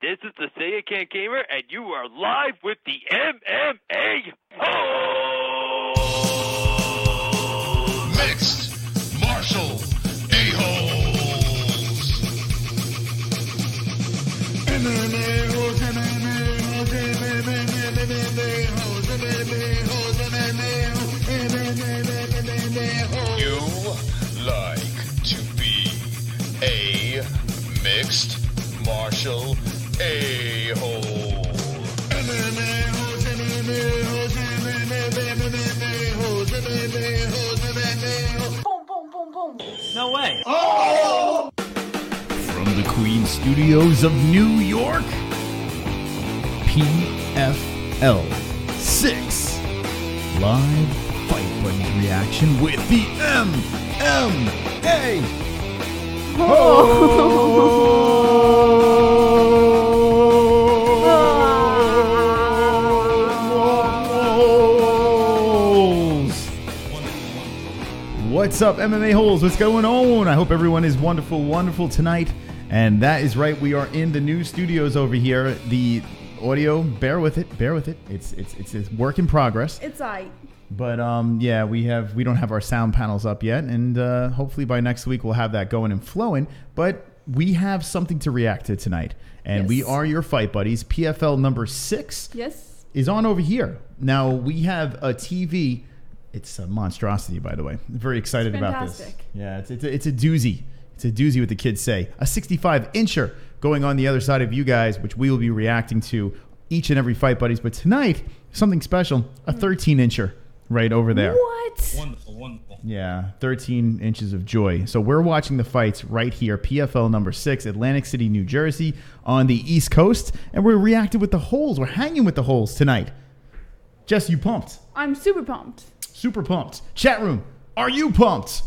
This is the Say It Can't Gamer, and you are live with the MMA Holes! Mixed Martial A-Holes! MMA Holes, MMA Holes, MMA Holes, MMA Holes, MMA Holes. You like to be a mixed martial A-hole. MMA holes, MMA holes, MMA holes, MMA holes, MMA holes. Boom, boom, boom, boom. No way. Oh! From the Queen Studios of New York, PFL 6 Live Fight Buddies reaction with the MMA Holes. What's up, MMA Holes? What's going on? I hope everyone is wonderful tonight. And that is right. We are in the new studios over here. The audio, bear with it. It's a work in progress. It's aight. But yeah, we don't have our sound panels up yet, and hopefully by next week we'll have that going and flowing. But we have something to react to tonight, and Yes. we are your fight buddies. PFL number 6 Yes. is on over here. Now we have a TV. It's a monstrosity, by the way. I'm very excited about this. fantastic. Yeah, it's a doozy. It's a doozy, what the kids say. A 65-incher going on the other side of you guys, which we will be reacting to each and every fight buddies. But tonight, something special, a 13-incher. Right over there. What? Wonderful. Yeah, 13 inches of joy. So we're watching the fights right here, PFL number 6, Atlantic City, New Jersey, on the East Coast. And we're reacting with the holes. We're hanging with the holes tonight. Jess, you pumped? I'm super pumped. Super pumped. Chat room, are you pumped?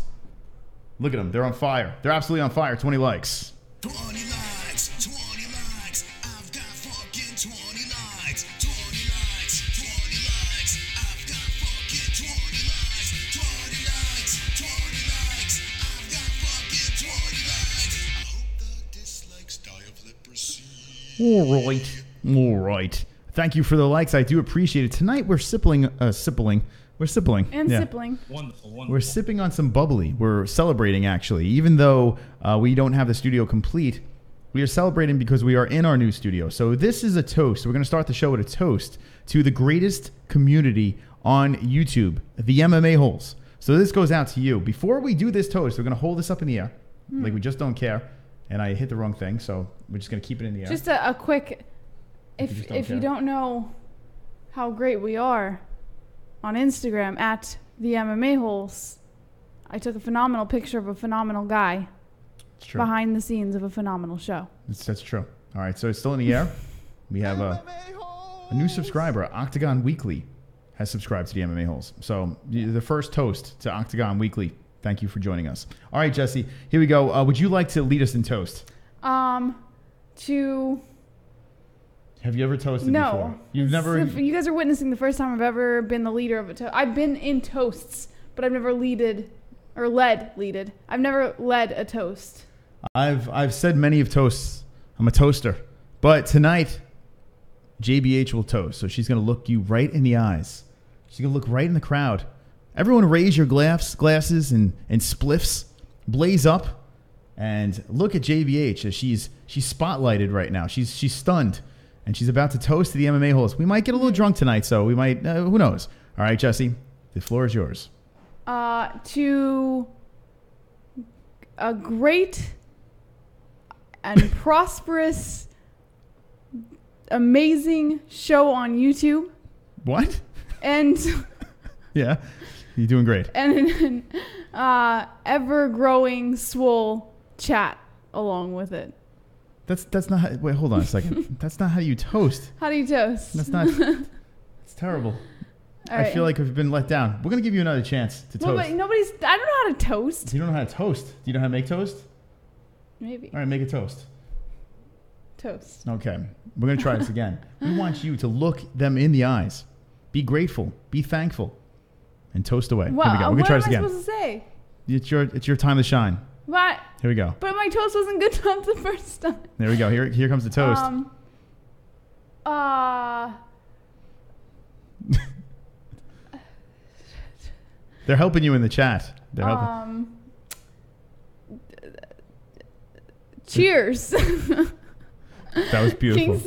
Look at them. They're on fire. They're absolutely on fire. 20 likes. 20 likes, 20 likes. I've got fucking 20 likes. 20 likes, 20 likes. I've got fucking 20 likes. 20 likes, 20 likes. I've got fucking 20 likes. I hope the dislikes die of leprosy. All right. Thank you for the likes. I do appreciate it. Tonight we're sipping. And Yeah. sibling. Wonderful. We're sipping on some bubbly. We're celebrating, actually. Even though we don't have the studio complete, we are celebrating because we are in our new studio. So this is a toast. We're going to start the show with a toast to the greatest community on YouTube, the MMA Holes. So this goes out to you. Before we do this toast, we're going to hold this up in the air. Like we just don't care. And I hit the wrong thing, so we're just going to keep it in the air. Just a quick, if you don't know how great we are, on Instagram at the MMA Holes, I took a phenomenal picture of a phenomenal guy It's true. behind the scenes of a phenomenal show. That's true. All right, so it's still in the air. We have a new subscriber, Octagon Weekly, has subscribed to the MMA Holes. So the first toast to Octagon Weekly. Thank you for joining us. All right, Jessie, here we go. Would you like to lead us in toast? Have you ever toasted before? You've never. You guys are witnessing the first time I've ever been the leader of a toast. I've been in toasts, but I've never led. I've never led a toast. I've said many of toasts. I'm a toaster. But tonight, JBH will toast. So she's going to look you right in the eyes. She's going to look right in the crowd. Everyone raise your glasses and spliffs. Blaze up. And look at JBH as she's spotlighted right now. She's stunned. And she's about to toast to the MMA Holes. We might get a little drunk tonight, so we might, who knows? All right, Jessie, the floor is yours. To a great and prosperous, amazing show on YouTube. What? And Yeah, you're doing great. and ever-growing swole chat along with it. That's not how, wait, hold on a second. That's not how you toast. How do you toast? That's not, it's terrible. All I right. feel like we've been let down. We're going to give you another chance to Well, toast. but I don't know how to toast. You don't know how to toast. Do you know how to make toast? Maybe. All right, make a toast. Toast. Okay, we're going to try this again. We want you to look them in the eyes. Be grateful. Be thankful. And toast away. Well, Here we go. We're going to try this again. What am I supposed to say? It's your time to shine. What? Here we go. But my toast wasn't good enough the first time. There we go. Here comes the toast. They're helping you in the chat. They're helping. Cheers. That was beautiful.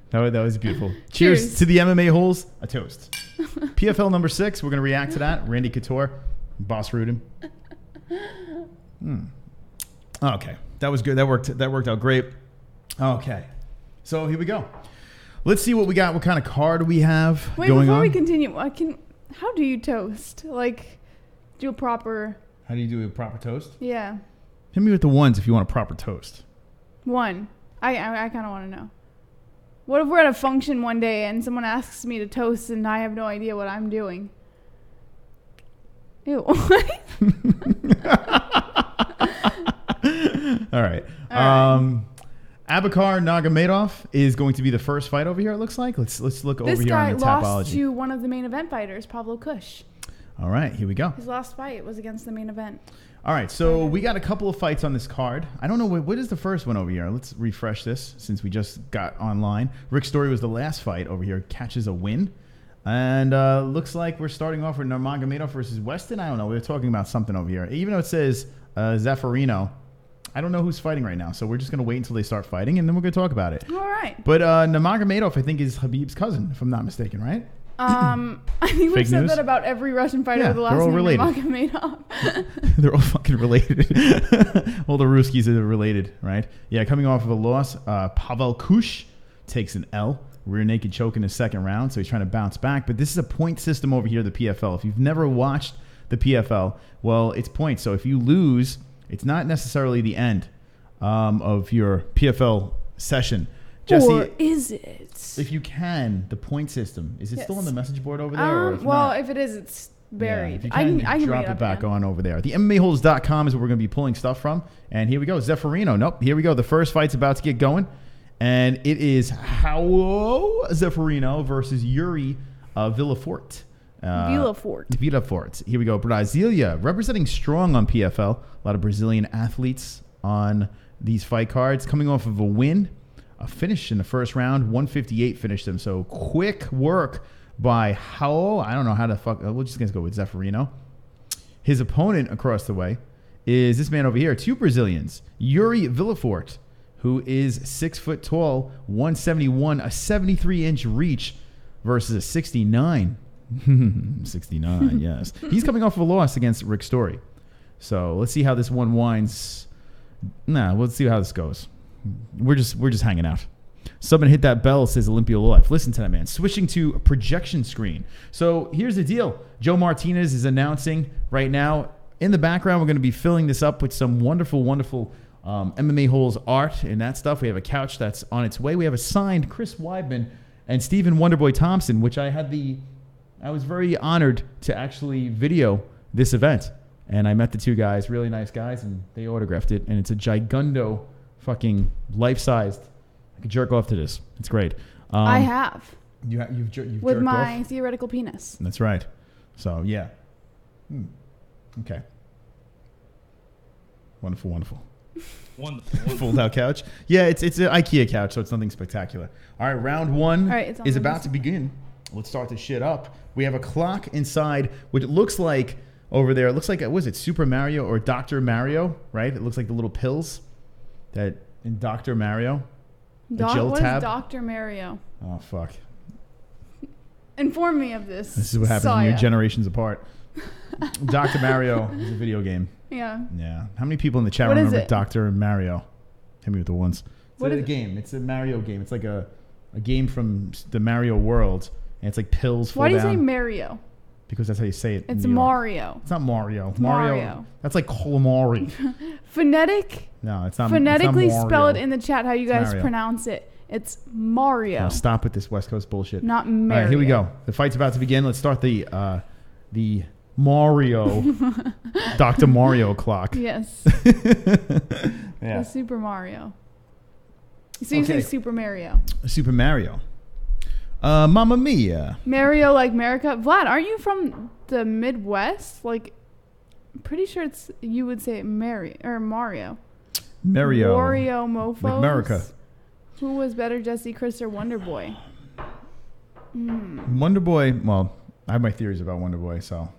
That was beautiful. Cheers to the MMA holes. A toast. PFL number 6. We're going to react to that. Randy Couture. Boss Rudin. Okay. That was good. That worked out great. Okay. So here we go. Let's see what we got. What kind of card we have going on. Before we continue, how do you toast? Like, do a proper... How do you do a proper toast? Yeah. Hit me with the ones if you want a proper toast. One. I kind of want to know. What if we're at a function one day and someone asks me to toast and I have no idea what I'm doing? Ew. All right. Abubakar Nurmagomedov is going to be the first fight over here, it looks like. Let's look over here on the This guy Tapology. lost to one of the main event fighters, Pavlo Kusch. All right, here we go. His last fight was against the main event. All right, so we got a couple of fights on this card. I don't know, what is the first one over here? Let's refresh this since we just got online. Rick Story was the last fight over here, catches a win. And looks like we're starting off with Nurmagomedov versus Weston. I don't know, we're talking about something over here. Even though it says Zeferino, I don't know who's fighting right now. So we're just going to wait until they start fighting, and then we're going to talk about it. All right. But Nurmagomedov, I think, is Khabib's cousin, if I'm not mistaken, right? I think we've said that about every Russian fighter with the last name Magomedov. They're all fucking related. All the Ruskies are related, right? Yeah, coming off of a loss, Pavlo Kusch takes an L. Rear naked choke in the second round, so he's trying to bounce back. But this is a point system over here, the PFL. If you've never watched the PFL, well, it's points. So if you lose, it's not necessarily the end of your PFL session. Jessie, or is it? If you can, the point system, is it still on the message board over there? Or if well, not, if it is, it's buried. If you can, I can drop it back on over there. The MMAholes.com is where we're going to be pulling stuff from. And here we go. Zeferino. Nope. Here we go. The first fight's about to get going. And it is Zeferino versus Yuri Villefort. Villefort. Here we go. Brasilia, representing strong on PFL. A lot of Brazilian athletes on these fight cards. Coming off of a win. A finish in the first round. 158 finished him. So quick work by I don't know how the fuck. We're just going to go with Zeferino. His opponent across the way is this man over here. 2 Brazilians. Yuri Villefort, who is 6 foot tall, 171, a 73-inch reach versus a 69. 69, yes. He's coming off of a loss against Rick Story. So let's see how this one winds. Let's see how this goes. We're just hanging out. Someone hit that bell, says Olympia Life. Listen to that, man. Switching to a projection screen. So here's the deal. Joe Martinez is announcing right now. In the background, we're going to be filling this up with some wonderful, wonderful MMA Holes art and that stuff. We have a couch that's on its way. We have a signed Chris Weidman and Stephen Wonderboy Thompson, which I was very honored to actually video this event. And I met the 2 guys, really nice guys, and they autographed it. And it's a gigundo fucking life-sized. I could jerk off to this. It's great. I have. You've with jerked my off? theoretical penis. That's right. So, yeah. Okay. Wonderful, wonderful. Wonderful. Fold-out couch. Yeah, it's an IKEA couch, so it's nothing spectacular. All right, round 1 is about to begin. Let's start this shit up. We have a clock inside, which looks like over there. It looks like, was it Super Mario or Dr. Mario, right? It looks like the little pills that in Dr. Mario. What is Dr. Mario? Oh, fuck. Inform me of this. This is what happens when you're generations apart. Dr. Mario is a video game. Yeah. Yeah. How many people in the chat remember Dr. Mario? Hit me with the ones. It's a game. It's a Mario game. It's like a game from the Mario world. And it's like pills fall down. Why do you say Mario? Because that's how you say it. It's Mario. It's not Mario. It's Mario. That's like calamari. Phonetic? No, it's not. Phonetically it's not spell it in the chat how you guys pronounce it. It's Mario. Oh, stop with this West Coast bullshit. Not Mario. All right, here we go. The fight's about to begin. Let's start the Mario, Dr. Mario clock. Yes. Yeah. The Super Mario. So you say Super Mario. Super Mario. Mamma Mia. Mario like America. Vlad, aren't you from the Midwest? Like, I'm pretty sure you would say Mario. Mario. Wario Mofos. Like America. Who was better, Jessie, Chris, or Wonder Boy? Wonder Boy, well, I have my theories about Wonder Boy, so.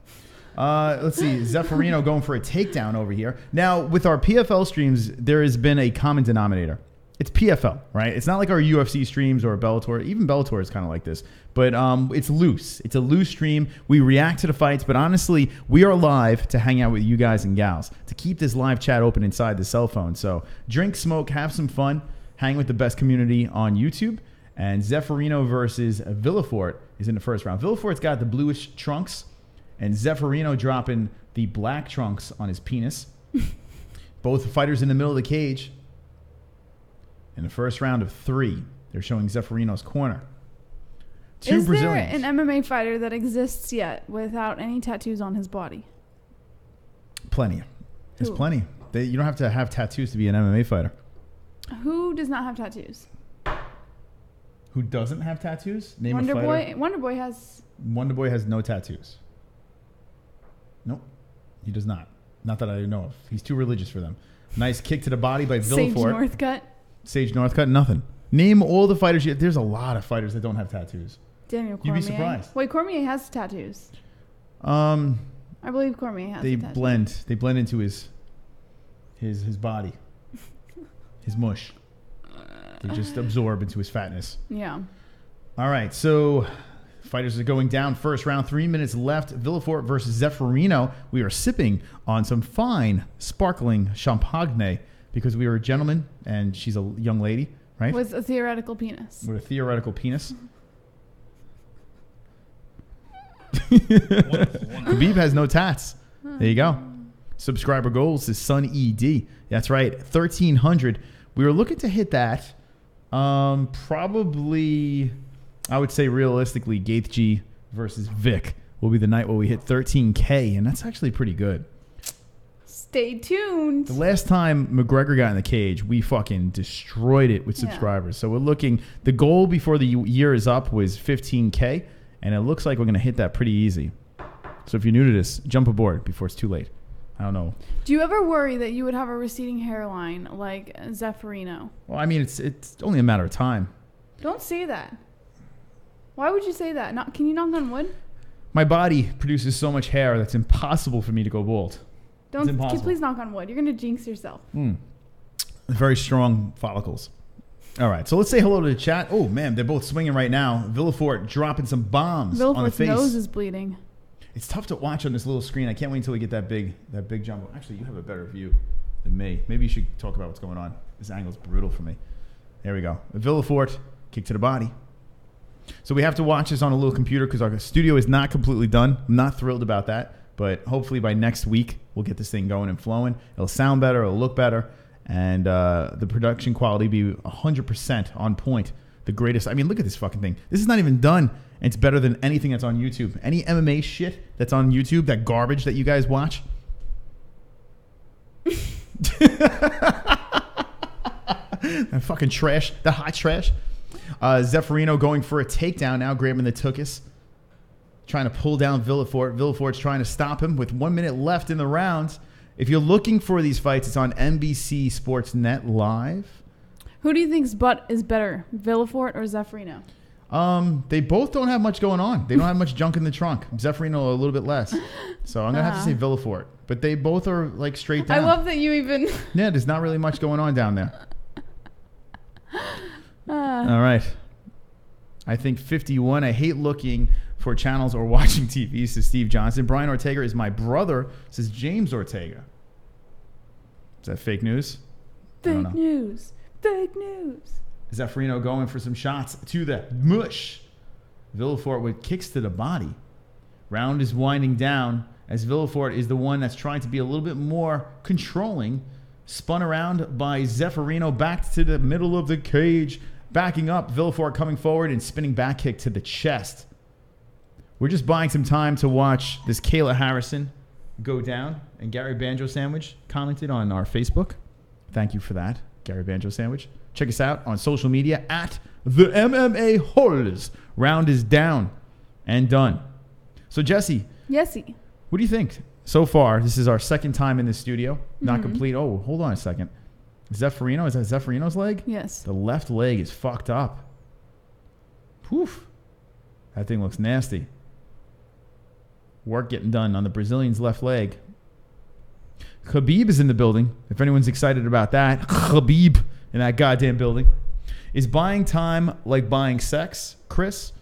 Let's see. Zeferino going for a takedown over here. Now, with our PFL streams, there has been a common denominator. It's PFL, right? It's not like our UFC streams or Bellator. Even Bellator is kind of like this. But it's loose. It's a loose stream. We react to the fights. But honestly, we are live to hang out with you guys and gals, to keep this live chat open inside the cell phone. So drink, smoke, have some fun, hang with the best community on YouTube. And Zeferino versus Villefort is in the first round. Villefort's got the bluish trunks, and Zeferino dropping the black trunks on his penis. Both fighters in the middle of the cage. In the first round of 3, they're showing Zeferino's corner. Two Brazilians. Is there an MMA fighter that exists yet without any tattoos on his body? Plenty. There's plenty. You don't have to have tattoos to be an MMA fighter. Who does not have tattoos? Who doesn't have tattoos? Name Wonder a fighter. Boy. Wonder Boy has. Wonder Boy has no tattoos. Nope. He does not. Not that I know of. He's too religious for them. Nice kick to the body by Villefort. Sage Northcutt. Sage Northcutt, nothing. Name all the fighters. There's a lot of fighters that don't have tattoos. Daniel Cormier. You'd be surprised. Wait, Cormier has tattoos. I believe Cormier has They tattoos. blend. They blend into his body. His mush. They just absorb into his fatness. Yeah. All right, so fighters are going down. First round, 3 minutes left. Villefort versus Zeferino. We are sipping on some fine, sparkling champagne because we are gentlemen and she's a young lady, right? With a theoretical penis. With a theoretical penis. Wonderful. Khabib has no tats. There you go. Subscriber goals is Sun ED. That's right, 1,300. We were looking to hit that. Probably, I would say realistically, Gaeth G versus Vic will be the night where we hit 13K, and that's actually pretty good. Stay tuned. The last time McGregor got in the cage, we fucking destroyed it with subscribers. So we're looking, the goal before the year is up was 15K, and it looks like we're going to hit that pretty easy. So if you're new to this, jump aboard before it's too late. I don't know. Do you ever worry that you would have a receding hairline like Zeferino? Well, I mean, it's only a matter of time. Don't say that. Why would you say that? Can you knock on wood? My body produces so much hair that's impossible for me to go bald. It's impossible. Please knock on wood. You're going to jinx yourself. Very strong follicles. All right, so let's say hello to the chat. Oh, man, they're both swinging right now. Villefort dropping some bombs on the face. Villefort's nose is bleeding. It's tough to watch on this little screen. I can't wait until we get that big jumbo. Actually, you have a better view than me. Maybe you should talk about what's going on. This angle's brutal for me. There we go. Villefort, kick to the body. So we have to watch this on a little computer because our studio is not completely done. I'm not thrilled about that, but hopefully by next week, we'll get this thing going and flowing. It'll sound better. It'll look better. And the production quality be 100% on point. The greatest. I mean, look at this fucking thing. This is not even done. And it's better than anything that's on YouTube. Any MMA shit that's on YouTube, that garbage that you guys watch. That fucking trash. The hot trash. Zeferino going for a takedown now, grabbing the tuchus. Trying to pull down Villefort. Villefort's trying to stop him with 1 minute left in the rounds. If you're looking for these fights, it's on NBC Sports Net Live. Who do you think's butt is better, Villefort or Zeferino? They both don't have much going on. They don't have much junk in the trunk. Zeferino a little bit less. So I'm going to have to say Villefort. But they both are like straight down. I love that you even... Yeah, there's not really much going on down there. All right. I think 51. I hate looking for channels or watching TV, says Steve Johnson. Brian Ortega is my brother, says James Ortega. Is that fake news? Fake news. Fake news. Zeferino going for some shots to the mush. Villefort with kicks to the body. Round is winding down as Villefort is the one that's trying to be a little bit more controlling. Spun around by Zeferino back to the middle of the cage. Backing up, Villefort coming forward and spinning back kick to the chest. We're just buying some time to watch this Kayla Harrison go down. And Gary Banjo Sandwich commented on our Facebook. Thank you for that, Gary Banjo Sandwich. Check us out on social media at the MMA Holes. Round is down and done. So, Jessie. Yessie. What do you think? So far, this is our second time in the studio. Not complete. Oh, hold on a second. Zeferino, is that Zeferino's leg? Yes. The left leg is fucked up. Poof. That thing looks nasty. Work getting done on the Brazilian's left leg. Khabib is in the building. If anyone's excited about that, Khabib in that goddamn building. Is buying time like buying sex, Chris?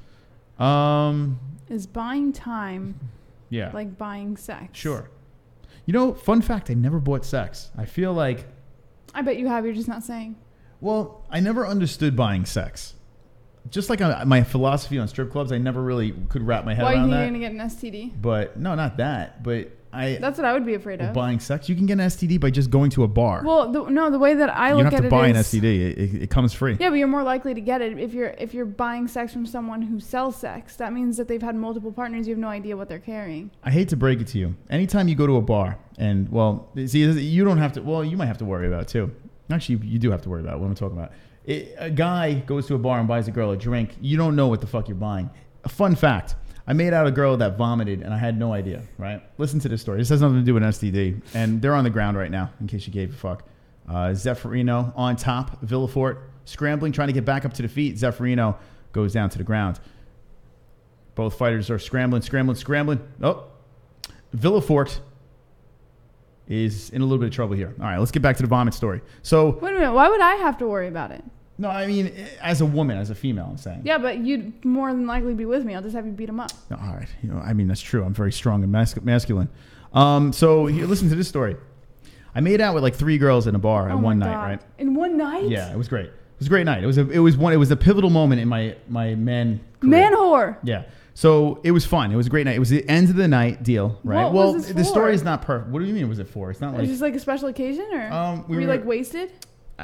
Is buying time Yeah. like buying sex? Sure. You know, fun fact, I never bought sex. I feel like... I bet you have. You're just not saying. Well, I never understood buying sex. Just like my philosophy on strip clubs, I never really could wrap my head Why around are that. you going to get an STD? But, no, not that. But That's what I would be afraid of. buying sex, you can get an STD by just going to a bar. Well, the way that I you look don't at have it to buy an is... STD. It comes free. Yeah, but you're more likely to get it if you're buying sex from someone who sells sex. That means that they've had multiple partners. You have no idea what they're carrying. I hate to break it to you. Anytime you go to a bar, and, well, see, you don't have to... Well, you might have to worry about it, too. Actually, you do have to worry about it. What am I talking about? A guy goes to a bar and buys a girl a drink. You don't know what the fuck you're buying. A fun fact. I made out a girl that vomited, and I had no idea, right? Listen to this story. This has nothing to do with an STD, and they're on the ground right now, in case you gave a fuck. Zeferino on top. Villefort scrambling, trying to get back up to the feet. Zeferino goes down to the ground. Both fighters are scrambling. Oh. Villefort is in a little bit of trouble here. All right, let's get back to the vomit story. So, Wait a minute. Why would I have to worry about it? no, I mean, as a woman, as a female, I'm saying. Yeah, but you'd more than likely be with me. I'll just have you beat him up. All right. You know, I mean, that's true. I'm very strong and masculine. So here, listen to this story. I made out with like 3 girls in a bar at one night, right? In one night? Yeah, it was great. It was a great night. It was a pivotal moment in my man career. Man whore. Yeah. So it was fun. It was a great night. It was the end of the night deal, right? What well, was this the for? story is not perfect. What do you mean? Was it for? It's not Was like it just like a special occasion, or we were you were- like wasted?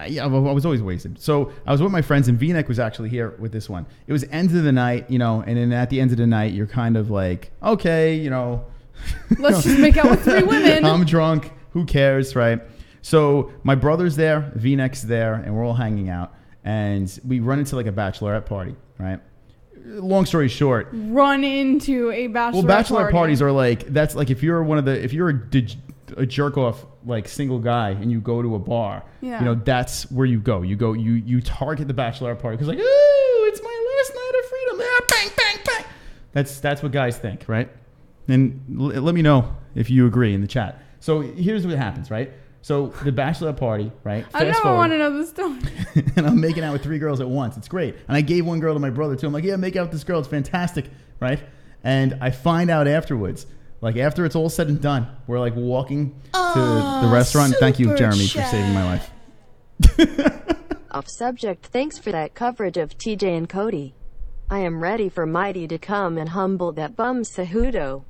Yeah, I was always wasted. So I was with my friends, and V-Neck was actually here with this one. It was end of the night, you know, and then at the end of the night, you're kind of like, okay, you know. Let's just make out with 3 women. I'm drunk. Who cares, right? So my brother's there, V-Neck's there, and we're all hanging out. And we run into like a bachelorette party, right? Long story short. Run into a bachelorette Bachelorette parties are like, that's like if you're a jerk off like single guy and you go to a bar, Yeah. you know, that's where you go. You target the bachelorette party because like, ooh, it's my last night of freedom. Ah, bang, bang, bang. That's what guys think, right? And let me know if you agree in the chat. So here's what happens, right? So the bachelorette party, right? I Fast never forward, want to know the story. and I'm making out with 3 girls at once. It's great. And I gave one girl to my brother too. I'm like, yeah, make out with this girl. It's fantastic, right? And I find out afterwards, like after it's all said and done, we're like walking to the restaurant. Thank you, Jeremy, for saving my life. Off subject, thanks for that coverage of TJ and Cody. I am ready for Mighty to come and humble that bum Cejudo.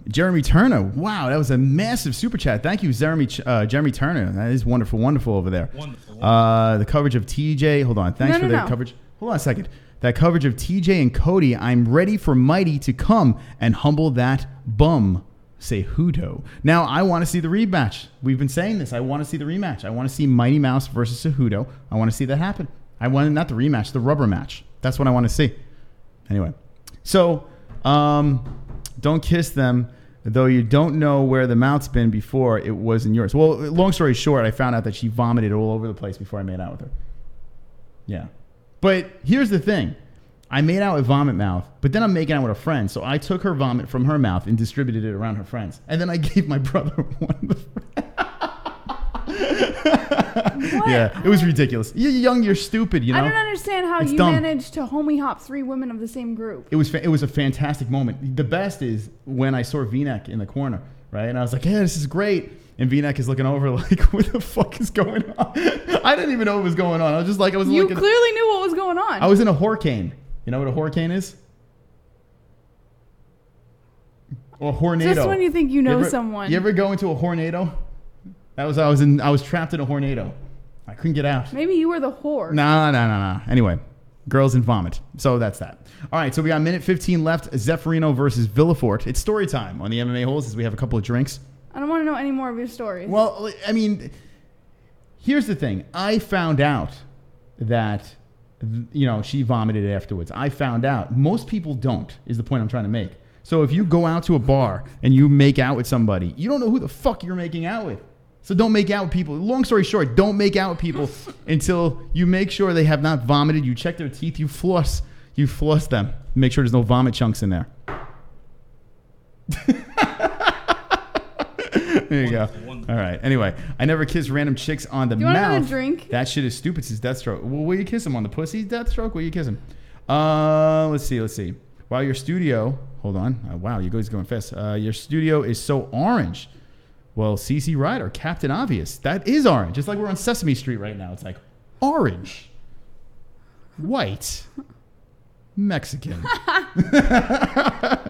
Jeremy Turner. Wow, that was a massive super chat. Thank you, Jeremy Turner. That is wonderful, wonderful over there. Wonderful. The coverage of TJ. Hold on. Thanks for the coverage. Hold on a second. That coverage of TJ and Cody. I'm ready for Mighty to come and humble that bum Cejudo. Now, I want to see the rematch. We've been saying this. I want to see the rematch. I want to see Mighty Mouse versus Cejudo. I want to see that happen. I want not the rematch, the rubber match. That's what I want to see. Anyway, so don't kiss them, though you don't know where the mouth's been before it wasn't yours. Well, long story short, I found out that she vomited all over the place before I made out with her. Yeah. But here's the thing. I made out with vomit mouth, but then I'm making out with a friend. So I took her vomit from her mouth and distributed it around her friends. And then I gave my brother one of the friends. Yeah, it was ridiculous. You're young, you're stupid, you know? I don't understand how It's you dumb. managed to homie hop 3 women of the same group. It was a fantastic moment. The best is when I saw V-Neck in the corner, right? And I was like, yeah, this is great. And V-Neck is looking over like, what the fuck is going on? I didn't even know what was going on. I was just like, You clearly knew what was going on. I was in a hurricane. You know what a hurricane is? Or a hornado. Just when you think you know someone. You ever go into a hornado? I was trapped in a hornado. I couldn't get out. Maybe you were the whore. No. Anyway, girls and vomit. So that's that. All right, so we got minute 15 left. Zeferino versus Villefort. It's story time on the MMA holes as we have a couple of drinks. I don't want to know any more of your stories. Well, I mean, here's the thing. I found out that, you know, she vomited afterwards. I found out. Most people don't, is the point I'm trying to make. So if you go out to a bar and you make out with somebody, you don't know who the fuck you're making out with. So don't make out with people. Long story short, don't make out with people until you make sure they have not vomited. You check their teeth. You floss them. Make sure there's no vomit chunks in there. There you go. All right. Anyway, I never kiss random chicks on the mouth. Do you want another drink? That shit is stupid. It's Deathstroke. Well, will you kiss him on the pussy? Deathstroke? Will you kiss him? Let's see. Wow, your studio. Hold on. Wow, you guys going fast. Your studio is so orange. Well, CC Ryder, Captain Obvious. That is orange. It's like we're on Sesame Street right now. It's like orange, white, Mexican.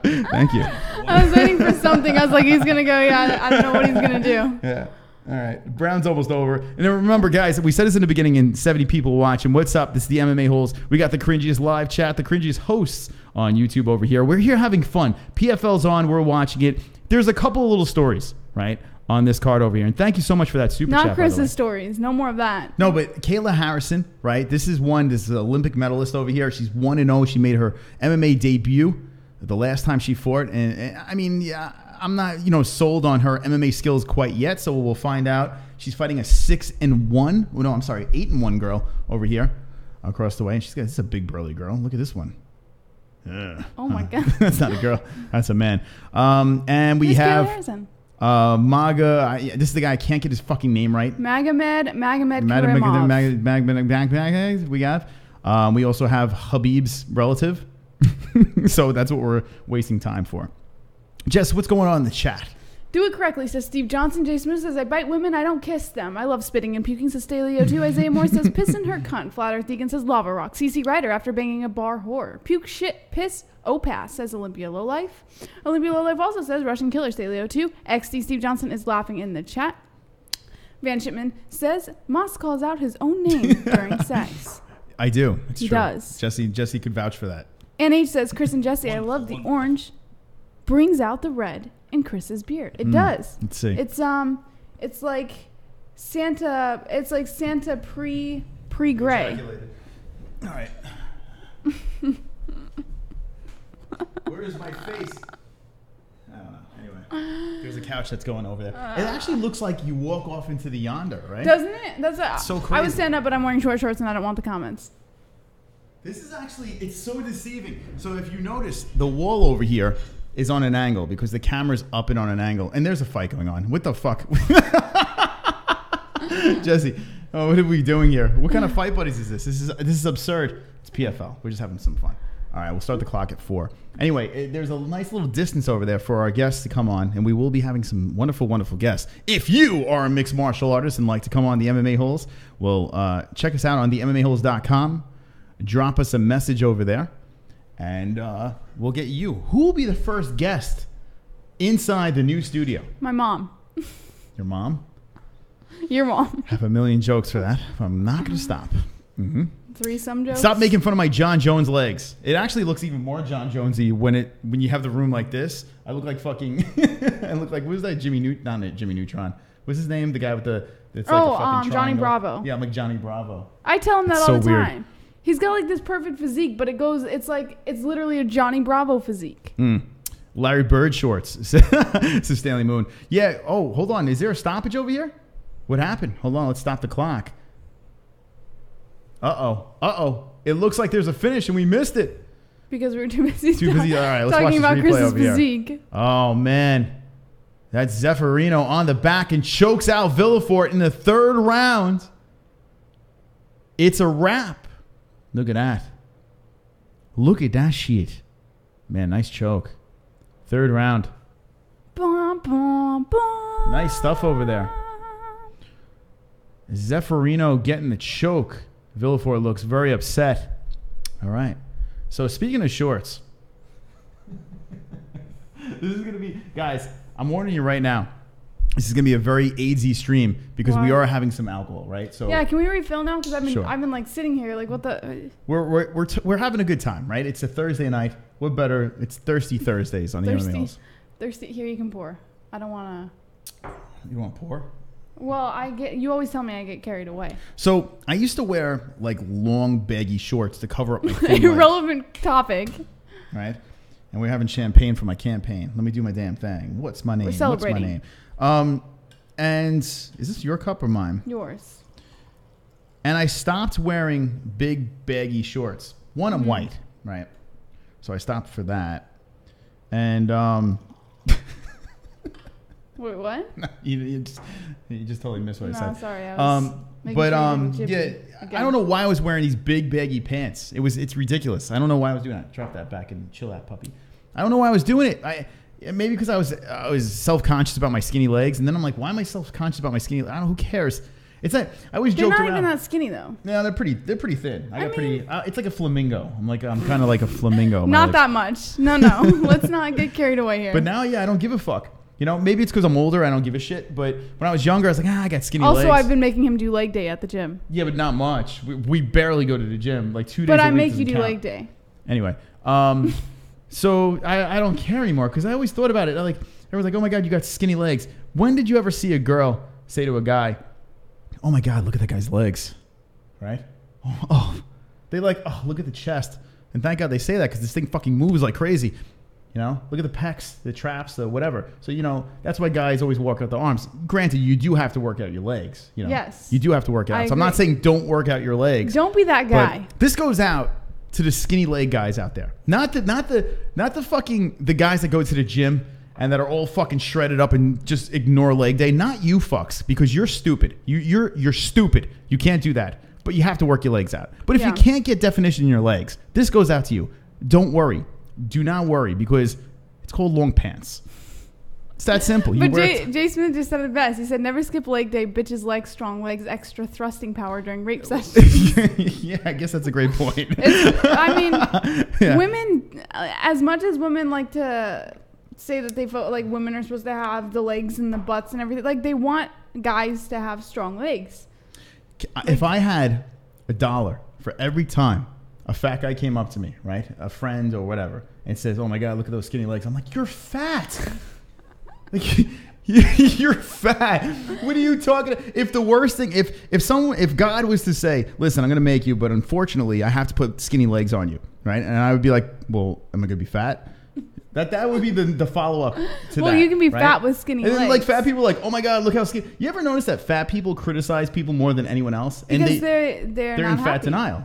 Thank you. I was waiting for something. I was like, he's going to go, yeah, I don't know what he's going to do. Yeah. All right. Brown's almost over. And then remember, guys, we said this in the beginning and 70 people watching. What's up? This is the MMA Holes. We got the cringiest live chat, the cringiest hosts on YouTube over here. We're here having fun. PFL's on. We're watching it. There's a couple of little stories, right, on this card over here. And thank you so much for that super chat. Not Chris's stories. No more of that. No, but Kayla Harrison, right? This is an Olympic medalist over here. She's 1-0. She made her MMA debut the last time she fought. And I mean, yeah, I'm not, sold on her MMA skills quite yet. So we'll find out. She's fighting a 8-1 girl over here across the way. And this is a big burly girl. Look at this one. Oh my God. That's not a girl. That's a man. And we have Maga. This is the guy I can't get his fucking name right. MagomedKerimov. We got. We also have Habib's relative. So that's what we're wasting time for. Jess, what's going on in the chat? Do it correctly, says Steve Johnson. Jay Smith says, I bite women, I don't kiss them. I love spitting and puking, says Staleo 2. Isaiah Moore says, piss in her cunt. Flat Earth Deacon says, lava rock. CC Ryder after banging a bar whore. Puke, shit, piss, pass, says Olympia Lowlife. Olympia Lowlife also says, Russian killer, Staleo 2. XD Steve Johnson is laughing in the chat. Van Shipman says, Moss calls out his own name during sex. I do. It's he true. Does. Jesse could vouch for that. NH says, Chris and Jesse, I love the orange. Brings out the red in Chris's beard. It does. Let's see. It's like Santa. It's like Santa pre-gray. All right. Where is my face? I don't know. Anyway, there's a couch that's going over there. It actually looks like you walk off into the yonder, right? Doesn't it? That's so crazy. I would stand up, but I'm wearing short shorts and I don't want the comments. This is actually, it's so deceiving. So if you notice, the wall over here is on an angle because the camera's up and on an angle. And there's a fight going on. What the fuck? Jesse, what are we doing here? What kind of fight buddies is this? This is absurd. It's PFL. We're just having some fun. All right, we'll start the clock at 4. Anyway, there's a nice little distance over there for our guests to come on, and we will be having some wonderful, wonderful guests. If you are a mixed martial artist and like to come on the MMA Holes, well, check us out on the MMAholes.com. Drop us a message over there, and we'll get you. Who will be the first guest inside the new studio? My mom. Your mom? Your mom. I have a million jokes for that, but I'm not going to stop. Mm-hmm. Threesome jokes? Stop making fun of my John Jones legs. It actually looks even more John Jonesy when you have the room like this. I look like fucking... I look like... What was that? Jimmy Neutron. What's his name? The guy with the... It's like a fucking Johnny triangle. Bravo. Yeah, I'm like Johnny Bravo. I tell him that all the weird. time. He's got like this perfect physique, but it's literally a Johnny Bravo physique. Larry Bird shorts. This is Stanley Moon. Yeah. Oh, hold on. Is there a stoppage over here? What happened? Hold on. Let's stop the clock. Uh-oh. It looks like there's a finish and we missed it. Because we were too busy. All right, let's talking watch about this replay Chris's over here. physique. Oh, man. That's Zeferino on the back and chokes out Villefort in the 3rd round. It's a wrap. Look at that. Look at that shit. Man, nice choke. 3rd round. Bum, bum, bum. Nice stuff over there. Zeferino getting the choke. Villefort looks very upset. All right. So speaking of shorts. This is going to be... Guys, I'm warning you right now. This is going to be a very AIDSy stream because we are having some alcohol, right? So yeah, can we refill now? Because I've been like sitting here like what the. We're having a good time, right? It's a Thursday night. What better? It's Thirsty Thursdays on the MMA Holes. Thirsty. Here you can pour. I don't want to. You want to pour? Well, you always tell me I get carried away. So I used to wear like long baggy shorts to cover up my thin legs. Irrelevant topic. Right, and we're having champagne for my campaign. Let me do my damn thing. What's my name? We're celebrating. What's my name? And is this your cup or mine? Yours. And I stopped wearing big baggy shorts. One, I'm white, right? So I stopped for that. And Wait, what? you just totally missed what I said. No, sorry. I was yeah, I don't know why I was wearing these big baggy pants. It's ridiculous. I don't know why I was doing that. Drop that back and chill out, puppy. I don't know why I was doing it. Maybe because I was self-conscious about my skinny legs, and then I'm like, why am I self-conscious about my skinny legs? I don't know, who cares? It's that I always joked around. They're not even that skinny though. Yeah, they're pretty thin. I got pretty. It's like a flamingo. I'm kind of like a flamingo. Not that much. No. Let's not get carried away here. But now, yeah, I don't give a fuck. You know, maybe it's because I'm older. I don't give a shit. But when I was younger, I was like, I got skinny legs. Also, I've been making him do leg day at the gym. Yeah, but not much. We barely go to the gym. Like 2 days. But a I week make you do count. leg day. Anyway, so I don't care anymore because I always thought about it. Everyone's like, oh my God, you got skinny legs. When did you ever see a girl say to a guy, oh my God, look at that guy's legs, right? They look at the chest. And thank God they say that because this thing fucking moves like crazy. You know, look at the pecs, the traps, the whatever. So, you know, that's why guys always work out the arms. Granted, you do have to work out your legs. You know, yes. You do have to work out. So I'm not saying don't work out your legs. Don't be that guy. But this goes out to the skinny leg guys out there. Not the guys that go to the gym and that are all fucking shredded up and just ignore leg day. Not you fucks, because you're stupid. You're stupid. You can't do that. But you have to work your legs out. But if you can't get definition in your legs, this goes out to you. Don't worry. Do not worry, because it's called long pants. It's that simple. But Jay Smith just said it best. He said, never skip leg day. Bitches like strong legs, extra thrusting power during rape sessions. Yeah, I guess that's a great point. Women, as much as women like to say that they feel like women are supposed to have the legs and the butts and everything, like they want guys to have strong legs. If I had $1 for every time a fat guy came up to me, right, a friend or whatever, and says, oh my God, look at those skinny legs, I'm like, you're fat. Like, you're fat. What are you talking about? If the worst thing, if God was to say, listen, I'm going to make you, but unfortunately I have to put skinny legs on you, right? And I would be like, well, am I going to be fat? That would be the follow-up to that. Well, you can be fat with skinny legs. And then, like, fat people are like, oh my God, look how skinny. You ever notice that fat people criticize people more than anyone else? And because they're in fat denial.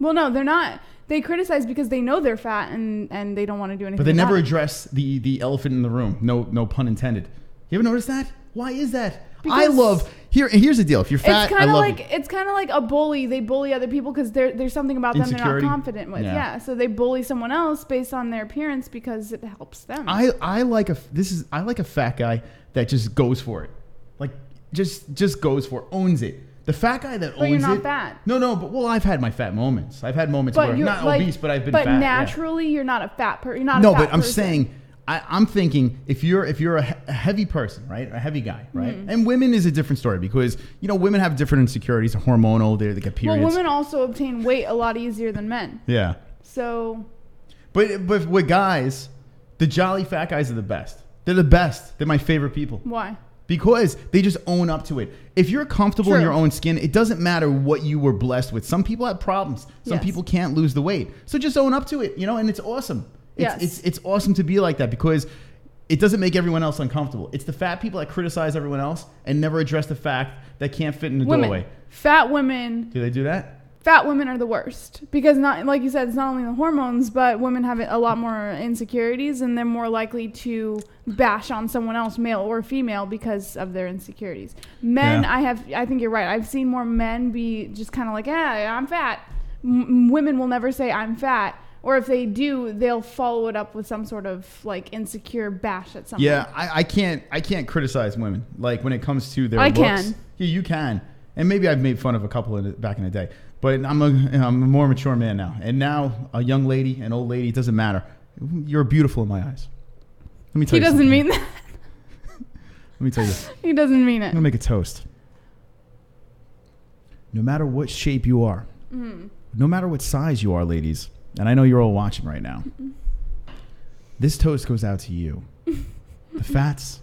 Well, no, they're not. They criticize because they know they're fat and they don't want to do anything. But they never address the elephant in the room. No pun intended. You ever notice that? Why is that? Because here's the deal. If you're fat, it's kind of like a bully. They bully other people because there's something about them they're not confident with. Yeah. So they bully someone else based on their appearance because it helps them. I like a fat guy that just goes for it. Like just goes for it, owns it. The fat guy that owns it. But you're not fat. No. But I've had my fat moments. I've had moments where I'm not obese, but I've been fat. But naturally, you're not a fat person. You're not. No, a fat but I'm person. saying. I'm thinking if you're a heavy person, right, a heavy guy, right, and women is a different story because women have different insecurities, hormonal, they get periods. Well, women also obtain weight a lot easier than men. Yeah. So. But with guys, the jolly fat guys are the best. They're the best. They're my favorite people. Why? Because they just own up to it. If you're comfortable in your own skin, it doesn't matter what you were blessed with. Some people have problems. Some people can't lose the weight. So just own up to it, and it's awesome. It's awesome to be like that because it doesn't make everyone else uncomfortable. It's the fat people that criticize everyone else and never address the fact that can't fit in the doorway. Fat women. Do they do that? Fat women are the worst because not like you said, it's not only the hormones, but women have a lot more insecurities and they're more likely to bash on someone else, male or female, because of their insecurities. Men, I think you're right. I've seen more men be just kind of like, I'm fat. Women will never say I'm fat. Or if they do, they'll follow it up with some sort of like insecure bash at someone. Yeah, I can't criticize women like when it comes to their looks. Can. Yeah, you can. And maybe I've made fun of a couple back in the day, but I'm a more mature man now. And now a young lady, an old lady, it doesn't matter. You're beautiful in my eyes. Let me tell you. He doesn't mean that. Let me tell you. He doesn't mean it. I'm gonna make a toast. No matter what shape you are, no matter what size you are, ladies. And I know you're all watching right now. This toast goes out to you. The fats.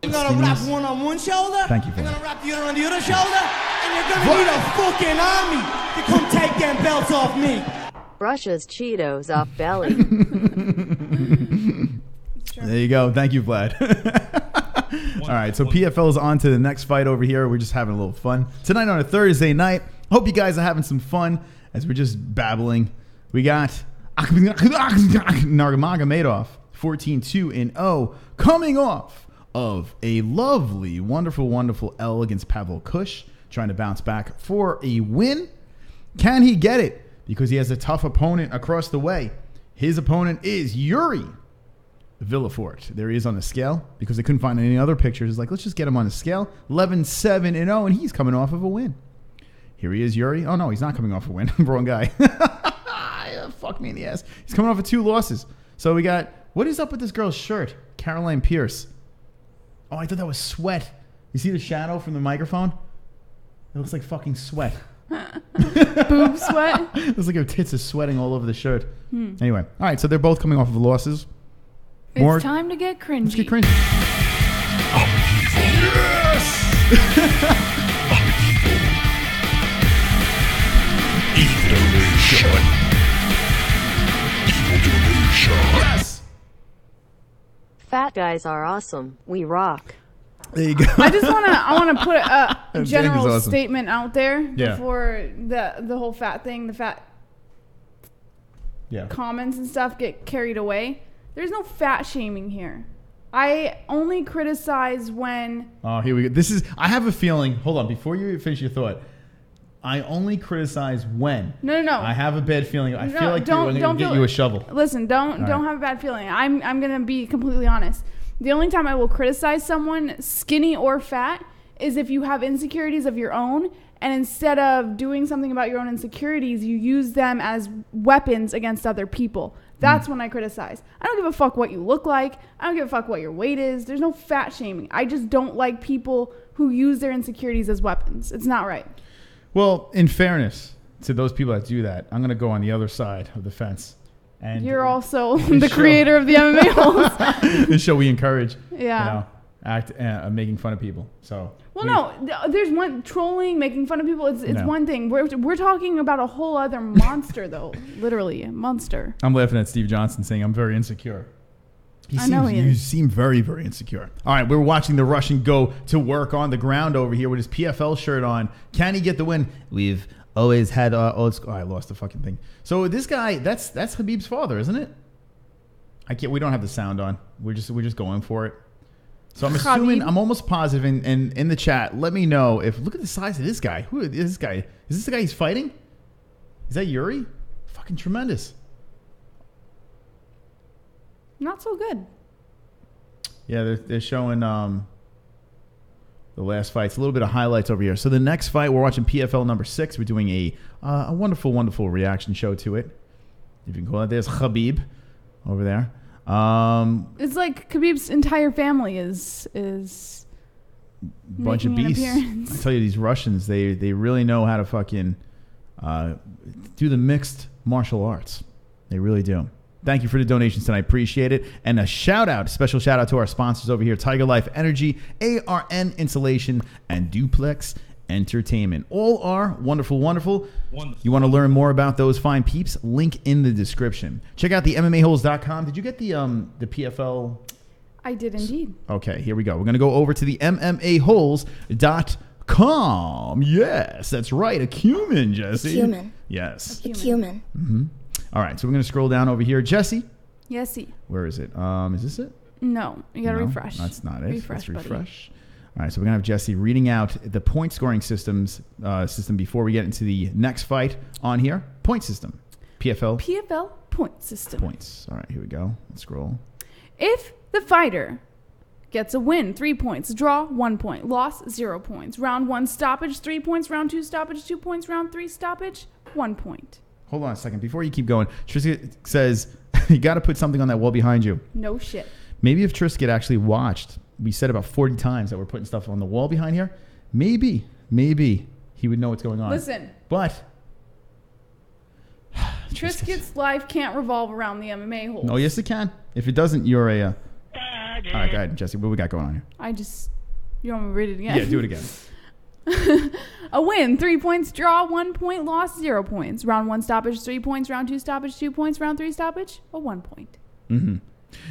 You're going to wrap one on one shoulder. Thank you for You're that. going to wrap the other on the other shoulder. And you're going to need a fucking army to come take them belts off me. Brushes Cheetos off belly. There you go. Thank you, Vlad. All right, so PFL is on to the next fight over here. We're just having a little fun. Tonight on a Thursday night. Hope you guys are having some fun as we're just babbling. We got Nurmagomedov, 14-2-0, coming off of a lovely, wonderful L against Pavlo Kusch, trying to bounce back for a win. Can he get it? Because he has a tough opponent across the way. His opponent is Yuri Villefort. There he is on the scale because they couldn't find any other pictures. It's like, let's just get him on the scale. 11-7-0, and he's coming off of a win. Here he is, Yuri. Oh, no, he's not coming off a win. Wrong guy. Fuck me in the ass. He's coming off of 2 losses. So we got, what is up with this girl's shirt? Caroline Pierce. Oh, I thought that was sweat. You see the shadow from the microphone? It looks like fucking sweat. Boob sweat? It looks like her tits are sweating all over the shirt. Anyway, all right, so they're both coming off of losses. It's time to get cringy. Let's get cringy. Yes! Fat guys are awesome. We rock. There you go. I want to put a general awesome. statement out there Yeah. before the whole fat thing, the fat comments and stuff get carried away. There's no fat shaming here. I only criticize when... Oh, here we go. I have a feeling. Hold on. Before you finish your thought. I only criticize when. No. I have a bad feeling. I feel like I'm going to get you a shovel. Listen, don't have a bad feeling. I'm going to be completely honest. The only time I will criticize someone, skinny or fat, is if you have insecurities of your own, and instead of doing something about your own insecurities, you use them as weapons against other people. That's when I criticize. I don't give a fuck what you look like. I don't give a fuck what your weight is. There's no fat shaming. I just don't like people who use their insecurities as weapons. It's not right. Well, in fairness to those people that do that, I'm going to go on the other side of the fence. And you're also the creator of the MMA holes. This show we encourage, making fun of people. So there's one trolling, making fun of people. It's one thing. We're talking about a whole other monster, though. Literally, a monster. I'm laughing at Steve Johnson saying I'm very insecure. You seem very, very insecure. All right, we're watching the Russian go to work on the ground over here with his PFL shirt on. Can he get the win? We've always had our old school. Oh, I lost the fucking thing. So this guy, that's Khabib's father, isn't it? We don't have the sound on. We're just going for it. So I'm assuming, I'm almost positive in the chat. Let me know if, look at the size of this guy. Who is this guy? Is this the guy he's fighting? Is that Yuri? Fucking tremendous. Not so good. Yeah, they're showing the last fights. A little bit of highlights over here. So the next fight, we're watching PFL number 6. We're doing a wonderful, wonderful reaction show to it. If you can call it. There's Khabib over there. It's like Khabib's entire family is bunch of beasts. I tell you, these Russians, they really know how to fucking do the mixed martial arts. They really do. Thank you for the donations tonight. Appreciate it. And a special shout out to our sponsors over here, TygerLyfe Energy, ARN Insulation, and Duplex Entertainment. All are wonderful, wonderful. You want to learn more about those fine peeps? Link in the description. Check out the MMAholes.com. Did you get the PFL? I did indeed. Okay, here we go. We're going to go over to the MMAholes.com. Yes, that's right. A cumin, Jessie. A cumin. Yes. A cumin. Mm-hmm. All right, so we're going to scroll down over here. Jessie? Yessie. Where is it? Is this it? No, you got to refresh. That's not it. Refresh, Let's refresh. buddy. All right, so we're going to have Jessie reading out the point scoring system before we get into the next fight on here. Point system. PFL point system. Points. All right, here we go. Let's scroll. If the fighter gets a win, 3 points. Draw, 1 point. Loss, 0 points. Round 1 stoppage, 3 points. Round 2 stoppage, 2 points. Round 3 stoppage, 1 point. Hold on a second. Before you keep going, Trisket says you got to put something on that wall behind you. No shit. Maybe if Trisket actually watched, we said about 40 times that we're putting stuff on the wall behind here. Maybe he would know what's going on. Listen. But Trisket's life can't revolve around the MMA holes. No, yes it can. If it doesn't, you're a... All right, go ahead, Jessie. What we got going on here? You want me to read it again? Yeah, do it again. A win, 3 points. Draw, 1 point. Loss, 0 points. Round 1 stoppage, 3 points. Round 2 stoppage, 2 points. Round 3 stoppage, 1 point. Mm-hmm.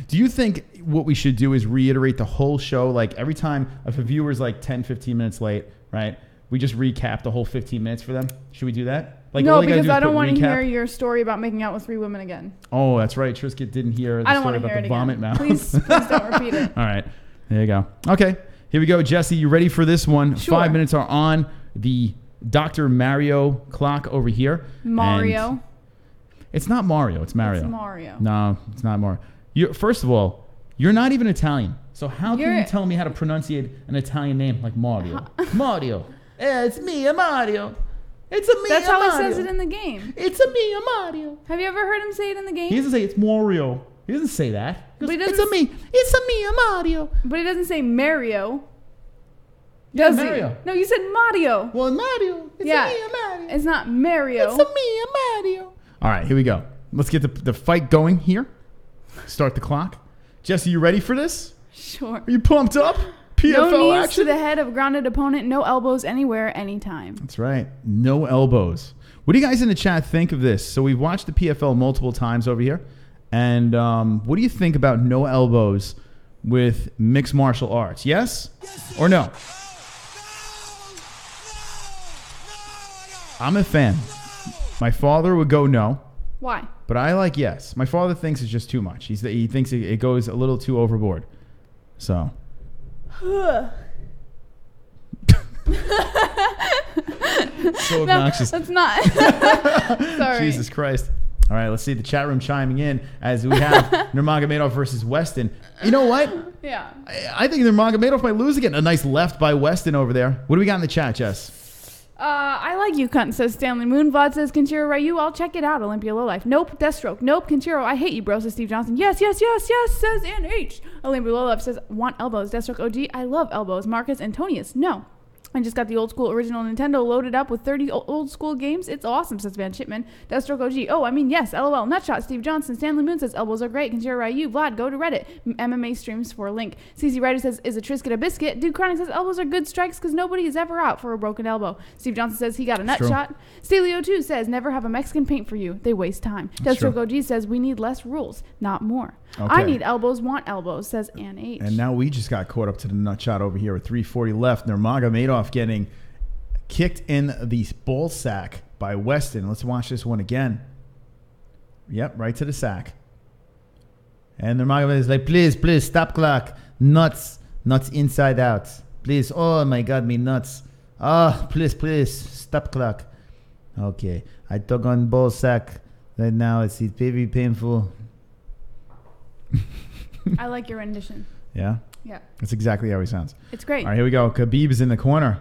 Do you think what we should do is reiterate the whole show? Like every time if a viewer's like 10, 15 minutes late, right? We just recap the whole 15 minutes for them. Should we do that? Like, no, all you gotta because do is I don't put want to recap. hear your story about making out with 3 women again. Oh, that's right. Trisket didn't hear the I don't story want to about hear the it vomit again. mouth. Please don't repeat it. All right. There you go. Okay. Here we go. Jessie, you ready for this one? Sure. 5 minutes are on the Dr. Mario clock over here. Mario. And it's not Mario. It's Mario. It's Mario. No, it's not Mario. First of all, you're not even Italian. So how can you tell me how to pronunciate an Italian name like Mario? Mario. It's me, Mario. It's a me, That's Mario. how he says it in the game. It's a me, Mario. Have you ever heard him say it in the game? He doesn't say it's Mario. He doesn't say that. He goes, But he it's a me. It's a me, Mario. But he doesn't say Mario. Yeah, Does Mario. he? No, you said Mario. Well, Mario. It's Yeah. a me, Mario. It's not Mario. It's a me, Mario. All right, here we go. Let's get the fight going here. Start the clock. Jessie, you ready for this? Sure. Are you pumped up? PFL No knees action? to the head of grounded opponent. No elbows anywhere, anytime. That's right. No elbows. What do you guys in the chat think of this? So we've watched the PFL multiple times over here. And what do you think about no elbows with mixed martial arts? Yes or no? I'm a fan. My father would go no, Why? but I like yes. My father thinks it's just too much. He thinks it goes a little too overboard. So. So obnoxious. That's not. Sorry. Jesus Christ. All right, let's see the chat room chiming in as we have Nurmagomedov versus Weston. You know what? Yeah. I think Nurmagomedov might lose again. A nice left by Weston over there. What do we got in the chat, Jess? I like you, cunt, says Stanley Moon. Vlad says, Kenshiro Ryu, I'll check it out. Olympia Lowlife. Nope. Deathstroke. Nope. Kenshiro, I hate you, bro, says Steve Johnson. Yes, yes, yes, yes, says NH. Olympia Lowlife says, want elbows. Deathstroke OG, I love elbows. Marcus Antonius, no. I just got the old school original Nintendo loaded up with 30 old school games. It's awesome, says Van Shipman. Deathstroke OG. Oh, I mean, yes. LOL. Nutshot. Steve Johnson. Stanley Moon says elbows are great. Kenshiro Ryu. Vlad, go to Reddit. MMA streams for a link. CC Ryder says, is a Trisket a biscuit? Dude Chronic says elbows are good strikes because nobody is ever out for a broken elbow. Steve Johnson says he got a nutshot. Stelio2 says never have a Mexican paint for you. They waste time. Deathstroke OG says we need less rules, not more. Okay. I need elbows, want elbows, says Ann H. And now we just got caught up to the nutshot over here with 3:40 left. Nurmagomedov getting kicked in the ball sack by Weston. Let's watch this one again. Yep, right to the sack. And Nurmagomedov is like, please, stop clock. Nuts inside out. Please, oh my God, me nuts. Oh, please, stop clock. Okay, I took on ball sack. Right now it's very painful. I like your rendition. Yeah? Yeah. That's exactly how he sounds. It's great. All right, here we go. Khabib is in the corner.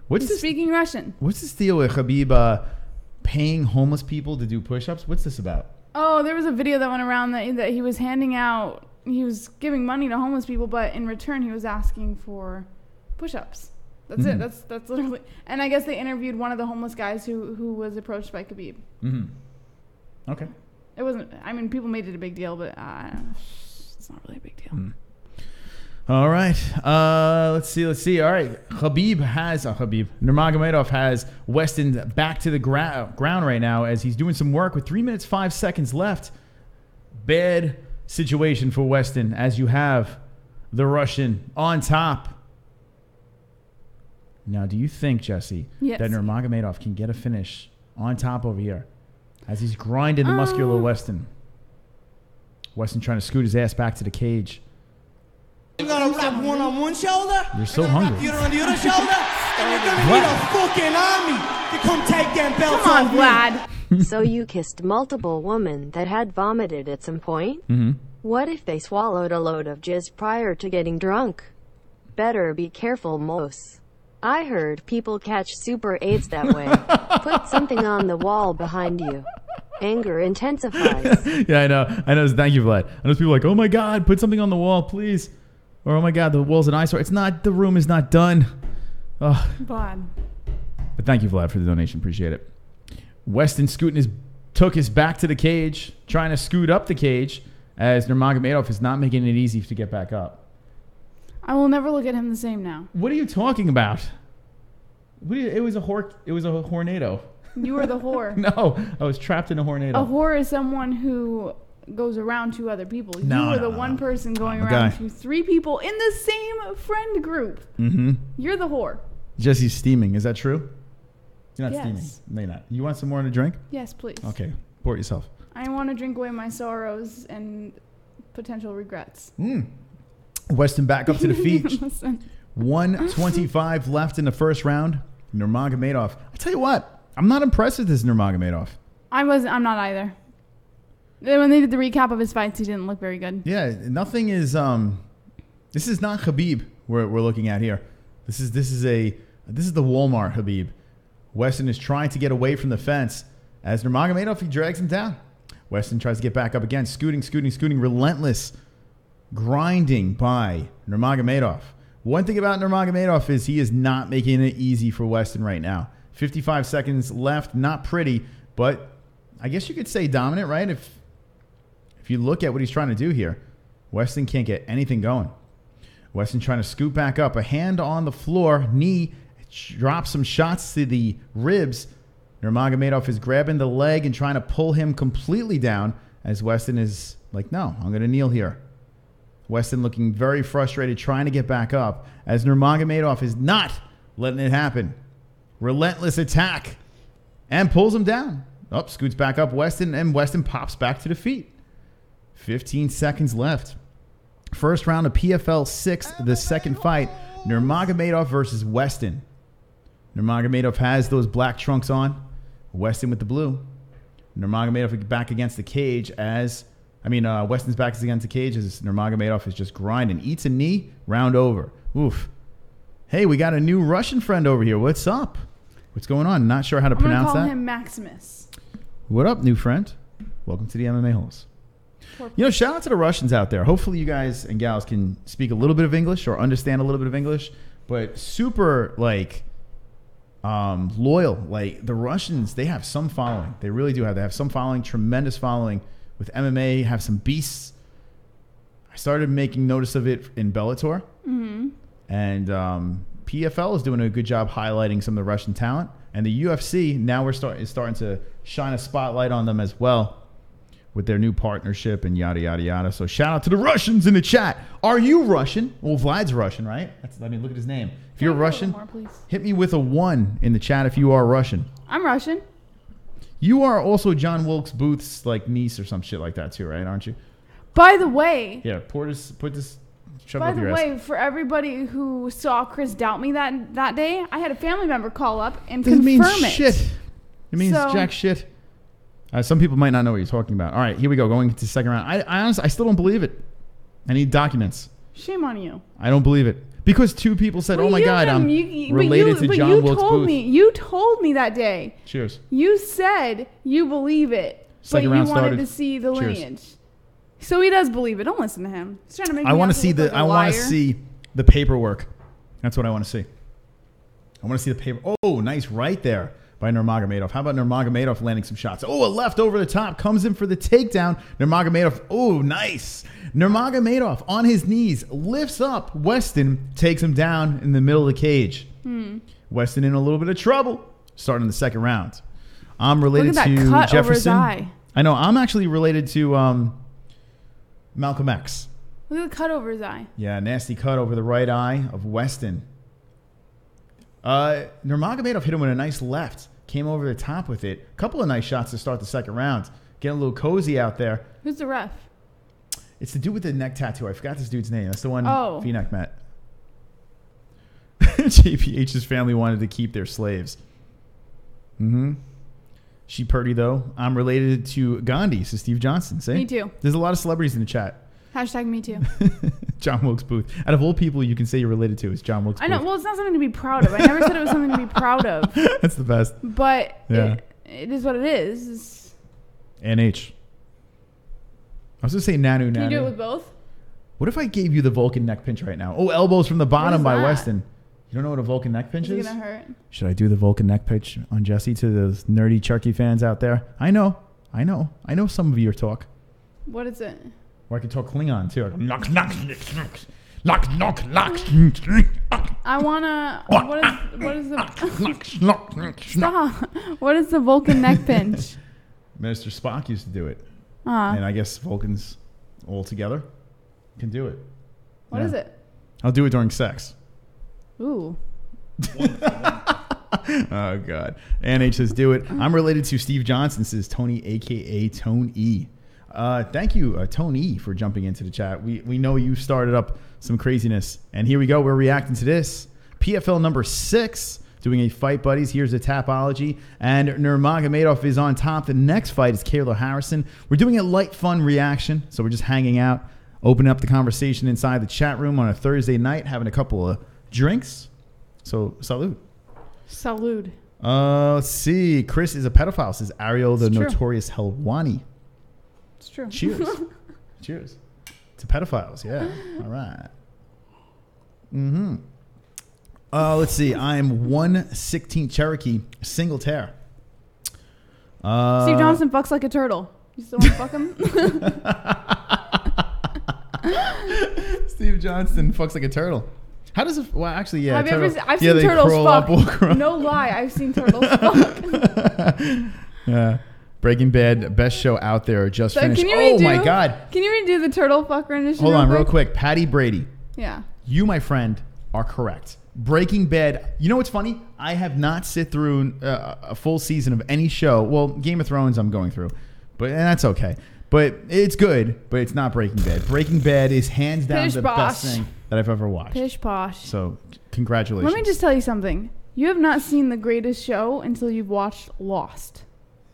He's speaking Russian. What's this deal with Khabib paying homeless people to do push-ups? What's this about? Oh, there was a video that went around that he was handing out, he was giving money to homeless people, but in return he was asking for push-ups. That's it. That's literally. And I guess they interviewed one of the homeless guys who was approached by Khabib. Mm-hmm. Okay. It wasn't. I mean, people made it a big deal, but it's not really a big deal. All right. Let's see. All right. Nurmagomedov has Weston back to the ground right now as he's doing some work with 3 minutes 5 seconds left. Bad situation for Weston as you have the Russian on top. Now, do you think, Jessie, that Nurmagomedov can get a finish on top over here as he's grinding the muscular Weston? Weston trying to scoot his ass back to the cage. You're gonna wrap one on one shoulder. You're so hungry. The other on the other shoulder, and you're gonna need a fucking army to come take them belts Come on, off me. Vlad. So you kissed multiple women that had vomited at some point? Mm-hmm. What if they swallowed a load of jizz prior to getting drunk? Better be careful, Mos. I heard people catch super AIDS that way. Put something on the wall behind you. Anger intensifies. Yeah, I know. Thank you, Vlad. I know people are like, oh my God, put something on the wall, please. Or, oh my God, the wall's an eyesore. It's not, the room is not done. Oh. Vlad. But thank you, Vlad, for the donation. Appreciate it. Weston took his back to the cage, trying to scoot up the cage, as Nurmagomedov is not making it easy to get back up. I will never look at him the same now. What are you talking about? It was a hornado. You were the whore. No, I was trapped in a hornado. A whore is someone who goes around to other people. You were the one person going around to 3 people in the same friend group. Mm-hmm. You're the whore. Jessie's steaming. Is that true? You're not Yes. steaming. No, you're not. You want some more to drink? Yes, please. Okay. Pour it yourself. I want to drink away my sorrows and potential regrets. Weston back up to the feet. Listen. 1:25 left in the first round. Nurmagomedov. I tell you what, I'm not impressed with this Nurmagomedov. I'm not either. When they did the recap of his fights, he didn't look very good. Yeah, nothing is. This is not Khabib we're looking at here. This is the Walmart Khabib. Weston is trying to get away from the fence as Nurmagomedov, he drags him down. Weston tries to get back up again, scooting, relentless grinding by Nurmagomedov. One thing about Nurmagomedov is he is not making it easy for Weston right now. 55 seconds left, not pretty, but I guess you could say dominant, right? If you look at what he's trying to do here, Weston can't get anything going. Weston trying to scoot back up, a hand on the floor, knee, drops some shots to the ribs. Nurmagomedov is grabbing the leg and trying to pull him completely down as Weston is like, no, I'm going to kneel here. Weston looking very frustrated, trying to get back up as Nurmagomedov is not letting it happen. Relentless attack and pulls him down. Scoots back up Weston, and Weston pops back to the feet. 15 seconds left. First round of PFL 6, the second fight, Nurmagomedov versus Weston. Nurmagomedov has those black trunks on. Weston with the blue. Nurmagomedov back against the cage Weston's back against the cage as Nurmagomedov is just grinding. Eats a knee, round over. Oof. Hey, we got a new Russian friend over here. What's up? What's going on? Not sure how to pronounce that. I'm going to call him Maximus. What up, new friend? Welcome to the MMA Holes. Shout out to the Russians out there. Hopefully you guys and gals can speak a little bit of English or understand a little bit of English, but super, loyal. Like, the Russians, they have some following. They really do have. They have some following, tremendous following with MMA, have some beasts. I started making notice of it in Bellator. Mm-hmm. And PFL is doing a good job highlighting some of the Russian talent. And the UFC, now is starting to shine a spotlight on them as well with their new partnership and yada, yada, yada. So shout out to the Russians in the chat. Are you Russian? Well, Vlad's Russian, right? Look at his name. If you're Russian, hit me with a 1 in the chat if you are Russian. I'm Russian. You are also John Wilkes Booth's niece or some shit like that too, right? Aren't you? By the way. Yeah, put this. Shove by up the your way, ass. for everybody who saw Chris doubt me that day, I had a family member call up and This confirm means it. shit. It means jack shit. Some people might not know what you're talking about. All right, here we go. Going into the second round. I honestly, I still don't believe it. I need documents. Shame on you. I don't believe it. Because 2 people said, oh my God, I'm related to John Wilkes Booth. You told me that day. Cheers. You said you believe it, Second but you round wanted started. to see the Cheers. lineage. So he does believe it. Don't listen to him. He's trying to make me I want out to see look like a want to liar. see the paperwork. That's what I want to see. I want to see the paper. Oh, nice right there by Nurmagomedov. How about Nurmagomedov landing some shots? Oh, a left over the top. Comes in for the takedown. Nurmagomedov. Oh, nice. Nurmagomedov on his knees. Lifts up Weston. Takes him down in the middle of the cage. Weston in a little bit of trouble. Starting the second round. I'm related Look at that to cut Jefferson. over his eye. I know. I'm actually related to Malcolm X. Look at the cut over his eye. Yeah, nasty cut over the right eye of Weston. Nurmagomedov hit him with a nice left. Came over the top with it. Couple of nice shots to start the second round. Getting a little cozy out there. Who's the ref? It's the dude with the neck tattoo. I forgot this dude's name. That's the one V-neck met. JPH's family wanted to keep their slaves. She purdy, though. I'm related to Gandhi, says Steve Johnson. See? Me too. There's a lot of celebrities in the chat. Hashtag me too. John Wilkes Booth. Out of all people you can say you're related to, it's John Wilkes Booth. I know. Well, it's not something to be proud of. I never said it was something to be proud of. That's the best. But Yeah. it is what it is. NH. I was going to say Nanu. Can you do it with both? What if I gave you the Vulcan neck pinch right now? Oh, elbows from the bottom by that? Weston. You don't know what a Vulcan neck pinch Is is? it going to hurt? Should I do the Vulcan neck pinch on Jessie to those nerdy Chucky fans out there? I know some of your talk. What is it? Or I could talk Klingon too. Knock, knock, knock, knock, knock, knock. I wanna. What is the? Stop. What is the Vulcan neck pinch? Mr. Spock used to do it, and I guess Vulcans all together can do it. What is it? I'll do it during sex. Ooh. Oh God. NH says do it. I'm related to Steve Johnson, says Tony, aka Tone E. Thank you, Tony, for jumping into the chat. We know you started up some craziness, and here we go. We're reacting to this PFL number 6, doing a fight buddies. Here's a Tapology, and Nurmagomedov is on top. The next fight is Kayla Harrison. We're doing a light, fun reaction, so we're just hanging out, opening up the conversation inside the chat room on a Thursday night, having a couple of drinks. So salute. Salute. Let's see. Chris is a pedophile, says Ariel, the notorious Helwani. It's true. Cheers. Cheers. To pedophiles, yeah. All right. Let's see. I am 1/16 Cherokee, single tear. Steve Johnson fucks like a turtle. You still want to fuck him? Steve Johnson fucks like a turtle. How does it? Well, actually, yeah. I've seen turtles fuck. No lie, I've seen turtles fuck. Yeah. Breaking Bad, best show out there. Just finished. Oh my God. Can you redo the turtle fuck rendition? Hold on, real quick. Patty Brady. Yeah. You, my friend, are correct. Breaking Bad. You know what's funny? I have not sit through a full season of any show. Well, Game of Thrones I'm going through, and that's okay. But it's good, but it's not Breaking Bad. Breaking Bad is hands down the best thing that I've ever watched. Pish posh. So, congratulations. Let me just tell you something. You have not seen the greatest show until you've watched Lost.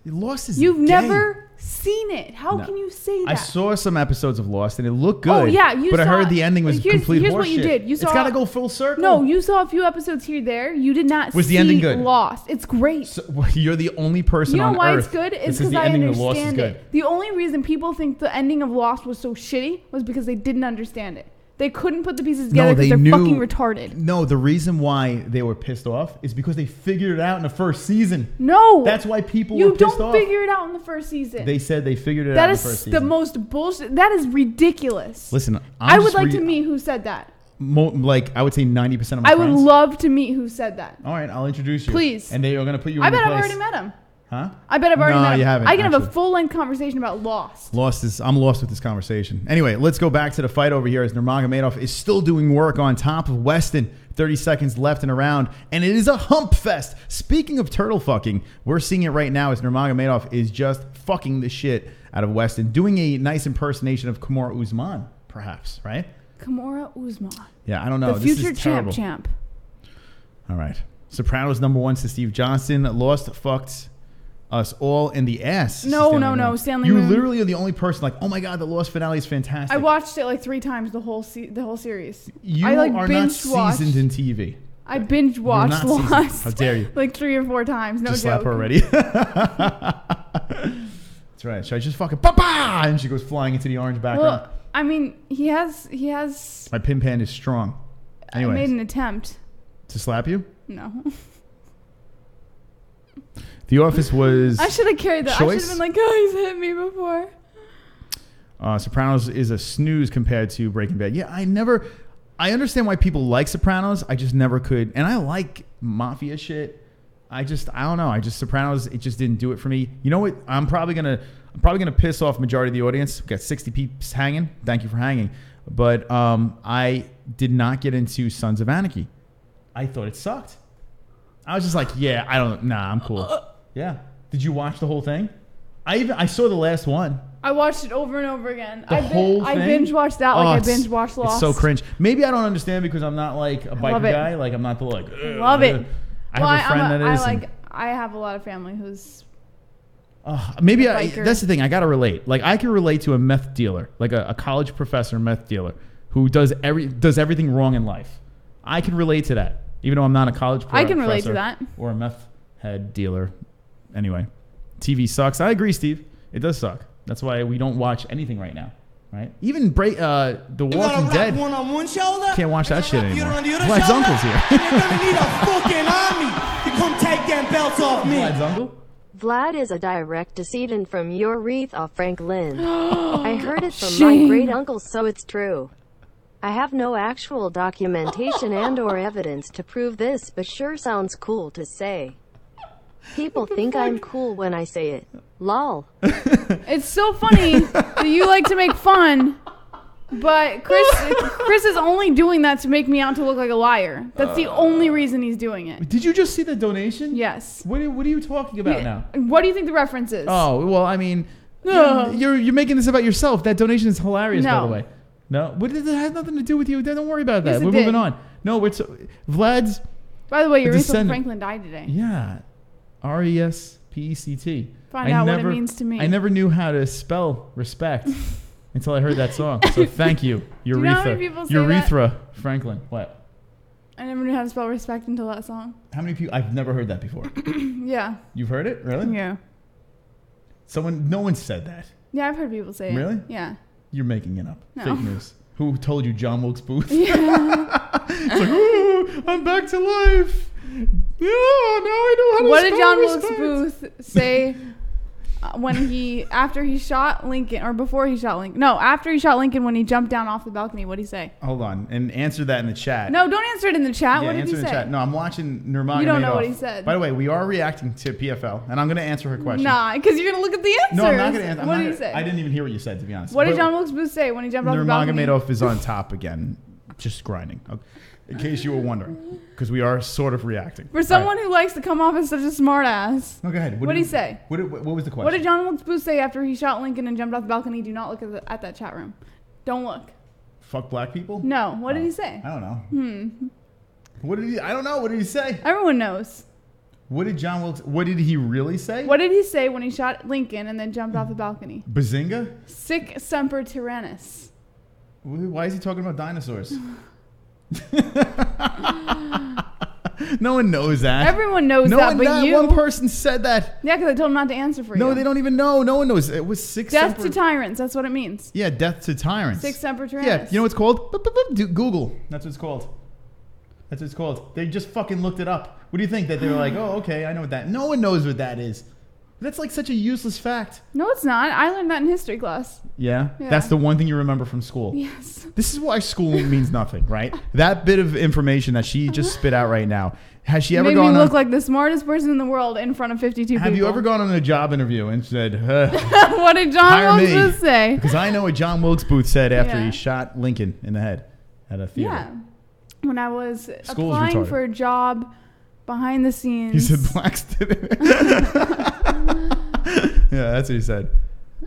Lost is You've never seen it. How can you say that? I saw some episodes of Lost and it looked good. Oh, yeah. But I heard the ending was complete here's horseshit. What you did. It's got to go full circle. No, you saw a few episodes here there. You did not Was see the ending good? Lost. It's great. So, you're the only person on earth. You know why it's good? It's because I understand it. The only reason people think the ending of Lost was so shitty was because they didn't understand it. They couldn't put the pieces together because they're fucking retarded. No, the reason why they were pissed off is because they figured it out in the first season. No. That's why people were pissed off. You don't figure it out in the first season. They said they figured it out in the first season. That is the most bullshit. That is ridiculous. Listen, I would like to meet who said that. I would say 90% of my friends. I would love to meet who said that. All right, I'll introduce you. Please. And they are going to put you in I the bet place. I've already met him. Huh? I bet I've already met him. You haven't. I can have a full-length conversation about Lost. I'm lost with this conversation. Anyway, let's go back to the fight over here as Nurmagomedov is still doing work on top of Weston. 30 seconds left in a round, and it is a hump fest. Speaking of turtle fucking, we're seeing it right now as Nurmagomedov is just fucking the shit out of Weston, doing a nice impersonation of Kamaru Usman, perhaps, right? Kamaru Usman. Yeah, I don't know. The future champ. All right. Sopranos #1 to Steve Johnson. Lost fucked us all in the ass. No. Stanley You Moon. literally are the only person like, oh my God, the Lost finale is fantastic. I watched it like 3 times the whole series. You I are not seasoned in TV. I binge watched Lost. How dare you? Like 3 or 4 times. No just joke. Slap her already. That's right. Should I just fucking pa-pa? And she goes flying into the orange background. Well, I mean, he has. My pin pan is strong. Anyways, I made an attempt to slap you. No. The Office was. I should have carried that. Choice? I should have been like, oh, he's hit me before. Sopranos is a snooze compared to Breaking Bad. Yeah, I understand why people like Sopranos. I just never could. And I like mafia shit. I don't know. Sopranos, it just didn't do it for me. You know what? I'm probably gonna piss off majority of the audience. We've got 60 peeps hanging. Thank you for hanging. But I did not get into Sons of Anarchy. I thought it sucked. I was just like, yeah, I'm cool. Yeah. Did you watch the whole thing? I saw the last one. I watched it over and over again. I binge watched that like I binge watched Lost. It's so cringe. Maybe I don't understand because I'm not like a biker guy. Like I'm not the like. Love it. I have a friend that is. I have a lot of family who's. Maybe that's the thing. I gotta relate. Like I can relate to a meth dealer, like a college professor meth dealer who does everything wrong in life. I can relate to that, even though I'm not a college professor. I can relate to that. Or a meth head dealer. Anyway, TV sucks. I agree, Steve. It does suck. That's why we don't watch anything right now, right? Even The Walking Dead. Can't watch that shit anymore. Vlad's uncle's here. You're gonna need a fucking army to come take them belts off me. Vlad's uncle? Vlad is a direct descendant from Yuri Franklin. I heard it from my great uncle, so it's true. I have no actual documentation and or evidence to prove this, but sure sounds cool to say. People think I'm cool when I say it. Lol. It's so funny that you like to make fun, but Chris is only doing that to make me out to look like a liar. That's the only reason he's doing it. Did you just see the donation? Yes. What are you talking about now? What do you think the reference is? Oh, well, I mean, you're making this about yourself. That donation is hilarious, by the way. No, but it has nothing to do with you. Don't worry about that. Yes, We're moving on. No, Vlad's. By the way, Yuri Franklin died today. Yeah. RESPECT. Find out what it means to me. I never knew how to spell respect until I heard that song. So thank you, Urethra Franklin. What? I never knew how to spell respect until that song. How many people? I've never heard that before. Yeah. You've heard it? Really? Yeah. No one said that. Yeah, I've heard people say it. Really? Yeah. You're making it up. No. Fake news. Who told you John Wilkes Booth? Yeah. It's like, ooh, I'm back to life. Yeah, now I know how to What spell did John respect. Wilkes Booth say after he shot Lincoln, or before he shot Lincoln? No, after he shot Lincoln when he jumped down off the balcony. What did he say? Hold on, and answer that in the chat. No, don't answer it in the chat. Yeah, what did answer he in say? the chat. No, I'm watching Nurmagomedov. You don't know what he said. By the way, we are reacting to PFL, and I'm going to answer her question. Nah, because you're going to look at the answers. No, I'm not going to answer. What did he say? I didn't even hear what you said, to be honest. What did John Wilkes Booth say when he jumped off the balcony? Nurmagomedov is on top again, just grinding. Okay. In case you were wondering, because we are sort of reacting. For someone who likes to come off as such a smart ass. No, go ahead. What did he say? What was the question? What did John Wilkes Booth say after he shot Lincoln and jumped off the balcony? Do not look at that chat room. Don't look. Fuck black people? No. What did he say? I don't know. I don't know. What did he say? Everyone knows. What did he really say? What did he say when he shot Lincoln and then jumped off the balcony? Bazinga? Sic semper tyrannis. Why is he talking about dinosaurs? No one knows that. Everyone knows that, but you. One person said that. Yeah, because I told him not to answer for you. No, they don't even know. No one knows. It was death to tyrants. That's what it means. Yeah, death to tyrants. Sic semper tyrannis. Yeah, you know what it's called? Google. That's what it's called. That's what it's called. They just fucking looked it up. What do you think? That they were like, oh, okay, I know what that. No one knows what that is. That's like such a useless fact. No, it's not. I learned that in history class. Yeah? That's the one thing you remember from school. Yes. This is why school means nothing, right? That bit of information that she just spit out right now. Has she ever gone on... Made me look like the smartest person in the world in front of 52 people. Have you ever gone on a job interview and said, what did John Wilkes Booth say? Because I know what John Wilkes Booth said after he shot Lincoln in the head at a theater. Yeah. When I was applying for a job behind the scenes. He said blacks did it. Yeah, that's what he said.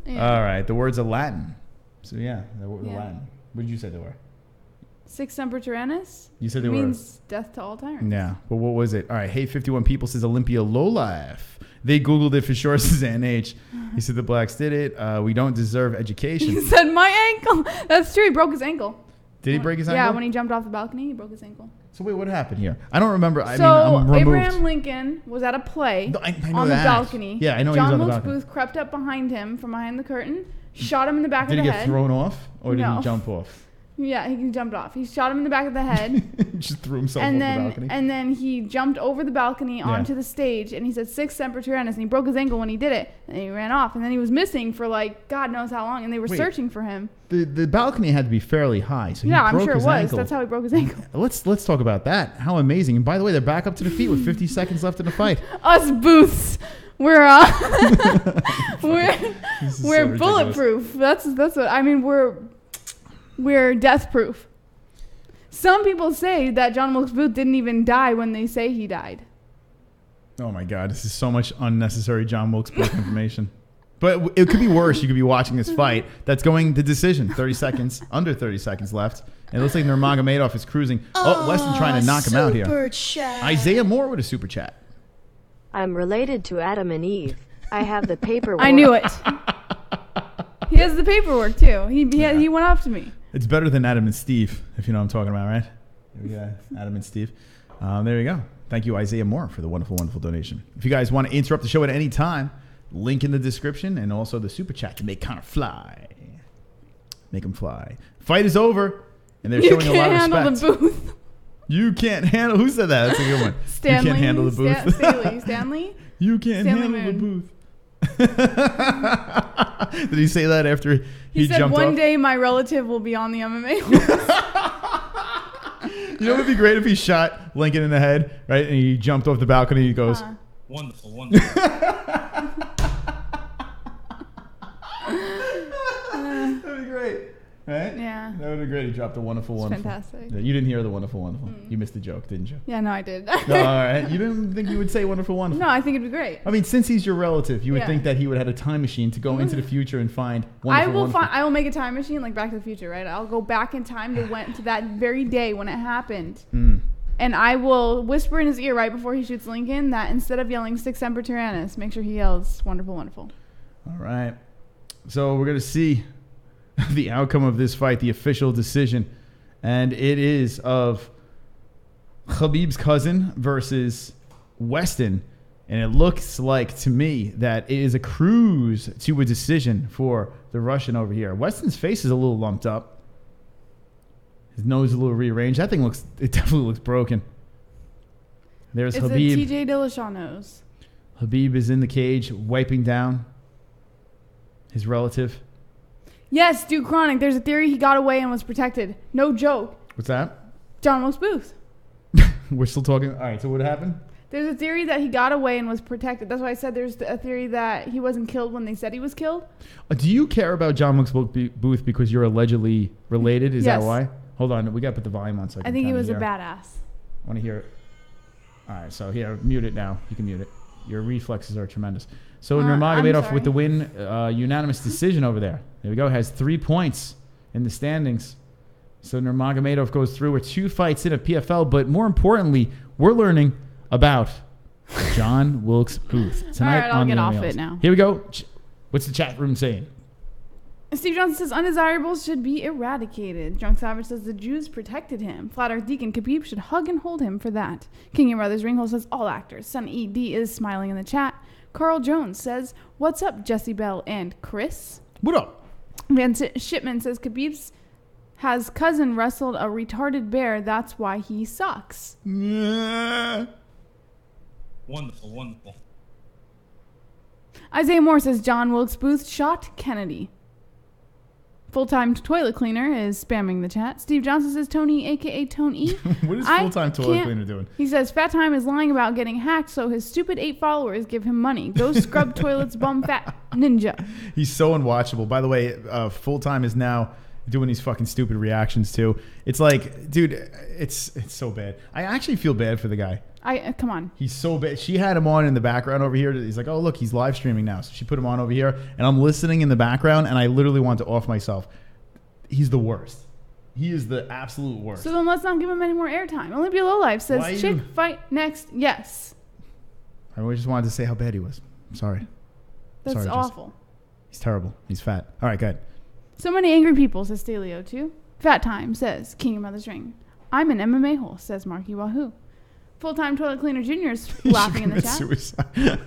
Yeah. All right. The words are Latin. So, yeah, the Latin. What did you say they were? Sic semper tyrannis? You said they means death to all tyrants. Yeah. But what was it? All right. Hey, 51 people says Olympia lowlife. They Googled it for sure, says NH. He said the blacks did it. We don't deserve education. He said my ankle. That's true. He broke his ankle. Did he break his ankle? Yeah, when he jumped off the balcony, he broke his ankle. So wait, what happened here? I don't remember. I mean, I'm Abraham Lincoln was at a play on the balcony. Yeah, I know he was on the balcony. John Wilkes Booth crept up behind him from behind the curtain, shot him in the back of the head. Did he get thrown off, or did he jump off? Yeah, he jumped off. He shot him in the back of the head. Just threw himself off the balcony. And then he jumped over the balcony onto the stage, and he said sic semper tyrannis, and he broke his ankle when he did it, and he ran off. And then he was missing for like God knows how long, and they were searching for him. The balcony had to be fairly high, so I'm sure it was. Ankle. That's how he broke his ankle. Let's talk about that. How amazing! And by the way, they're back up to the feet with 50 seconds left in the fight. Us Booths. We're we're bulletproof. That's what I mean. We're death proof. Some people say that John Wilkes Booth didn't even die when they say he died. Oh my God, this is so much unnecessary John Wilkes Booth information. But it could be worse. You could be watching this fight that's going to decision. 30 seconds, under 30 seconds left. And it looks like Nurmagomedov is cruising. Oh, Weston trying to knock him out here. Chat. Isaiah Moore with a super chat. I'm related to Adam and Eve. I have the paperwork. I knew it. He has the paperwork too. He went up to me. It's better than Adam and Steve, if you know what I'm talking about, right? Yeah, Adam and Steve. There you go. Thank you, Isaiah Moore, for the wonderful, wonderful donation. If you guys want to interrupt the show at any time, link in the description and also the super chat to make Connor fly. Make him fly. Fight is over, and they're showing a lot of respect. You can't handle the booth. You can't handle. Who said that? That's a good one. Stanley. You can't handle the booth. Stanley. You can't handle the booth. Did he say that after He said jumped one off. day my relative will be on the MMA. You know what would be great if he shot Lincoln in the head, right? And he jumped off the balcony. He goes, Wonderful, wonderful. that'd be great, right? Yeah. That would be great. He dropped a wonderful, wonderful. Fantastic. Yeah, you didn't hear the wonderful, wonderful. You missed the joke, didn't you? Yeah, no, I did. No, all right. You didn't think you would say wonderful, wonderful. No, I think it'd be great. I mean, since he's your relative, you would Yeah. think that he would have had a time machine to go into the future and find wonderful, I will make a time machine like Back to the Future, right? I'll go back in time to that very day when it happened. And I will whisper in his ear right before he shoots Lincoln that instead of yelling Sic Semper Tyrannis, make sure he yells wonderful, wonderful. All right. So we're going to see the outcome of this fight, the official decision. And it is of Khabib's cousin versus Weston. And it looks like to me that it is a cruise to a decision for the Russian over here. Weston's face is a little lumped up. His nose is a little rearranged. That thing it definitely looks broken. There's It's Khabib. a TJ Dillashaw nose. Khabib is in the cage, wiping down his relative. Yes, Duke Chronic. There's a theory he got away and was protected. No joke. What's that? John Wilkes Booth. We're still talking. All right, so what happened? There's a theory that he got away and was protected. That's why I said there's a theory that he wasn't killed when they said he was killed. Do you care about John Wilkes Booth because you're allegedly related? Is Yes. that why? Hold on. We got to put the volume on so I think he kinda was a hear. badass. I want to hear it. All right, so here, mute it now. You can mute it. Your reflexes are tremendous. So I'm Nurmagomedov sorry. with the win, unanimous decision over there. There we go. Has 3 points in the standings. So Nurmagomedov goes through with 2 fights in a PFL, but more importantly, we're learning about John Wilkes Booth tonight. All right, I'll on get the off Mails. it now. Here we go. What's the chat room saying? Steve Johnson says undesirables should be eradicated. Drunk Savage says the Jews protected him. Flat Earth Deacon Khabib should hug and hold him for that. King and Brothers Ringhole says all actors. Son ED is smiling in the chat. Carl Jones says, what's up, Jessie Bell and Chris? What up? Van Shipman says Khabib's has cousin wrestled a retarded bear. That's why he sucks. Wonderful, wonderful. Isaiah Moore says John Wilkes Booth shot Kennedy. Full-time toilet cleaner is spamming the chat. Steve Johnson says Tony, a.k.a. Tony. What is I full-time toilet can't- cleaner doing? He says Fat Time is lying about getting hacked, so his stupid 8 followers give him money. Go scrub toilets, bum fat ninja. He's so unwatchable. By the way, Full-Time is now doing these fucking stupid reactions too. It's like, dude, it's so bad. I actually feel bad for the guy. Come on. He's so bad. She had him on in the background over here. He's like, oh, look, he's live streaming now. So she put him on over here, and I'm listening in the background, and I literally want to off myself. He's the worst. He is the absolute worst. So then let's not give him any more airtime. Olympia Lowlife says Why chick you- fight next. Yes. I just wanted to say how bad he was. I'm sorry. That's Sorry, Jess. awful. He's terrible. He's fat. All right, good. So many angry people, says Stelio too. Fat Time says King of Mother's Ring. I'm an MMA hole, says Marky Wahoo. Full-time toilet cleaner Jr. is laughing in the chat. Suicide.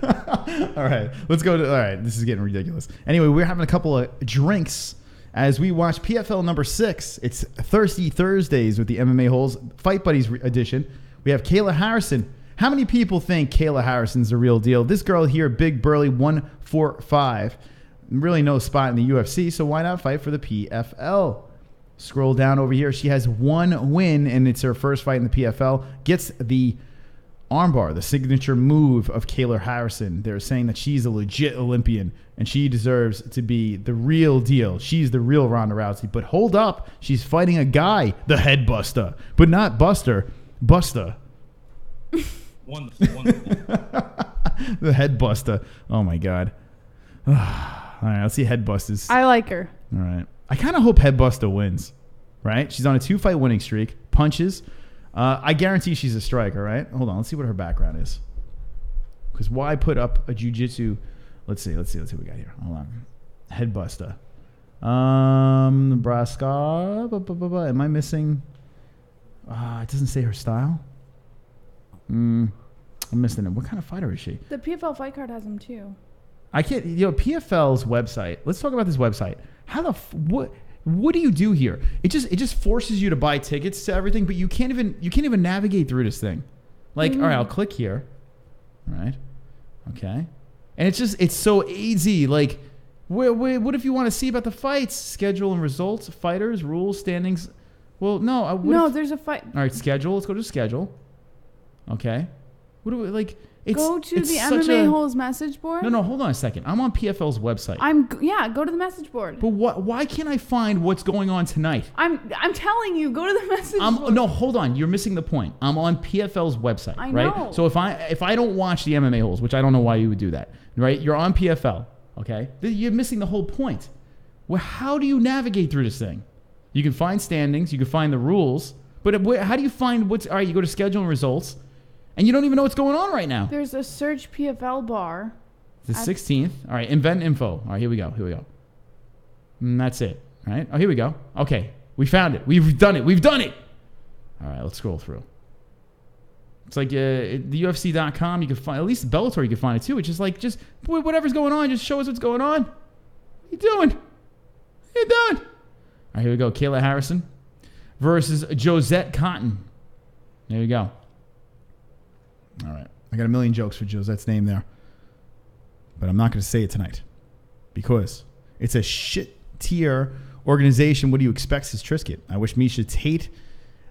All right, let's go to. All right, this is getting ridiculous. Anyway, we're having a couple of drinks as we watch PFL number 6. It's Thirsty Thursdays with the MMA Holes Fight Buddies edition. We have Kayla Harrison. How many people think Kayla Harrison's the real deal? This girl here, big burly 145. Really no spot in the UFC, so why not fight for the PFL? Scroll down over here. She has 1 win, and it's her first fight in the PFL. Gets the armbar, the signature move of Kayla Harrison. They're saying that she's a legit Olympian, and she deserves to be the real deal. She's the real Ronda Rousey. But hold up. She's fighting a guy, the Head Buster. But not Buster, Buster. Wonderful, wonderful. The Head Buster. Oh, my God. All right, let's see Head Busters. I like her. All right. I kind of hope Headbuster wins, right? She's on a 2-fight winning streak. Punches. I guarantee she's a striker, right? Hold on. Let's see what her background is. Because why put up a jiu-jitsu? Let's see what we got here. Hold on. Headbuster. Nebraska. Am I missing? It doesn't say her style. I'm missing it. What kind of fighter is she? The PFL fight card has him too. I can't. PFL's website. Let's talk about this website. How the what do you do here? It just forces you to buy tickets to everything, but you can't even navigate through this thing. Like, all right, I'll click here. All right, okay, and it's so easy. Like What if you want to see about the fights? Schedule and results, fighters, rules, standings. Well, no. There's a fight. All right, schedule. Let's go to schedule. Okay. What do we like? Go to the MMA Holes message board. No, hold on a second. I'm on PFL's website. Go to the message board. But why can't I find what's going on tonight? I'm telling you, go to the message board. No, hold on. You're missing the point. I'm on PFL's website, I right? know. So if I don't watch the MMA Holes, which I don't know why you would do that, right? You're on PFL, okay? You're missing the whole point. Well, how do you navigate through this thing? You can find standings, you can find the rules, but how do you find all right, you go to schedule and results, and you don't even know what's going on right now. There's a search PFL bar. The 16th. All right, event info. All right, here we go. And that's it. All right. Oh, here we go. Okay, we found it. We've done it. All right, let's scroll through. It's like the UFC.com. You can find, at least Bellator, you can find it too. It's just like, whatever's going on, just show us what's going on. What are you doing? All right, here we go. Kayla Harrison versus Jozette Cotton. There you go. All right. I got a million jokes for Josette's name there. But I'm not going to say it tonight. Because it's a shit tier organization. What do you expect, says Trisket? I wish Miesha Tate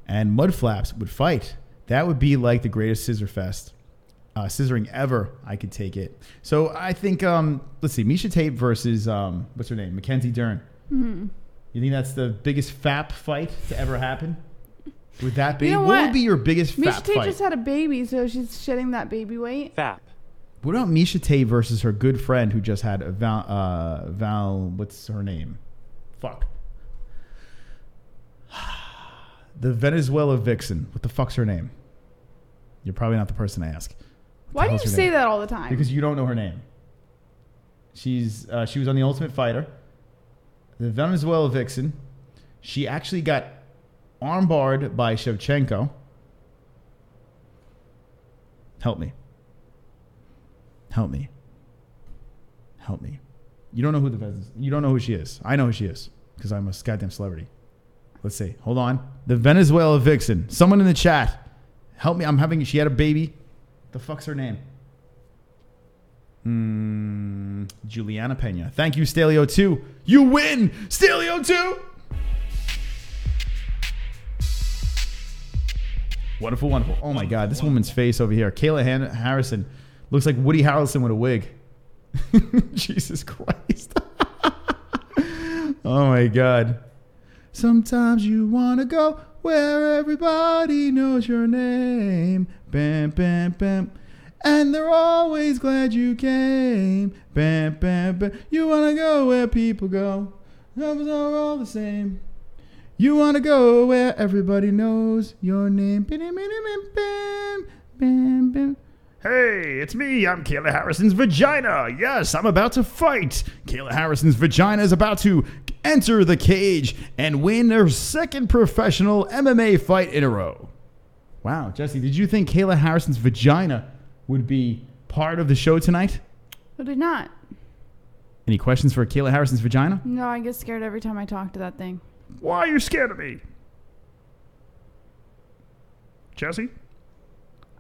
and Mudflaps would fight. That would be like the greatest scissor fest. Scissoring ever. I could take it. So I think, let's see. Miesha Tate versus, what's her name? Mackenzie Dern. Mm-hmm. You think that's the biggest FAP fight to ever happen? Would that be? What would be your biggest FAP fight? Miesha Tate just had a baby, so she's shedding that baby weight. FAP. What about Miesha Tate versus her good friend who just had a Val, what's her name? Fuck. The Venezuela vixen. What the fuck's her name? You're probably not the person to ask. Why do you say that all the time? Because you don't know her name. She was on The Ultimate Fighter. The Venezuela vixen. She actually got armbarred by Shevchenko. Help me. You don't know who she is. I know who she is because I'm a goddamn celebrity. Let's see. Hold on. The Venezuela vixen. Someone in the chat. Help me. She had a baby. The fuck's her name? Juliana Pena. Thank you, Stalio 2. You win, Stalio 2. Wonderful. Oh my God, this woman's face over here. Kayla Harrison looks like Woody Harrelson with a wig. Jesus Christ. Oh my God. Sometimes you want to go where everybody knows your name. Bam, bam, bam. And they're always glad you came. Bam, bam, bam. You want to go where people go. Numbers are all the same. You want to go where everybody knows your name. Bam, bam, bam, bam. Hey, it's me. I'm Kayla Harrison's vagina. Yes, I'm about to fight. Kayla Harrison's vagina is about to enter the cage and win her second professional MMA fight in a row. Wow, Jessie, did you think Kayla Harrison's vagina would be part of the show tonight? I did not. Any questions for Kayla Harrison's vagina? No, I get scared every time I talk to that thing. Why are you scared of me? Jessie?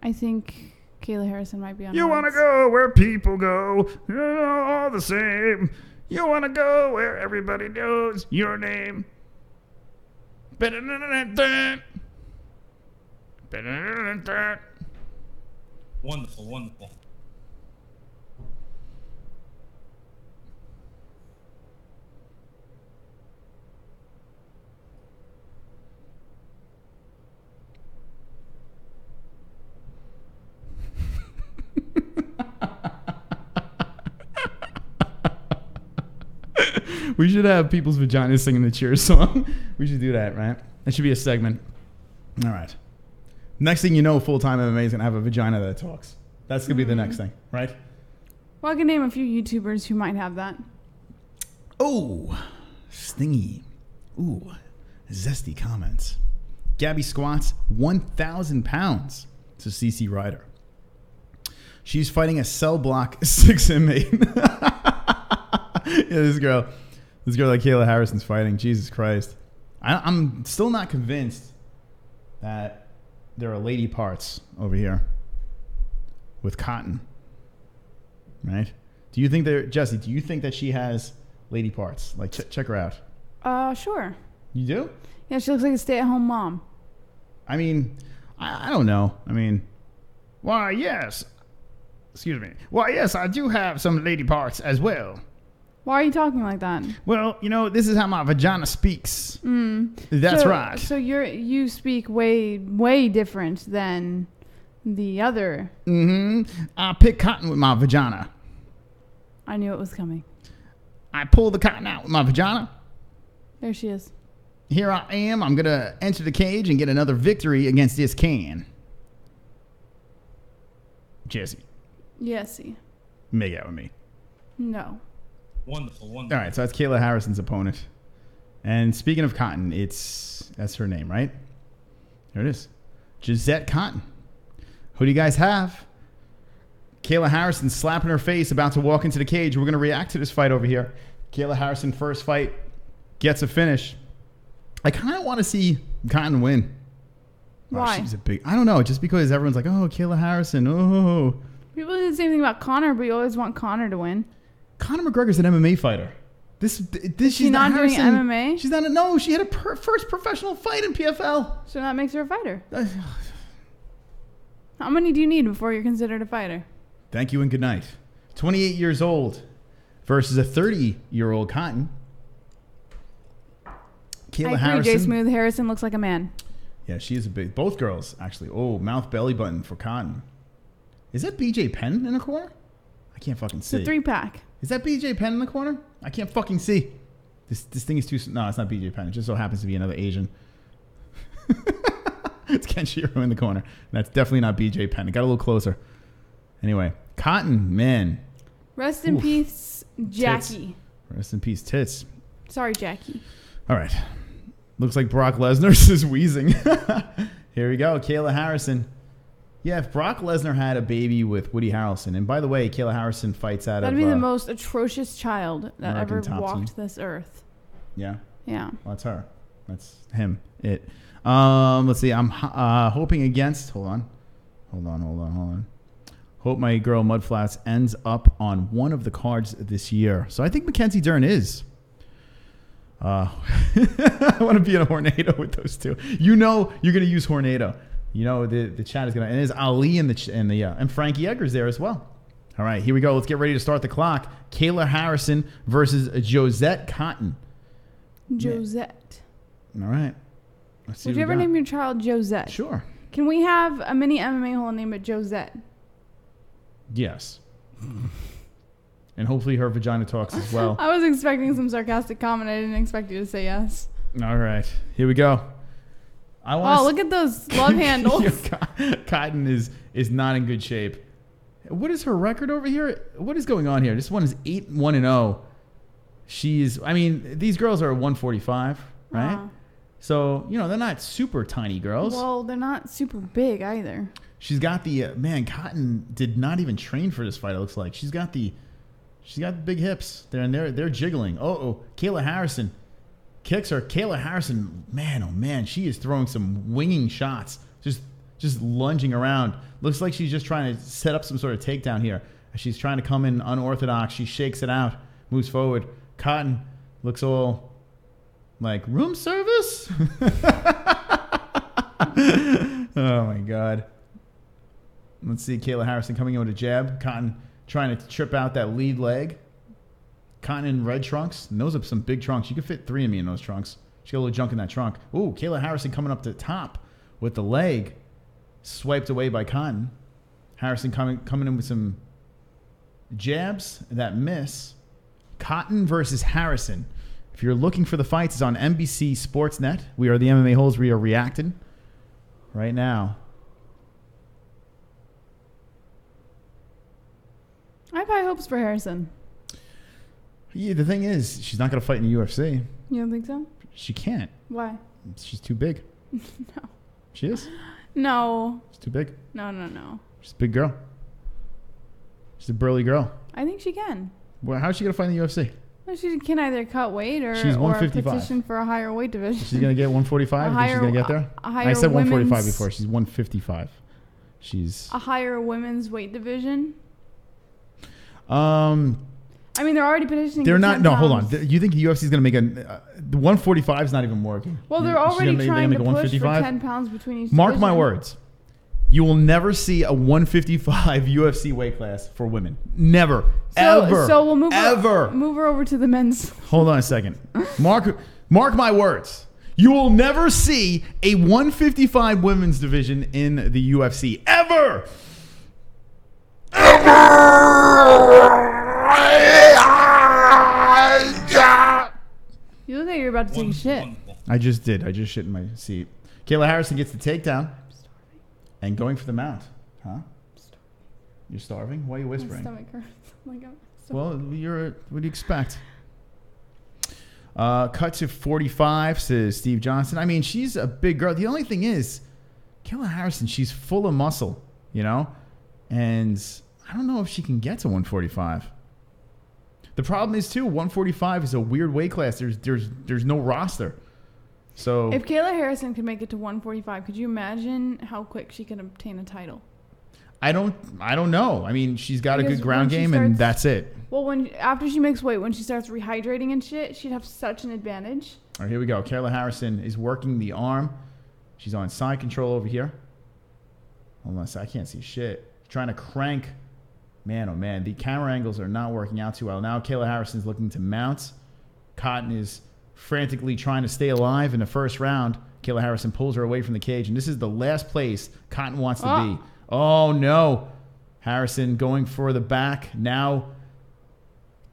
I think Kayla Harrison might be on. You want to go where people go, all the same. You want to go where everybody knows your name. Wonderful. We should have people's vaginas singing the Cheers song. We should do that, right? That should be a segment. All right. Next thing you know, full-time MMA is going to have a vagina that talks. That's going to be the next thing, right? Well, I can name a few YouTubers who might have that. Oh, stingy. Ooh, zesty comments. Gabby squats 1,000 pounds to CC Ryder. She's fighting a cell block 6 inmate. Yeah, this girl like Kayla Harrison's fighting. Jesus Christ. I'm still not convinced that there are lady parts over here with cotton. Right? Do you think Jessie, do you think that she has lady parts? Like, check her out. Sure. You do? Yeah, she looks like a stay-at-home mom. I mean, I don't know. I mean, why, yes. Excuse me. Why, yes, I do have some lady parts as well. Why are you talking like that? Well, this is how my vagina speaks. That's right. So you speak way different than the other. I pick cotton with my vagina. I knew it was coming. I pull the cotton out with my vagina. There she is. Here I am. I'm going to enter the cage and get another victory against this can. Jessie. Yessie. Make out with me. No. Wonderful. All right, so that's Kayla Harrison's opponent. And speaking of Cotton, that's her name, right? There it is. Jozette Cotton. Who do you guys have? Kayla Harrison slapping her face, about to walk into the cage. We're going to react to this fight over here. Kayla Harrison, first fight, gets a finish. I kind of want to see Cotton win. Why? She's I don't know, just because everyone's like, oh, Kayla Harrison, oh. People do the same thing about Conor, but you always want Conor to win. Conor McGregor's an MMA fighter. She's not doing MMA? She's not. No, she had a first professional fight in PFL. So that makes her a fighter. How many do you need before you're considered a fighter? Thank you and good night. 28 years old versus a 30-year-old Cotton. Kayla Harrison. Jay Smooth. Harrison looks like a man. Yeah, she is a big. Both girls actually. Oh, mouth belly button for Cotton. Is that BJ Penn in the corner? I can't fucking see. It's a 3-pack. Is that BJ Penn in the corner? I can't fucking see. This thing is too... No, it's not BJ Penn. It just so happens to be another Asian. It's Kenshiro in the corner. That's definitely not BJ Penn. It got a little closer. Anyway, Cotton, man. Rest in peace, Jackie. Tits. Rest in peace, tits. Sorry, Jackie. All right. Looks like Brock Lesnar is wheezing. Here we go. Kayla Harrison. Yeah, if Brock Lesnar had a baby with Woody Harrelson, and by the way, Kayla Harrison fights out That'd of... be the most atrocious child that American ever walked Thompson. this earth. Yeah? Yeah. Well, that's her. That's him. It. Let's see. I'm hoping against... Hold on. Hope my girl Mudflats ends up on one of the cards this year. So I think Mackenzie Dern is. I want to be in a Hornado with those two. You're going to use Hornado. The chat is going to... And there's Ali and Frankie Edgar's there as well. All right, here we go. Let's get ready to start the clock. Kayla Harrison versus Jozette Cotton. Jozette. All right. Let's see. Would you ever name your child Jozette? Sure. Can we have a mini MMA hole and name it Jozette? Yes. And hopefully her vagina talks as well. I was expecting some sarcastic comment. I didn't expect you to say yes. All right. Here we go. Look at those love handles. Cotton is not in good shape. What is her record over here? What is going on here? This one is 8-1-0. These girls are 145, right? So, they're not super tiny girls. Well, they're not super big either. She's got the Cotton did not even train for this fight. It looks like she's got the big hips. They're jiggling. Kayla Harrison kicks her. Kayla Harrison, man, oh man, she is throwing some winging shots, just lunging around. Looks like she's just trying to set up some sort of takedown here. She's trying to come in unorthodox. She shakes it out, moves forward. Cotton looks all like room service. Oh my God. Let's see Kayla Harrison coming in with a jab. Cotton trying to trip out that lead leg. Cotton in red trunks. And those are some big trunks. You could fit 3 of me in those trunks. She got a little junk in that trunk. Ooh, Kayla Harrison coming up to the top with the leg. Swiped away by Cotton. Harrison coming in with some jabs that miss. Cotton versus Harrison. If you're looking for the fights, it's on NBC Sportsnet. We are the MMA Holes. We are reacting right now. I have high hopes for Harrison. Yeah, the thing is, she's not going to fight in the UFC. You don't think so? She can't. Why? She's too big. No. She is? No. She's too big. No. She's a big girl. She's a burly girl. I think she can. Well, how's she going to fight in the UFC? Well, she can either cut weight or She's 155. petition for a higher weight division. She's going to get 145? You think she's going to get there? I said 145 before. She's 155. She's... A higher women's weight division? I I mean, they're already petitioning. They're for not. 10 No, hold pounds. on. You think the UFC is going to make the 145 is not even working? Well, they're She's already gonna trying make to a push for 155? 10 pounds between each Mark my division. words. You will never see a 155 UFC weight class for women. Never. Ever. So we'll move Ever. move her over to the men's. Hold on a second. Mark my words. You will never see a 155 women's division in the UFC. Ever. You look like you're about to take a shit. Wonderful. I just did. I just shit in my seat. Kayla Harrison gets the takedown. And going for the mount. Huh? You're starving? Why are you My whispering? stomach hurts. Oh my God. So Well, what do you expect? Cut to 45, says Steve Johnson. I mean, she's a big girl. The only thing is, Kayla Harrison, she's full of muscle, you know? And I don't know if she can get to 145. The problem is, too, 145 is a weird weight class. There's no roster. So if Kayla Harrison could make it to 145, could you imagine how quick she could obtain a title? I don't know. I mean, she's got a Because good ground when she game, and starts- that's it. Well, after she makes weight, when she starts rehydrating and shit, she'd have such an advantage. All right, here we go. Kayla Harrison is working the arm. She's on side control over here. Hold on a sec. I can't see shit. Trying to crank. Man, oh man. The camera angles are not working out too well. Now Kayla Harrison's looking to mount. Cotton is frantically trying to stay alive in the first round. Kayla Harrison pulls her away from the cage, and this is the last place Cotton wants to be. Oh, no. Harrison going for the back. Now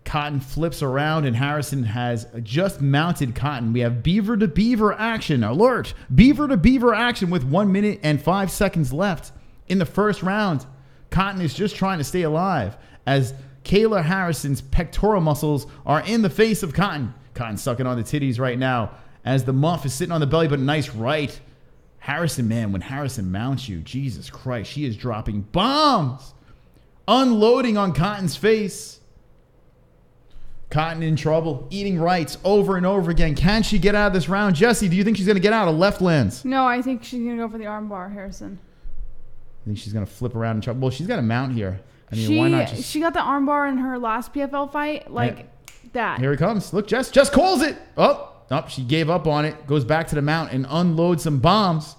Cotton flips around, and Harrison has just mounted Cotton. We have beaver to beaver action. Alert! Beaver to beaver action with 1 minute and 5 seconds left in the first round. Cotton is just trying to stay alive as Kayla Harrison's pectoral muscles are in the face of Cotton. Cotton sucking on the titties right now as the muff is sitting on the belly, but nice right. Harrison, man, when Harrison mounts you, Jesus Christ, she is dropping bombs, unloading on Cotton's face. Cotton in trouble, eating rights over and over again. Can she get out of this round? Jessie, do you think she's going to get out of left lands? No, I think she's going to go for the armbar, Harrison. I think she's going to flip around and trouble. Well, she's got a mount here. I mean, why not just... She got the armbar in her last PFL fight, that. Here he comes. Look, Jess calls it. Oh, she gave up on it. Goes back to the mount and unloads some bombs.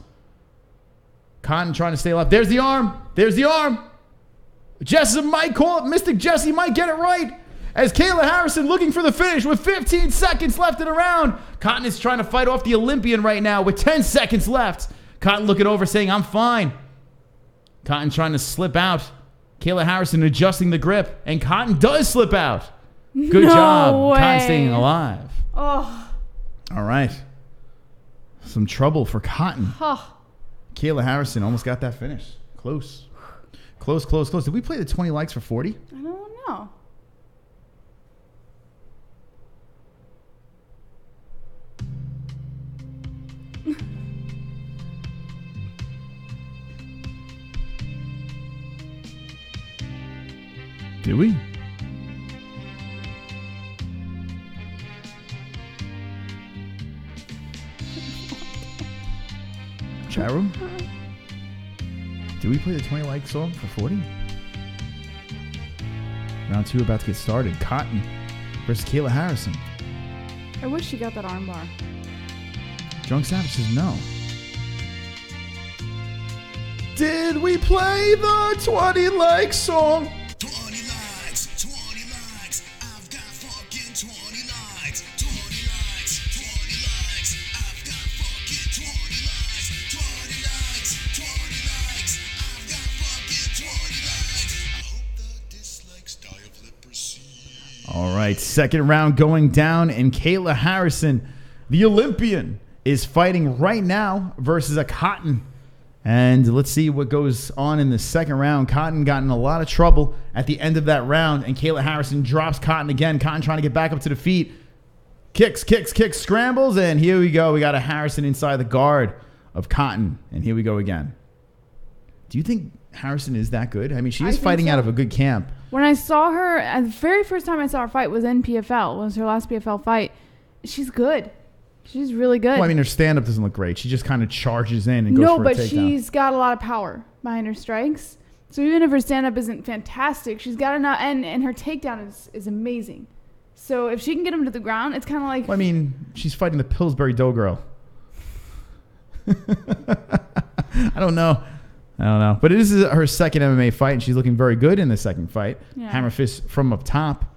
Cotton trying to stay alive. There's the arm. Jessie might call it. Mystic Jessie might get it right. As Kayla Harrison looking for the finish with 15 seconds left in the round. Cotton is trying to fight off the Olympian right now with 10 seconds left. Cotton looking over saying, I'm fine. Cotton trying to slip out. Kayla Harrison adjusting the grip. And Cotton does slip out. Good job. Way. Cotton staying alive. Oh. All right. Some trouble for Cotton. Oh. Kayla Harrison almost got that finish. Close. Did we play the 20 likes for 40? I don't know. Did we? Chat room? Did we play the 20 like song for 40? Round 2 about to get started. Cotton versus Kayla Harrison. I wish she got that armbar. Drunk Savage says no. Did we play the 20 like song? 20 likes, 20 likes, I've got fucking 20 likes, 20 likes, 20 likes, I've got fucking 20 likes, 20 likes, 20 likes, I've got fucking 20 likes. I hope the dislikes die of leprosy. All right, second round going down, and Kayla Harrison, the Olympian, is fighting right now versus a Cotton. And let's see what goes on in the second round. Cotton got in a lot of trouble at the end of that round, and Kayla Harrison drops Cotton again. Cotton trying to get back up to the feet. Kicks, scrambles, and here we go. We got a Harrison inside the guard of Cotton, and here we go again. Do you think Harrison is that good? I mean, she is fighting out of a good camp. When I saw her, the very first time I saw her fight was in PFL. It was her last PFL fight. She's good. She's really good. Well, I mean, her stand-up doesn't look great. She just kind of charges in and goes for a takedown. No, but she's got a lot of power behind her strikes. So even if her stand-up isn't fantastic, she's got enough, and her takedown is amazing. So if she can get him to the ground, it's kind of like... Well, I mean, she's fighting the Pillsbury Dough Girl. I don't know. But it is her second MMA fight, and she's looking very good in the second fight. Yeah. Hammer fist from up top.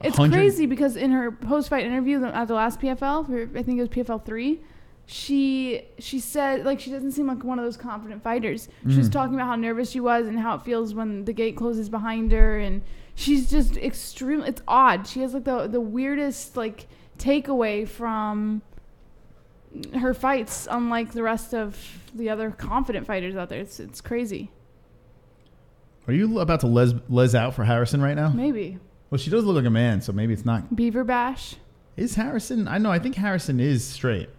It's crazy because in her post-fight interview at the last PFL, I think it was PFL 3, she said, like, she doesn't seem like one of those confident fighters. She was talking about how nervous she was and how it feels when the gate closes behind her, and she's just extremely... It's odd. She has, like, the weirdest, like, takeaway from her fights, unlike the rest of the other confident fighters out there. It's crazy. Are you about to les out for Harrison right now? Maybe. Well, she does look like a man, so maybe it's not. Beaver bash. Is Harrison? I think Harrison is straight.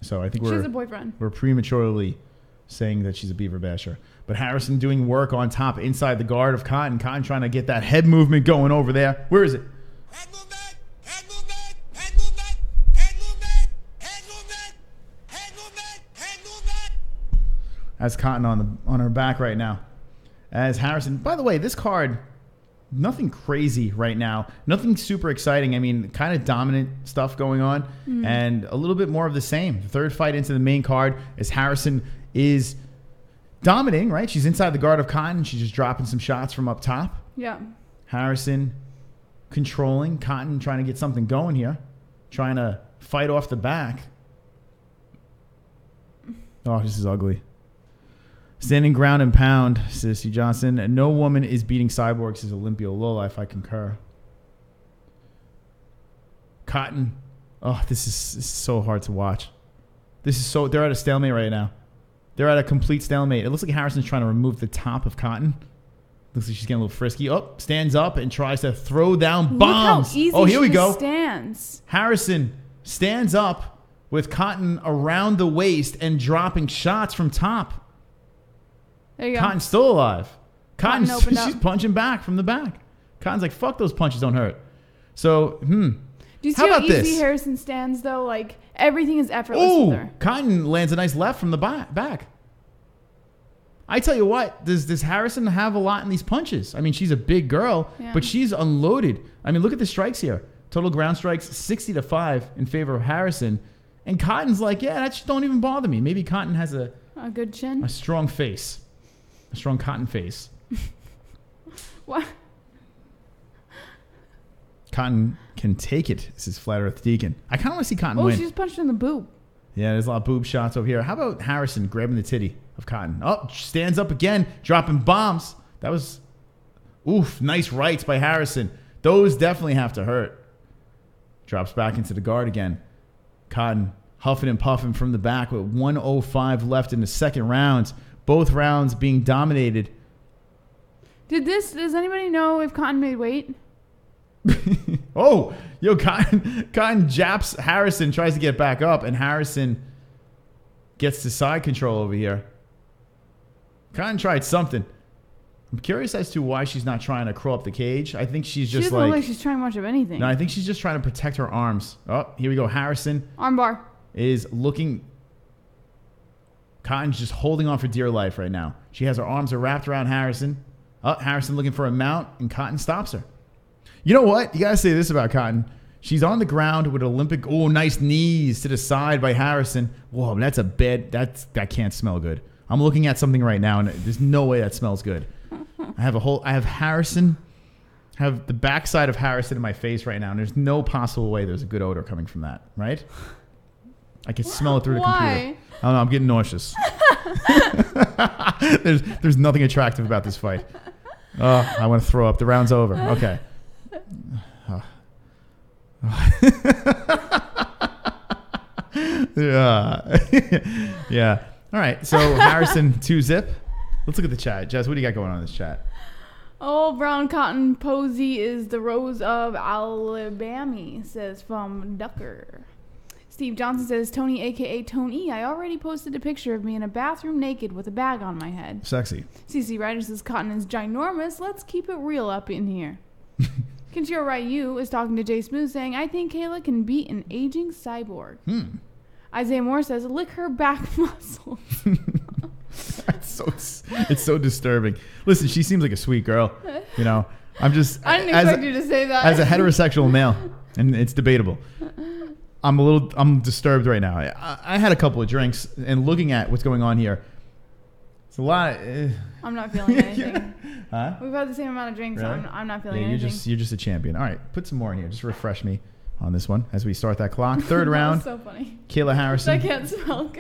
So I think She has a boyfriend. We're prematurely saying that she's a beaver basher. But Harrison doing work on top inside the guard of Cotton. Cotton trying to get that head movement going over there. Where is it? Head movement! Head movement! Head movement! Head movement! Head movement! Head movement! Head movement! That's Cotton on her back right now. As Harrison, by the way, this card, nothing crazy right now. Nothing super exciting. I mean, kind of dominant stuff going on and a little bit more of the same. The third fight into the main card as Harrison is dominating, right? She's inside the guard of Cotton. She's just dropping some shots from up top. Yeah. Harrison controlling. Cotton trying to get something going here. Trying to fight off the back. Oh, this is ugly. Standing ground and pound, Sissy Johnson. No woman is beating Cyborg, says Olympia Lowlife. I concur. Cotton. Oh, this is so hard to watch. They're at a stalemate right now. They're at a complete stalemate. It looks like Harrison's trying to remove the top of Cotton. Looks like she's getting a little frisky. Oh, stands up and tries to throw down bombs. Look how easy oh, here we she go. Stands. Harrison stands up with Cotton around the waist and dropping shots from top. There you go. Cotton's still alive. Cotton opened She's up. punching back from the back. Cotton's like, fuck, those punches don't hurt. So, Do you see how easy Harrison stands, though? Like, everything is effortless with her. Cotton lands a nice left from the back. I tell you what, does Harrison have a lot in these punches? I mean, she's a big girl, but she's unloaded. I mean, look at the strikes here. Total ground strikes, 60-5 in favor of Harrison. And Cotton's like, yeah, that just don't even bother me. Maybe Cotton has a good chin. A strong face. A strong Cotton face. What? Cotton can take it. This is Flat Earth Deacon. I kind of want to see Cotton win. Oh, she just punched her in the boob. Yeah, there's a lot of boob shots over here. How about Harrison grabbing the titty of Cotton? Oh, stands up again, dropping bombs. That was, nice rights by Harrison. Those definitely have to hurt. Drops back into the guard again. Cotton huffing and puffing from the back with 1:05 left in the second round. Both rounds being dominated. Does anybody know if Cotton made weight? Cotton japs Harrison, tries to get back up, and Harrison gets to side control over here. Cotton tried something. I'm curious as to why she's not trying to crawl up the cage. I think she's just she doesn't look like she's trying much of anything. No, I think she's just trying to protect her arms. Oh, here we go. Harrison. Armbar. Is looking... Cotton's just holding on for dear life right now. She has her arms wrapped around Harrison. Oh, Harrison looking for a mount, and Cotton stops her. You know what? You got to say this about Cotton. She's on the ground with Olympic... Oh, nice knees to the side by Harrison. Whoa, that's a bad... That can't smell good. I'm looking at something right now, and there's no way that smells good. I have Harrison... I have the backside of Harrison in my face right now, and there's no possible way there's a good odor coming from that, right? I can smell it through the computer. Why? I don't know. I'm getting nauseous. There's nothing attractive about this fight. I want to throw up. The round's over. Okay. Yeah. All right. So Harrison 2-zip. Let's look at the chat. Jess, what do you got going on in this chat? Oh, brown cotton posy is the rose of Alabama, says from Ducker. Steve Johnson says, Tony, a.k.a. Tony, I already posted a picture of me in a bathroom naked with a bag on my head. Sexy. CC Ryder says, Cotton is ginormous. Let's keep it real up in here. Kenshiro Ryu is talking to Jay Smooth saying, I think Kayla can beat an aging cyborg. Isaiah Moore says, lick her back muscles. It's so disturbing. Listen, she seems like a sweet girl. You know, I didn't expect you to say that. As a heterosexual male, and it's debatable. I'm disturbed right now. I had a couple of drinks, and looking at what's going on here, it's a lot. I'm not feeling anything. Huh? We've had the same amount of drinks. Really? I'm not feeling anything. You're just a champion. All right, put some more in here. Just refresh me on this one as we start that clock. Third round. So funny. Kayla Harrison. I can't smoke.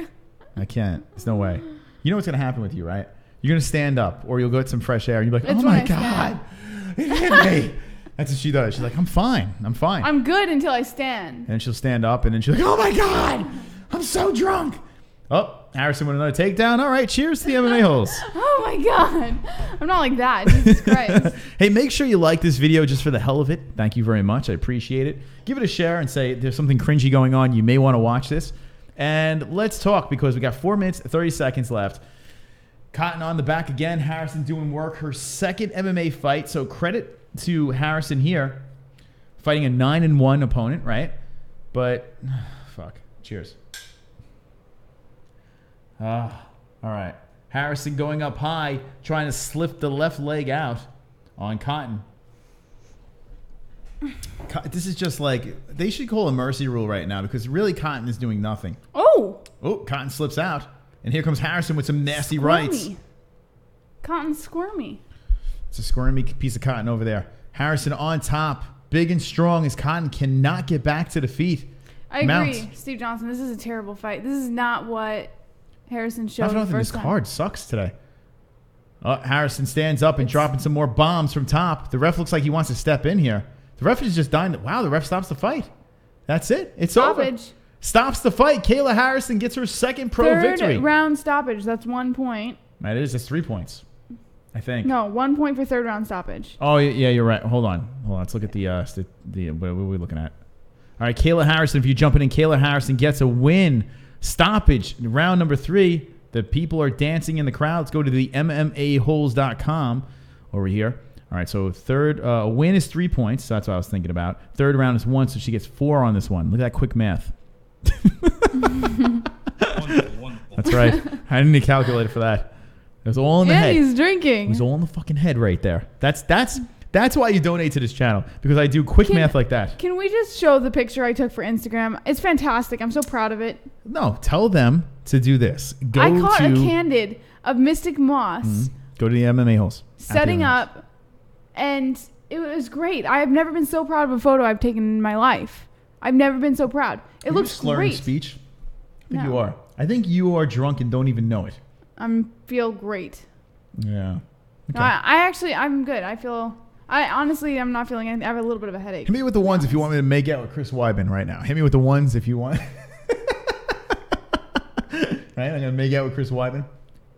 I can't. There's no way. You know what's going to happen with you, right? You're going to stand up, or you'll go get some fresh air, and you'll be like, It's oh my when I God. It hit me. That's what she does. She's like, I'm fine. I'm good until I stand. And then she'll stand up, and then she's like, oh my God, I'm so drunk. Oh, Harrison with another takedown. All right, cheers to the MMA holes. Oh my God. I'm not like that. Jesus Christ. Hey, make sure you like this video just for the hell of it. Thank you very much. I appreciate it. Give it a share and say there's something cringy going on. You may want to watch this. And let's talk because we got 4 minutes, 30 seconds left. Cotton on the back again. Harrison doing work. Her second MMA fight. So credit to Harrison here. Fighting a 9-1 opponent, right? But, fuck. Cheers. All right. Harrison going up high, trying to slip the left leg out on Cotton. This is just like, they should call a mercy rule right now because really Cotton is doing nothing. Oh, Cotton slips out. And here comes Harrison with some nasty rights. Cotton's squirmy. It's a squirmy piece of Cotton over there. Harrison on top, big and strong as Cotton cannot get back to the feet. I agree, Steve Johnson. This is a terrible fight. This is not what Harrison showed the first time. This card sucks today. Harrison stands up and dropping some more bombs from top. The ref looks like he wants to step in here. The ref is just dying. Wow, the ref stops the fight. That's it. It's over. Stops the fight. Kayla Harrison gets her second pro victory. Third round stoppage. That's 1 point. It is. That's 3 points. I think. No, 1 point for third round stoppage. Oh, yeah, you're right. Hold on. Let's look at the what are we looking at? All right, Kayla Harrison, if you're jumping in, Kayla Harrison gets a win. Stoppage, round number 3. The people are dancing in the crowd. Let's go to the MMAholes.com over here. All right, so third win is 3 points. So that's what I was thinking about. Third round is 1, so she gets 4 on this one. Look at that quick math. Wonderful. That's right. I didn't need a calculator for that. It was all in the head. And he's drinking. It was all in the fucking head right there. That's why you donate to this channel, because I do quick math like that. Can we just show the picture I took for Instagram? It's fantastic. I'm so proud of it. No, tell them to do this. I caught a candid of Mystic Moss. Go to the MMA holes. Setting up, and it was great. I have never been so proud of a photo I've taken in my life. I've never been so proud. It looks slurring great. Speech? I think you are. I think you are drunk and don't even know it. I feel great. Yeah. Okay. I'm good. Honestly, I'm not feeling anything. I have a little bit of a headache. Hit me with the ones if you want me to make out with Chris Weidman right now. Hit me with the ones if you want. Right? I'm going to make out with Chris Weidman.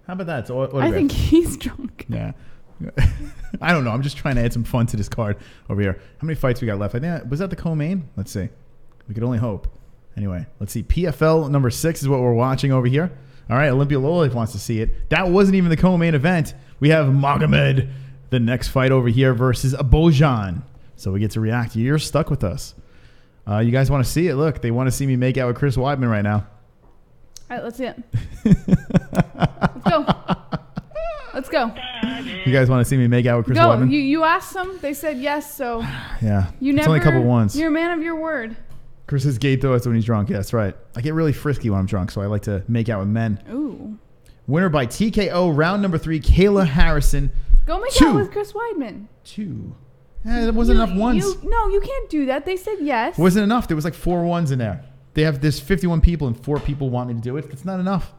How about that? So I think he's drunk. Yeah. I don't know. I'm just trying to add some fun to this card over here. How many fights we got left? I think was that the co-main? Let's see. We could only hope. Anyway, let's see. PFL number 6 is what we're watching over here. All right, Olympia Lolif wants to see it. That wasn't even the co-main event. We have Magomed, the next fight over here, versus Bojan. So we get to react. You're stuck with us. You guys want to see it? Look, they want to see me make out with Chris Weidman right now. All right, let's see it. Let's go. Let's go. You guys want to see me make out with Chris Weidman? You asked them. They said yes, so. Yeah. It's only a couple ones. You're a man of your word. Chris is gay though. That's when he's drunk. Yeah, that's right. I get really frisky when I'm drunk, so I like to make out with men. Ooh. Winner by TKO, round number 3, Kayla Harrison. Go make out with Chris Weidman. 2. Yeah, there wasn't enough ones. No, you can't do that. They said yes. It wasn't enough. There was like 4 ones in there. There's 51 people and 4 people want me to do it. It's not enough.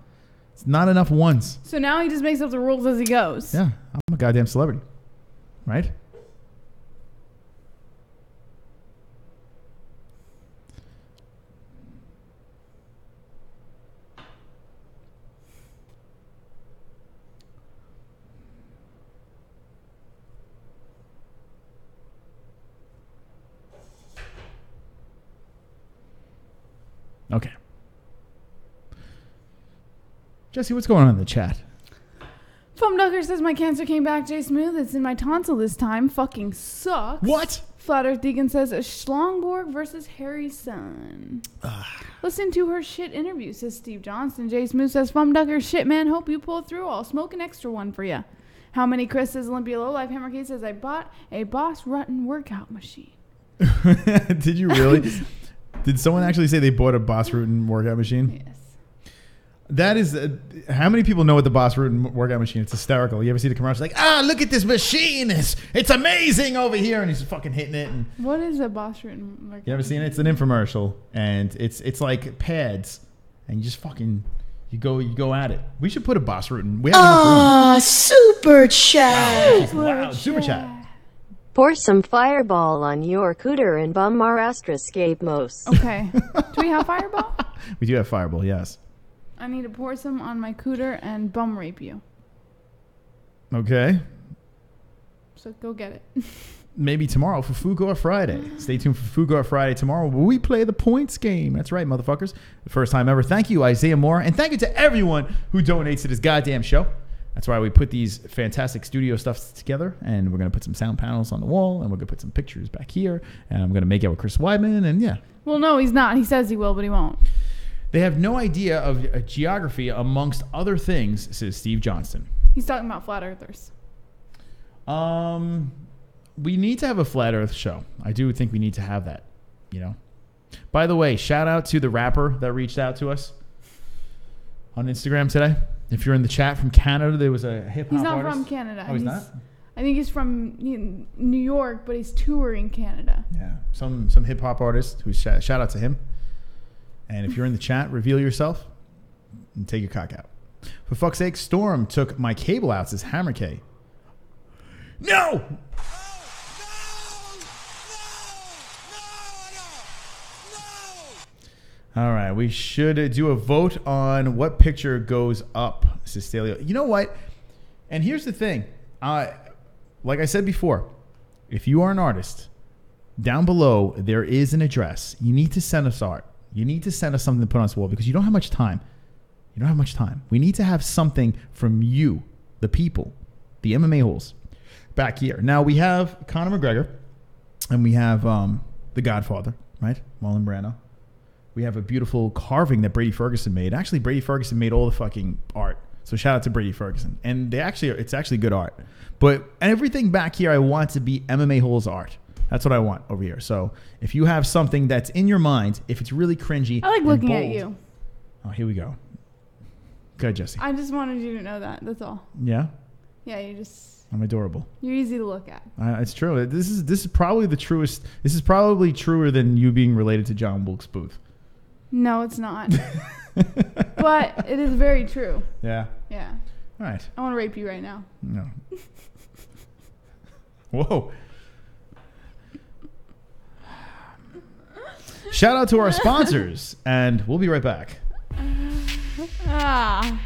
It's not enough ones. So now he just makes up the rules as he goes. Yeah, I'm a goddamn celebrity. Right? Okay. Jessie, what's going on in the chat? From the Ducker says my cancer came back. J Smooth, it's in my tonsil this time. Fucking sucks. What? Flat Earth Deacon says Schlongborg versus Harry's son. Listen to her shit interview, says Steve Johnston. J Smooth says Fum Ducker, shit man, hope you pull through. I'll smoke an extra one for ya. How many? Chris says Olympia Lowlife. Hammer K says I bought a Boss Rutten workout machine. Did you really? Did someone actually say they bought a Boss Rutten workout machine? Yes. That is, how many people know what the Boss Rutten workout machine? It's hysterical. You ever see the commercial? Like, look at this machine. It's amazing over here. And he's fucking hitting it. And what is a Boss Rutten workout? You ever seen it? It's an infomercial. And it's like pads. And you just fucking, you go at it. We should put a Boss Rutten. We have super chat. Wow, super chat. Pour some fireball on your cooter and bum Maharashtra scape most. Okay. Do we have fireball? We do have fireball, yes. I need to pour some on my cooter and bum rape you. Okay. So go get it. Maybe tomorrow for Fugo Friday. Stay tuned for Fugo Friday tomorrow where we play the points game. That's right, motherfuckers. The first time ever. Thank you, Isaiah Moore. And thank you to everyone who donates to this goddamn show. That's why we put these fantastic studio stuff together. And we're going to put some sound panels on the wall. And we're going to put some pictures back here. And I'm going to make out with Chris Weidman. And yeah. Well, no, he's not. He says he will, but he won't. They have no idea of geography amongst other things, says Steve Johnston. He's talking about flat earthers. We need to have a flat earth show. I do think we need to have that, you know. By the way, shout out to the rapper that reached out to us on Instagram today. If you're in the chat from Canada, there was a hip hop He's not artist. from Canada. Oh, he's not? I think he's from New York, but he's touring Canada. Yeah, some hip hop artist. Who shout out to him. And if you're in the chat, reveal yourself and take your cock out. For fuck's sake, Storm took my cable out, says Hammer K. No! All right, we should do a vote on what picture goes up, says Stalio. You know what? And here's the thing. Like I said before, if you are an artist, down below there is an address. You need to send us art. You need to send us something to put on this wall because you don't have much time. You don't have much time. We need to have something from you, the people, the MMA holes, back here. Now, we have Conor McGregor, and we have The Godfather, right? Marlon Brando. We have a beautiful carving that Brady Ferguson made. Actually, Brady Ferguson made all the fucking art. So shout out to Brady Ferguson. And it's actually good art. But everything back here I want to be MMA holes art. That's what I want over here. So if you have something that's in your mind, if it's really cringy, I like looking bold, at you. Oh, here we go. Go ahead, Jessie. I just wanted you to know that. That's all. Yeah? Yeah, you just... I'm adorable. You're easy to look at. It's true. This is probably the truest. This is probably truer than you being related to John Wilkes Booth. No, it's not. But it is very true. Yeah. Yeah. All right. I want to rape you right now. No. Whoa. Shout out to our sponsors, and we'll be right back. Ah.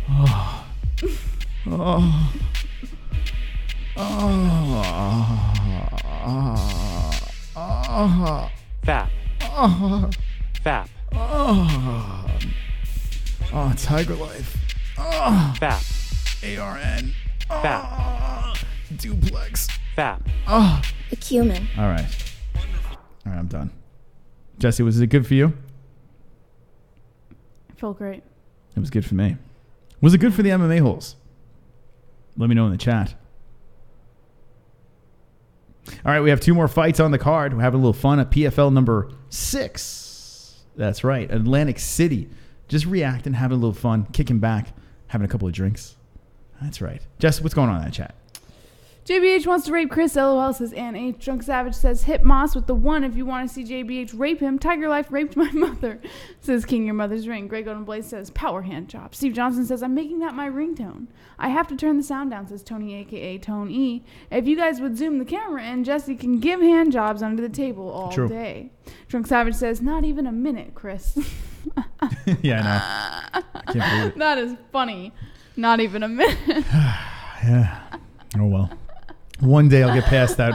Oh. Oh. Oh. Fap. Oh. Fap. Oh. Oh, TygerLyfe. Oh. Fap. ARN. Fap. Oh. Duplex. Fap. Oh. The cumin. All right. All right, I'm done. Jessie, was it good for you? It felt great. It was good for me. Was it good for the MMA holes? Let me know in the chat. All right, we have 2 more fights on the card. We're having a little fun at PFL number 6. That's right, Atlantic City. Just reacting, having a little fun, kicking back, having a couple of drinks. That's right. Jess, what's going on in that chat? JBH wants to rape Chris. LOL says Ann H. Drunk Savage says hit Moss with the 1 if you want to see JBH rape him. TygerLyfe raped my mother. Says King Your Mother's Ring. Greg Golden Blaze says power hand chop. Steve Johnson says I'm making that my ringtone. I have to turn the sound down, says Tony aka Tone E. If you guys would zoom the camera in, Jessie can give hand jobs under the table all day. Drunk Savage says not even a minute, Chris. Yeah, I know. I can't believe it. That is funny. Not even a minute. Yeah. Oh well. One day I'll get past that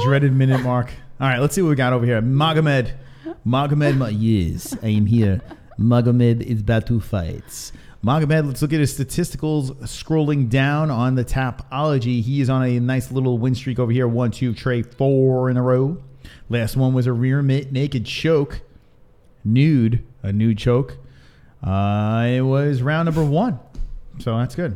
dreaded minute mark. All right, let's see what we got over here. Magomed, yes, I am here. Magomed is about to fight. Magomed, let's look at his statisticals. Scrolling down on the Tapology, he is on a nice little win streak over here. 1, 2, 3, 4 in a row. Last one was a rear naked choke. A nude choke. It was round number 1. So that's good.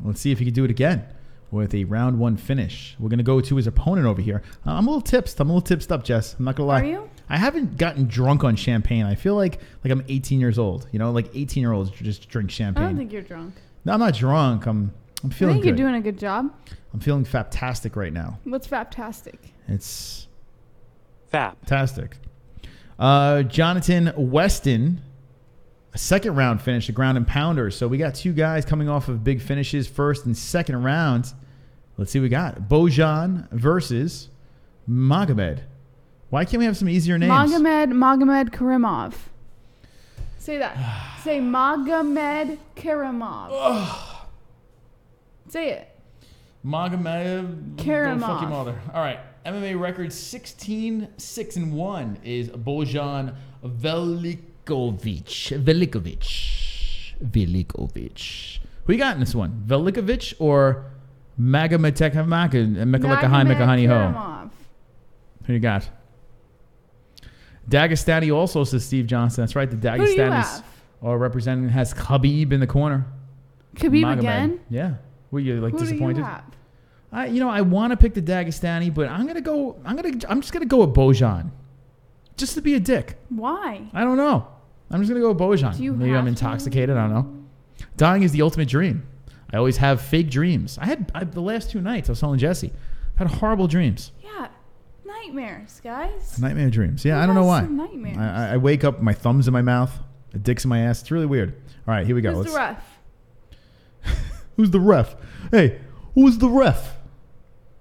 Let's see if he can do it again with a round 1 finish. We're going to go to his opponent over here. I'm a little tipsed. I'm a little tipsed up, Jess. I'm not going to lie. Are you? I haven't gotten drunk on champagne. I feel like I'm 18 years old. You know, like 18-year-olds just drink champagne. I don't think you're drunk. No, I'm not drunk. I'm feeling I think good. you're doing a good job. I'm feeling faptastic right now. What's faptastic? It's Fap. fantastic. Jonatan, Weston, a second round finish, a ground and pounder. So we got 2 guys coming off of big finishes, first and second rounds. Let's see what we got. Bojan versus Magomed. Why can't we have some easier names? MagomedKerimov. Say that. Say MagomedKerimov. Say it. Magomed Kerimov. Go fuck your mother. All right. MMA record 16-6-1 is Bojan Velickovic. Who you got in this one? Velickovic or Magomedov? Who you got? Dagestani also, says Steve Johnson. That's right. The Who do you Dagestanis have? are representing. Has Khabib in the corner. Khabib Magomed. again? Yeah. Were you like Who disappointed? do you have? I want to pick the Dagestani, but I'm just gonna go with Bojan, just to be a dick. Why? I don't know. I'm just gonna go with Bojan. Do you Maybe have I'm to? intoxicated. I don't know. Dying is the ultimate dream. I always have fake dreams. I had the last 2 nights. I was telling Jessie, I had horrible dreams. Yeah. Nightmares, guys. Nightmare dreams. Yeah, Who I don't know has why. some nightmares? I wake up, my thumb's in my mouth, a dick's in my ass. It's really weird. All right, here we go. Who's the ref? Who's the ref? Hey, who's the ref?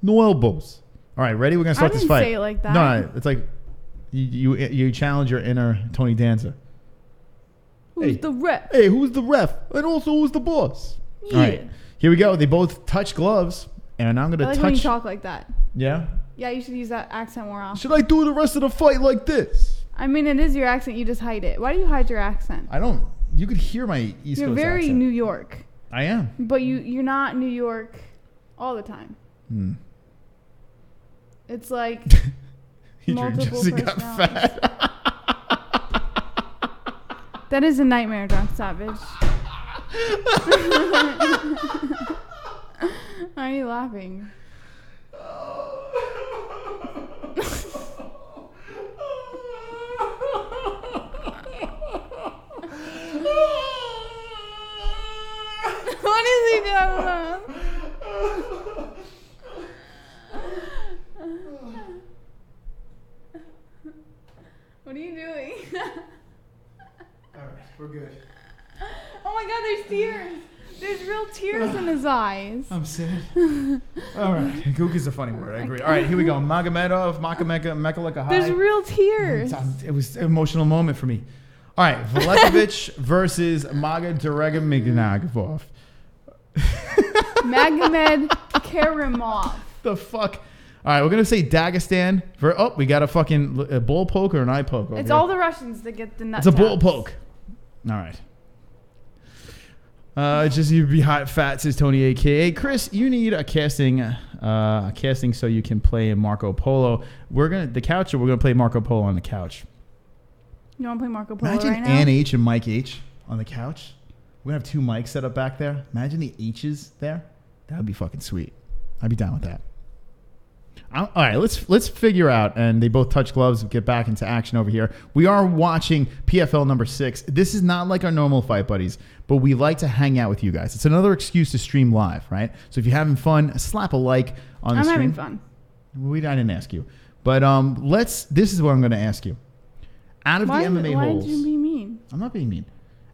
No elbows. All right, ready? We're gonna start I this didn't fight. say it like that. No, it's like you challenge your inner Tony Danza. Who's the ref? Hey, who's the ref? And also, who's the boss? Yeah. All right, here we go. They both touch gloves, and I'm I gonna like when you touch. talk like that. Yeah. Yeah, you should use that accent more often. Should I do the rest of the fight like this? I mean, it is your accent. You just hide it. Why do you hide your accent? I don't. You could hear my East You're Coast very accent. New York, I am. but you're not New York all the time. It's like Adrian multiple Jesse got personalities. fat. That is a nightmare, Drunk Savage. Why are you laughing? What is he doing? What are you doing? All right, we're good. Oh my God, there's tears. There's real tears in his eyes. I'm sad. All right, gook is a funny word. I agree. All right, here we go. Magomedov, Mekaleka There's real tears. It was an emotional moment for me. All right, Velickovic versus Magomedov. MagomedKerimov. The fuck? All right, we're going to say Dagestan. We got a fucking bull poke or an eye poke over It's here. all the Russians that get the nut It's a bull taps. poke. All right. Just you be hot fat, says Tony, aka Chris. You need a casting so you can play Marco Polo. We're gonna play Marco Polo on the couch. You want to play Marco Polo Imagine right now? Ann H and Mike H on the couch. We're gonna have 2 mics set up back there. Imagine the H's there. That would be fucking sweet. I'd be down with that. All right, let's figure out, and they both touch gloves, get back into action over here. We are watching PFL number 6. This is not like our normal fight buddies, but we like to hang out with you guys. It's another excuse to stream live, right? So if you're having fun, slap a like on the I'm stream. having fun. I didn't ask you, but this is what I'm going to ask you. Out of the MMA why holes, did you be mean? I'm not being mean.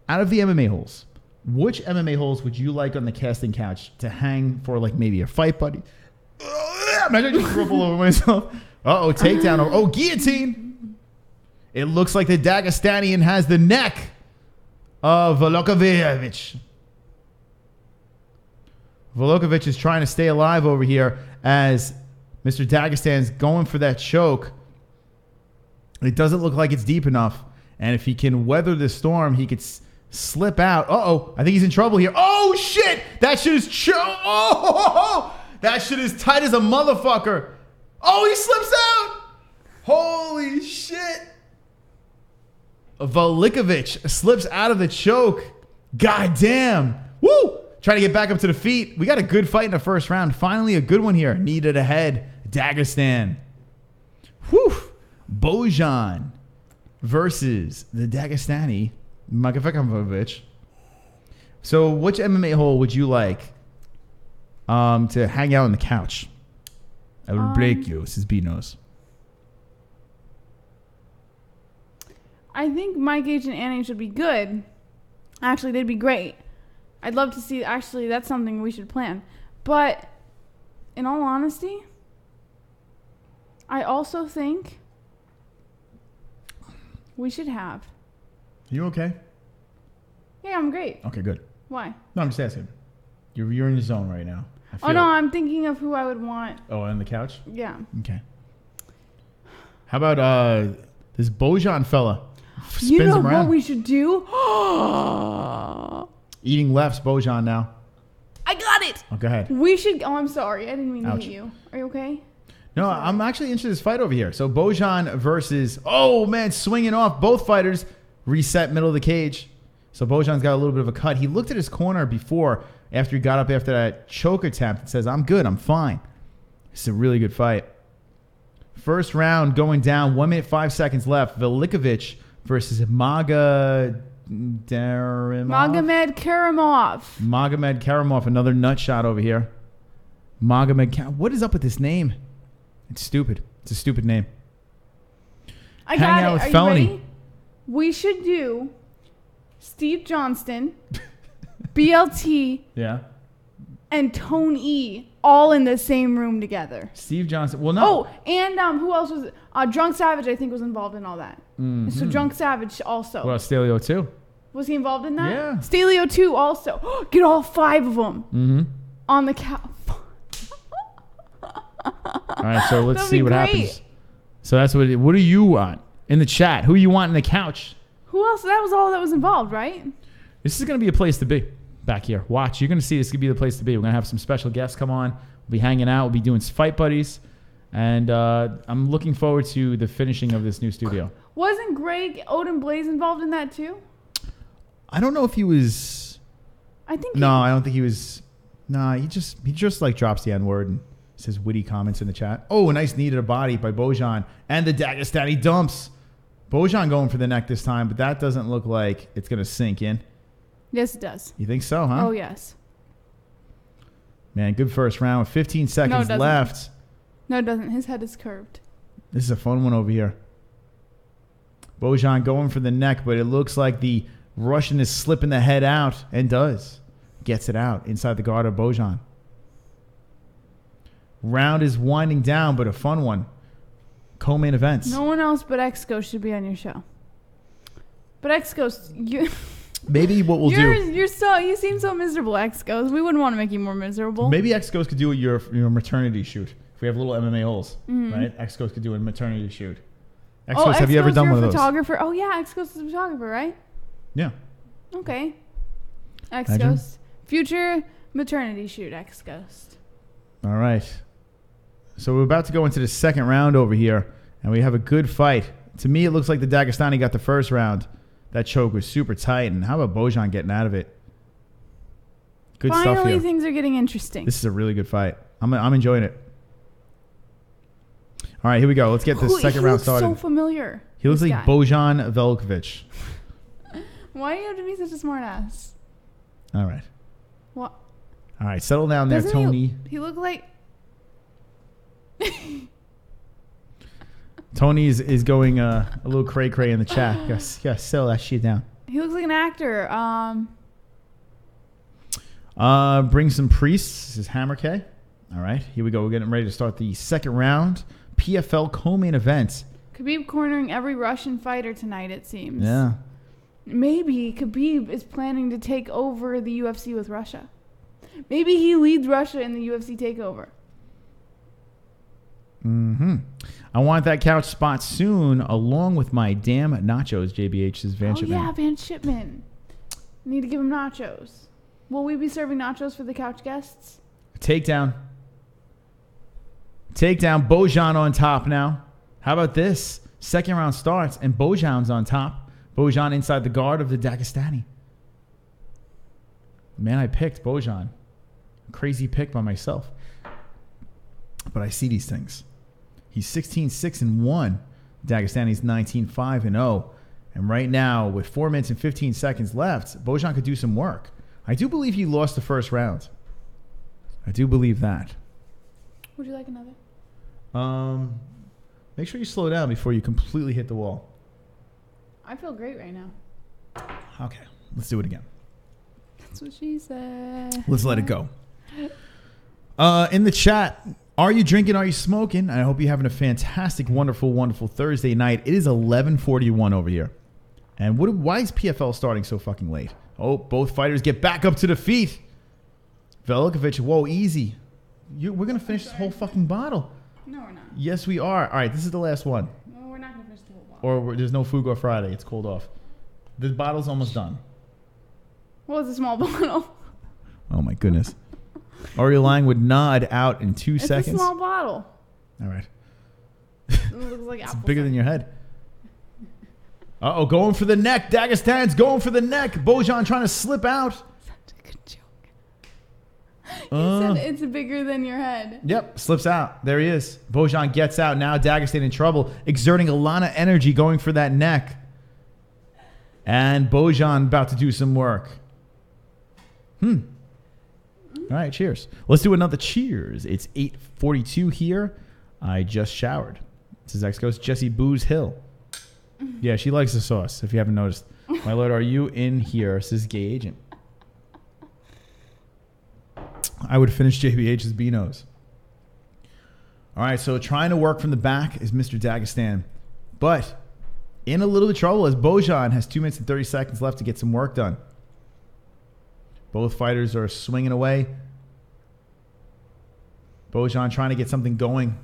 Out of the MMA holes, which MMA holes would you like on the casting couch to hang for, like maybe a fight buddy? Imagine I just threw up all over myself. Uh-oh, takedown. Oh, guillotine. It looks like the Dagestanian has the neck of Velickovic. Velickovic is trying to stay alive over here as Mr. Dagestan's going for that choke. It doesn't look like it's deep enough. And if he can weather the storm, he could slip out. Uh-oh. I think he's in trouble here. Oh, shit. That shit is that shit is tight as a motherfucker. Oh, he slips out. Holy shit. Velickovic slips out of the choke. God damn. Woo. Trying to get back up to the feet. We got a good fight in the first round. Finally, a good one here. Needed ahead. Dagestan. Whew. Bojan versus the Dagestani Magomed. So, which MMA hole would you like to hang out on the couch? I will break you, says Beanos. I think Mike H and Annie should be good. Actually, they'd be great. I'd love to see. Actually, that's something we should plan. But in all honesty, I also think we should have. You okay? Yeah, I'm great. Okay, good. Why? No, I'm just asking. You're in the zone right now. Oh, no, I'm thinking of who I would want. Oh, on the couch? Yeah. Okay. How about this Bojan fella? Spins You know him around. what we should do? Eating lefts, Bojan now. I got it. Oh, go ahead. We should. Oh, I'm sorry. I didn't mean to Ouch. hit you. Are you okay? No, I'm actually interested in this fight over here. So Bojan versus, oh man, swinging off. Both fighters reset middle of the cage. So Bojan's got a little bit of a cut. He looked at his corner before, after he got up after that choke attempt, and says, I'm good, I'm fine. It's a really good fight. First round going down, 1 minute, 5 seconds left. Velickovic versus MagomedKerimov. MagomedKerimov, another nut shot over here. What is up with this name? It's stupid. It's a stupid name. I Hang got out it. with Are Felony. you ready? We should do Steve Johnston, BLT, Yeah. and Tony all in the same room together. Steve Johnson. Well, no. Oh, and who else was Drunk Savage, I think, was involved in all that. So Drunk Savage also. Well, Stelio too. Was he involved in that? Yeah. Stelio too also. Get all 5 of them on the couch. All right, so let's That'd see be what great. happens. So that's what do you want in the chat? Who you want in the couch? Who else? That was all that was involved, right? This is going to be a place to be back here. Watch. You're going to see this could be the place to be. We're going to have some special guests come on. We'll be hanging out. We'll be doing fight buddies. And I'm looking forward to the finishing of this new studio. Wasn't Greg Odin Blaze involved in that too? I don't know if he was. I think No, I don't think he was. Nah, he just like drops the N-word and says witty comments in the chat. Oh, a nice knee to the body by Bojan. And the Dagestani dumps. Bojan going for the neck this time, but that doesn't look like it's going to sink in. Yes, it does. You think so, huh? Oh, yes. Man, good first round. 15 seconds doesn't. left. No, it doesn't. His head is curved. This is a fun one over here. Bojan going for the neck, but it looks like the Russian is slipping the head out and does. Gets it out inside the guard of Bojan. Round is winding down, but a fun one. Co-main events. No one else but X-Ghost should be on your show. But X-Ghost, you... Maybe what we'll do. You seem so miserable, X-Ghost. We wouldn't want to make you more miserable. Maybe X-Ghost could do your maternity shoot. If we have little MMA holes, right? X-Ghost could do a maternity shoot. X-Ghost, have you ever done one of those? Photographer? Oh, yeah, X-Ghost is a photographer, right? Yeah. Okay. X-Ghost. Future maternity shoot, X-Ghost. All right. So we're about to go into the second round over here, and we have a good fight. To me, it looks like the Dagestani got the first round. That choke was super tight, and how about Bojan getting out of it? Good stuff here. Finally, things are getting interesting. This is a really good fight. I'm enjoying it. All right, here we go. Let's get this second round started. He looks so familiar. He looks like guy. Bojan Velickovic. Why do you have to be such a smart ass? All right. What? All right, settle down there, Doesn't Tony. He looked like... Tony is going a little cray-cray in the chat. Gotta settle that shit down. He looks like an actor. Bring some priests. This is Hammer K. All right, here we go. We're getting ready to start the second round. PFL co-main event. Khabib cornering every Russian fighter tonight, it seems. Yeah. Maybe Khabib is planning to take over the UFC with Russia. Maybe he leads Russia in the UFC takeover. I want that couch spot soon, along with my damn nachos, JBH, says Van Oh, Shipman. yeah, Van Shipman. Need to give him nachos. Will we be serving nachos for the couch guests? Takedown. Bojan on top now. How about this? Second round starts and Bojan's on top. Bojan inside the guard of the Dagestani. Man, I picked Bojan. Crazy pick by myself. But I see these things. He's 16-6-1. Dagestani's 19-5-0. And right now, with 4 minutes and 15 seconds left, Bojan could do some work. I do believe he lost the first round. I do believe that. Would you like another? Make sure you slow down before you completely hit the wall. I feel great right now. Okay, let's do it again. That's what she said. Let's let it go. In the chat, are you drinking? Are you smoking? I hope you're having a fantastic, wonderful, wonderful Thursday night. It is 11:41 over here. And why is PFL starting so fucking late? Oh, both fighters get back up to the feet. Velickovic, whoa, easy. We're going to finish this whole fucking bottle. No, we're not. Yes, we are. All right, this is the last one. No, we're not going to finish the whole bottle. Or there's no Fugo Friday. It's cold off. The bottle's almost done. Well, it's a small bottle. Oh, my goodness. Ariel Lang would nod out in 2 seconds. It's a small bottle. All right. It looks like It's apple bigger cider. than your head. Uh-oh, going for the neck. Dagestan's going for the neck. Bojan trying to slip out. Such a good joke. You said it's bigger than your head. Yep, slips out. There he is. Bojan gets out. Now Dagestan in trouble, exerting a lot of energy going for that neck. And Bojan about to do some work. All right, cheers. Let's do another cheers. It's 8:42 here. I just showered. This is X-Ghost Jessie Booze Hill. Yeah, she likes the sauce, if you haven't noticed. My lord, are you in here? Says Gay Agent. I would finish JBH's Beanos. All right, so trying to work from the back is Mr. Dagestan. But in a little bit of trouble as Bojan has 2 minutes and 30 seconds left to get some work done. Both fighters are swinging away. Bojan trying to get something going.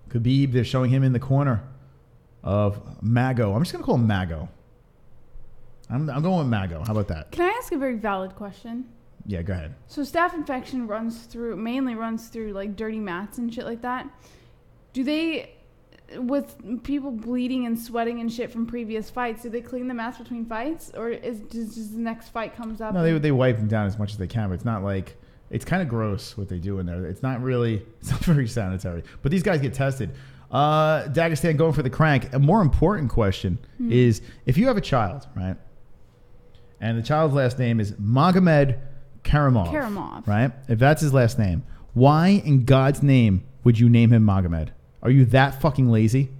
Khabib, they're showing him in the corner of Mago. I'm just going to call him Mago. I'm going with Mago. How about that? Can I ask a very valid question? Yeah, go ahead. So staph infection mainly runs through like dirty mats and shit like that. Do they, with people bleeding and sweating and shit from previous fights, do they clean the mats between fights? Or does the next fight comes up? No, they wipe them down as much as they can, but it's not like, it's kind of gross what they do in there. It's not very sanitary. But these guys get tested. Dagestan going for the crank. A more important question is, if you have a child, right? And the child's last name is MagomedKerimov. Right? If that's his last name, why in God's name would you name him Magomed? Are you that fucking lazy?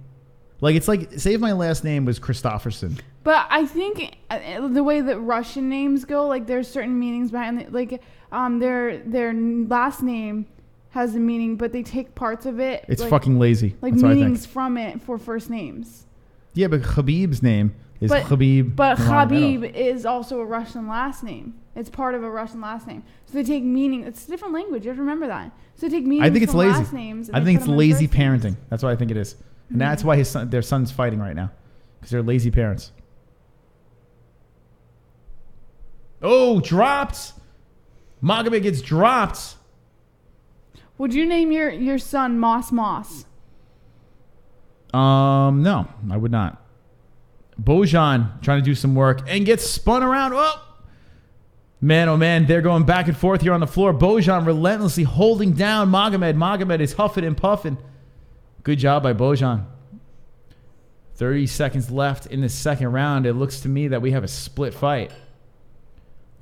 Like, it's like, say if my last name was Christofferson. But I think the way that Russian names go, like there's certain meanings behind it. Like their last name has a meaning, but they take parts of it. It's like, fucking lazy. Like that's meanings from it for first names. Yeah, but Khabib's name is Khabib. But Nurmagomedov. Khabib is also a Russian last name. It's part of a Russian last name. So they take meaning. It's a different language. You have to remember that. So they take meaning. I think it's from lazy. Last names and I they think put it's them in lazy first names. parenting. That's what I think it is. And that's why their son's fighting right now. Because they're lazy parents. Oh, dropped. Magomed gets dropped. Would you name your son Moss? No, I would not. Bojan trying to do some work and gets spun around. Oh, man, they're going back and forth here on the floor. Bojan relentlessly holding down Magomed. Magomed is huffing and puffing. Good job by Bojan. 30 seconds left in the second round. It looks to me that we have a split fight.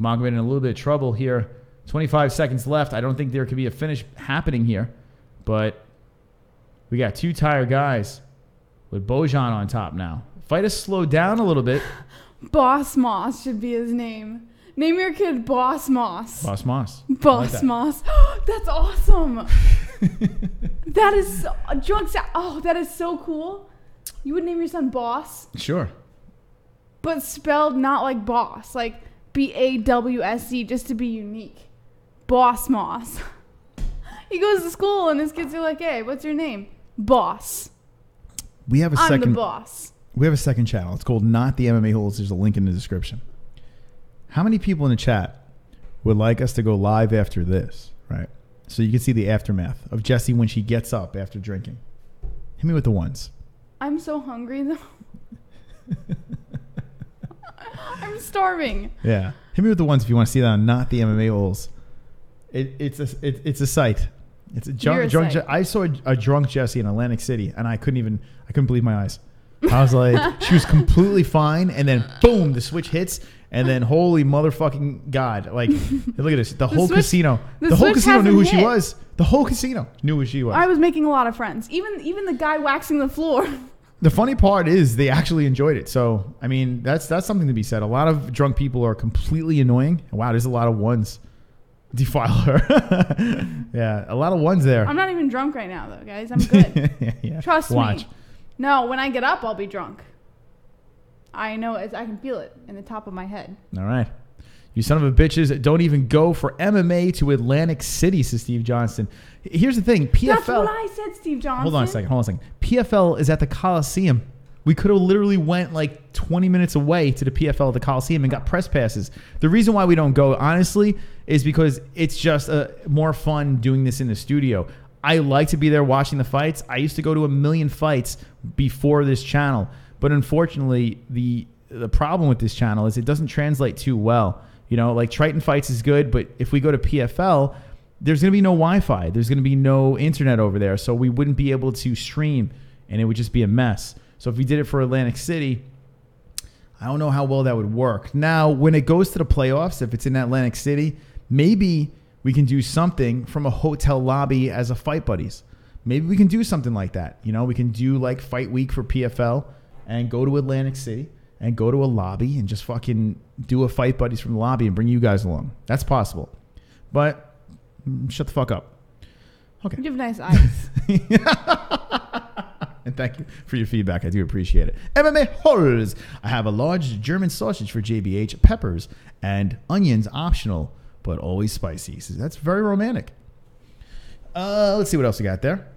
Magomed in a little bit of trouble here. 25 seconds left. I don't think there could be a finish happening here. But we got two tired guys with Bojan on top now. Fight has slowed down a little bit. Boss Moss should be his name. Name your kid Boss Moss. Boss Moss. Boss like Moss. That's awesome. That is that is so cool. You would name your son Boss? Sure. But spelled not like boss, like BAWSC, just to be unique. Boss Moss. He goes to school and his kids are like, hey, what's your name? Boss. We have a I'm second. the boss. We have a second channel. It's called Not the MMA Holes. There's a link in the description. How many people in the chat would like us to go live after this, right? So you can see the aftermath of Jessie when she gets up after drinking. Hit me with the ones. I'm so hungry, though. I'm starving. Yeah. Hit me with the ones if you want to see that on Not the MMA Holes. It's a sight. It's a drunk. I saw a drunk Jessie in Atlantic City, and I couldn't believe my eyes. I was like, she was completely fine, and then boom, the switch hits, and then holy motherfucking God! Like, look at this. The whole casino knew who she was. The whole casino knew who she was. I was making a lot of friends. Even the guy waxing the floor. The funny part is they actually enjoyed it. So I mean, that's something to be said. A lot of drunk people are completely annoying. Wow, there's a lot of ones. Defile her. Yeah, a lot of ones there. I'm not even drunk right now, though, guys. I'm good. Yeah. Trust me. No, when I get up, I'll be drunk. I know it. I can feel it in the top of my head. All right. You son of a bitches don't even go for MMA to Atlantic City, says Steve Johnson. Here's the thing. PFL. That's what I said, Steve Johnson. Hold on a second. PFL is at the Coliseum. We could have literally went like 20 minutes away to the PFL at the Coliseum and got press passes. The reason why we don't go, honestly, is because it's just more fun doing this in the studio. I like to be there watching the fights. I used to go to 1 million fights before this channel. But unfortunately, the problem with this channel is it doesn't translate too well. You know, like Triton Fights is good, but if we go to PFL, there's going to be no Wi-Fi. There's going to be no internet over there. So we wouldn't be able to stream, and it would just be a mess. So if we did it for Atlantic City, I don't know how well that would work. Now, when it goes to the playoffs, if it's in Atlantic City, maybe we can do something from a hotel lobby as a Fight Buddies. Maybe we can do something like that. You know, we can do like Fight Week for PFL and go to Atlantic City and go to a lobby and just fucking do a Fight Buddies from the lobby and bring you guys along. That's possible. But shut the fuck up. Okay. You have nice eyes. And thank you for your feedback. I do appreciate it. MMA Horrors. I have a large German sausage for JBH, peppers, and onions optional, but always spicy. So that's very romantic. Let's see what else we got there.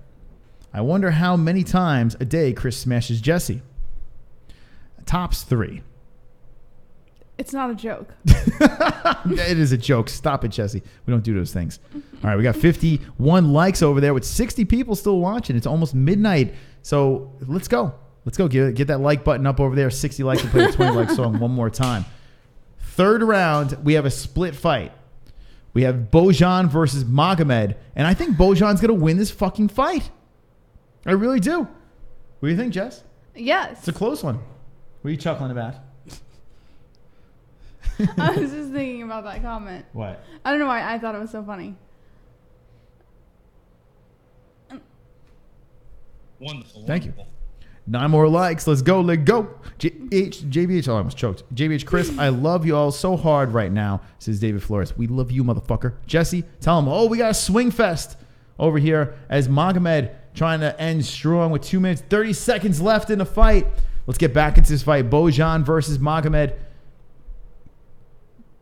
I wonder how many times a day Chris smashes Jessie. Tops 3. It's not a joke. It is a joke. Stop it, Jessie. We don't do those things. All right, we got 51 likes over there with 60 people still watching. It's almost midnight. So let's go. Let's go. Get that like button up over there. 60 likes to play the 20 like song one more time. Third round, we have a split fight. We have Bojan versus Magomed. And I think Bojan's going to win this fucking fight. I really do. What do you think, Jess? Yes. It's a close one. What are you chuckling about? I was just thinking about that comment. What? I don't know why I thought it was so funny. Wonderful. Thank you. 9 more likes. Let's go. Let go. JBH. Oh, I almost choked. JBH Chris, I love you all so hard right now, says David Flores. We love you, motherfucker. Jesse, tell him, we got a swing fest over here as Magomed trying to end strong with 2 minutes, 30 seconds left in the fight. Let's get back into this fight. Bojan versus Magomed.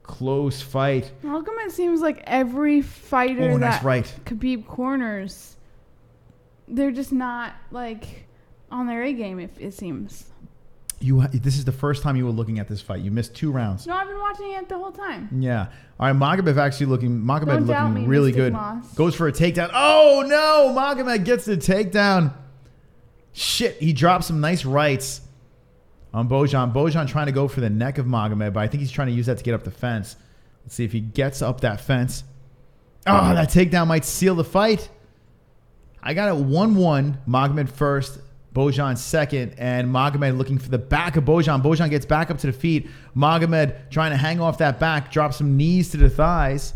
Close fight. Magomed seems like every fighter that Khabib corners, they're just not like on their A game. It seems. This is the first time you were looking at this fight. You missed 2 rounds. No, I've been watching it the whole time. Yeah. All right, Magomed looking really good. Moss. Goes for a takedown. Oh no! Magomed gets the takedown. Shit! He dropped some nice rights on Bojan. Bojan trying to go for the neck of Magomed, but I think he's trying to use that to get up the fence. Let's see if he gets up that fence. Oh, that takedown might seal the fight. I got it 1-1. Magomed first, Bojan second, and Magomed looking for the back of Bojan. Bojan gets back up to the feet. Magomed trying to hang off that back, drop some knees to the thighs.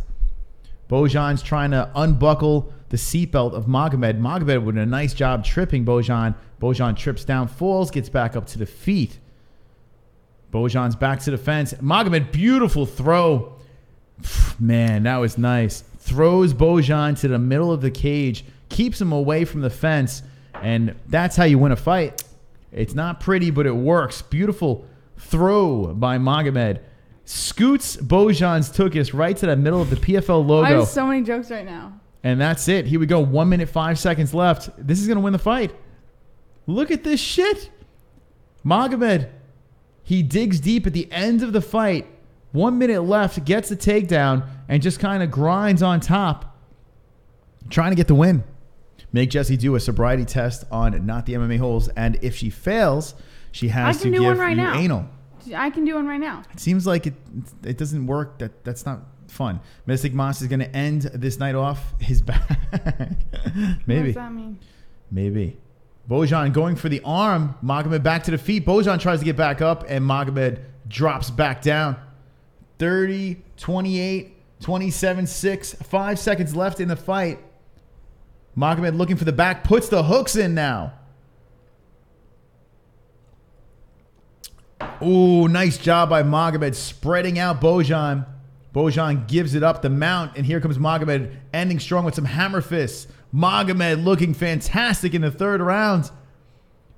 Bojan's trying to unbuckle the seatbelt of Magomed. Magomed with a nice job tripping Bojan. Bojan trips down, falls, gets back up to the feet. Bojan's back to the fence. Magomed, beautiful throw. Man, that was nice. Throws Bojan to the middle of the cage, keeps him away from the fence, and that's how you win a fight. It's not pretty, but it works. Beautiful throw by Magomed. Scoots Bojan's Tukis right to the middle of the PFL logo. I have so many jokes right now. And that's it. Here we go. 1 minute, 5 seconds left. This is going to win the fight. Look at this shit. Magomed, he digs deep at the end of the fight, 1 minute left, gets the takedown, and just kind of grinds on top, trying to get the win. Make Jessie do a sobriety test on Not the MMA Holes, and if she fails, she has to give you anal. I can do one right now. It seems like it doesn't work. That's not fun. Mystic Moss is going to end this night off his back. Maybe. What does that mean? Maybe. Bojan going for the arm. Magomed back to the feet. Bojan tries to get back up, and Magomed drops back down. 30, 28, 27, 6. 5 seconds left in the fight. Magomed looking for the back. Puts the hooks in now. Ooh, nice job by Magomed spreading out Bojan. Bojan gives it up the mount, and here comes Magomed ending strong with some hammer fists. Magomed looking fantastic in the third round.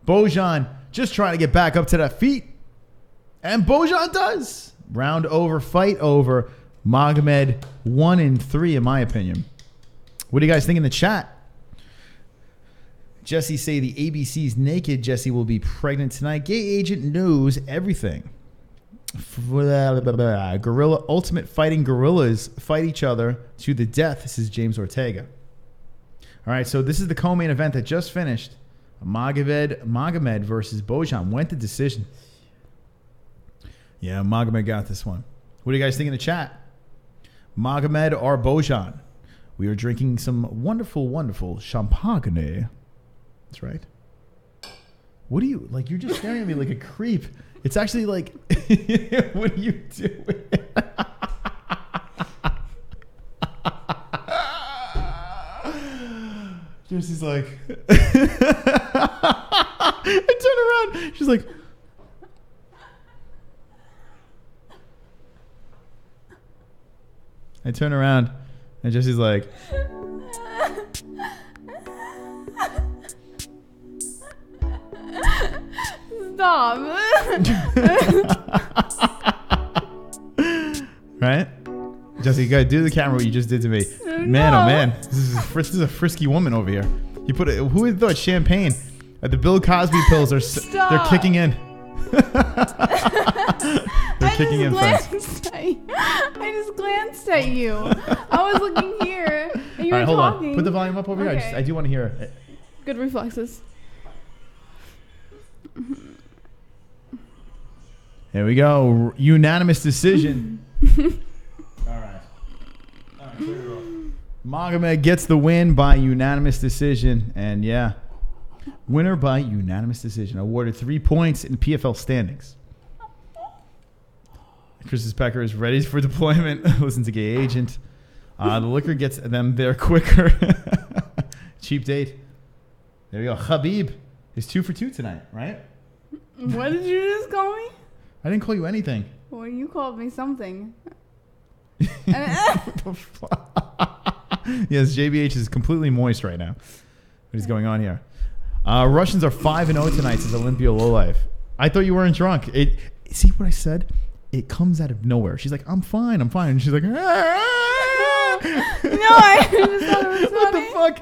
Bojan just trying to get back up to that feet. And Bojan does. Round over, fight over. Magomed 1-3 in my opinion. What do you guys think in the chat? Jessie say the ABC's naked. Jessie will be pregnant tonight. Gay agent knows everything. Gorilla ultimate fighting gorillas fight each other to the death. This is James Ortega. All right, so this is the co-main event that just finished. Magomed versus Bojan went to decision. Yeah, Magomed got this one. What do you guys think in the chat? Magomed or Bojan? We are drinking some wonderful, wonderful champagne. That's right. What do you like? You're just staring at me like a creep. It's actually like, what are you doing? Jessie's like, I turn around. She's like, I turn around, and Jessie's like, Stop. Right? Jessie, you gotta do the camera what you just did to me. Man, oh man. This is a frisky woman over here. You put it, who would have thought champagne? The Bill Cosby pills are they're kicking in. They're kicking in, friends. I just glanced at you. I was looking here, and you were hold talking. On. Put the volume up over okay. here. I do want to hear it. Good reflexes. Here we go. Unanimous decision. All right. Clear it off. Magomed gets the win by unanimous decision. And yeah, winner by unanimous decision. Awarded 3 points in PFL standings. Chris's Pecker is ready for deployment. Listen to Gay Agent. The liquor gets them there quicker. Cheap date. There we go. Khabib is 2 for 2 tonight, right? What did you just call me? I didn't call you anything. Well, you called me something. What the fuck? Yes, JBH is completely moist right now. What is going on here? Russians are 5-0 tonight, says Olympia Lowlife. I thought you weren't drunk. See what I said? It comes out of nowhere. She's like, I'm fine. And she's like, no, I just thought it was funny. What the fuck?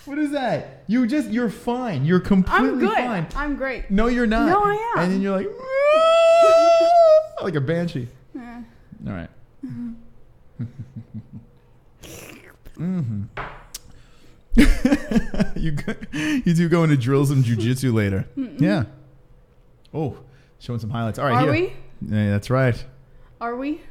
What is that? You're fine. You're completely fine. I'm great. No, you're not. No, I am. And then you're like, like a banshee. Yeah. All right. Mm-hmm. You do go into drill some jujitsu later. Yeah. Oh, showing some highlights. All right. Are we? Yeah, that's right. Are we?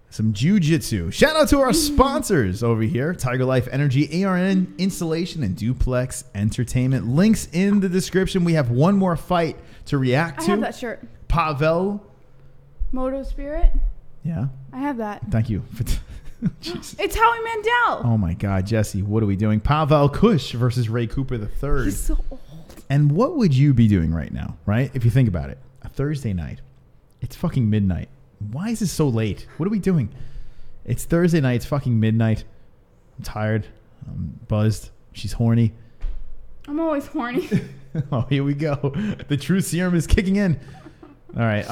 Some jujitsu. Shout out to our sponsors over here: TygerLyfe Energy, ARN Installation, and Duplex Entertainment. Links in the description. We have one more fight to react to. I have that shirt. Pavel. Moto Spirit. Yeah. I have that. Thank you. Jesus. It's Howie Mandel. Oh my God, Jessie, what are we doing? Pavlo Kusch versus Ray Cooper III. He's so old. And what would you be doing right now, right? If you think about it, a Thursday night. It's fucking midnight. Why is this so late? What are we doing? It's Thursday night. It's fucking midnight. I'm tired. I'm buzzed. She's horny. I'm always horny. Oh, here we go. The true serum is kicking in. All right.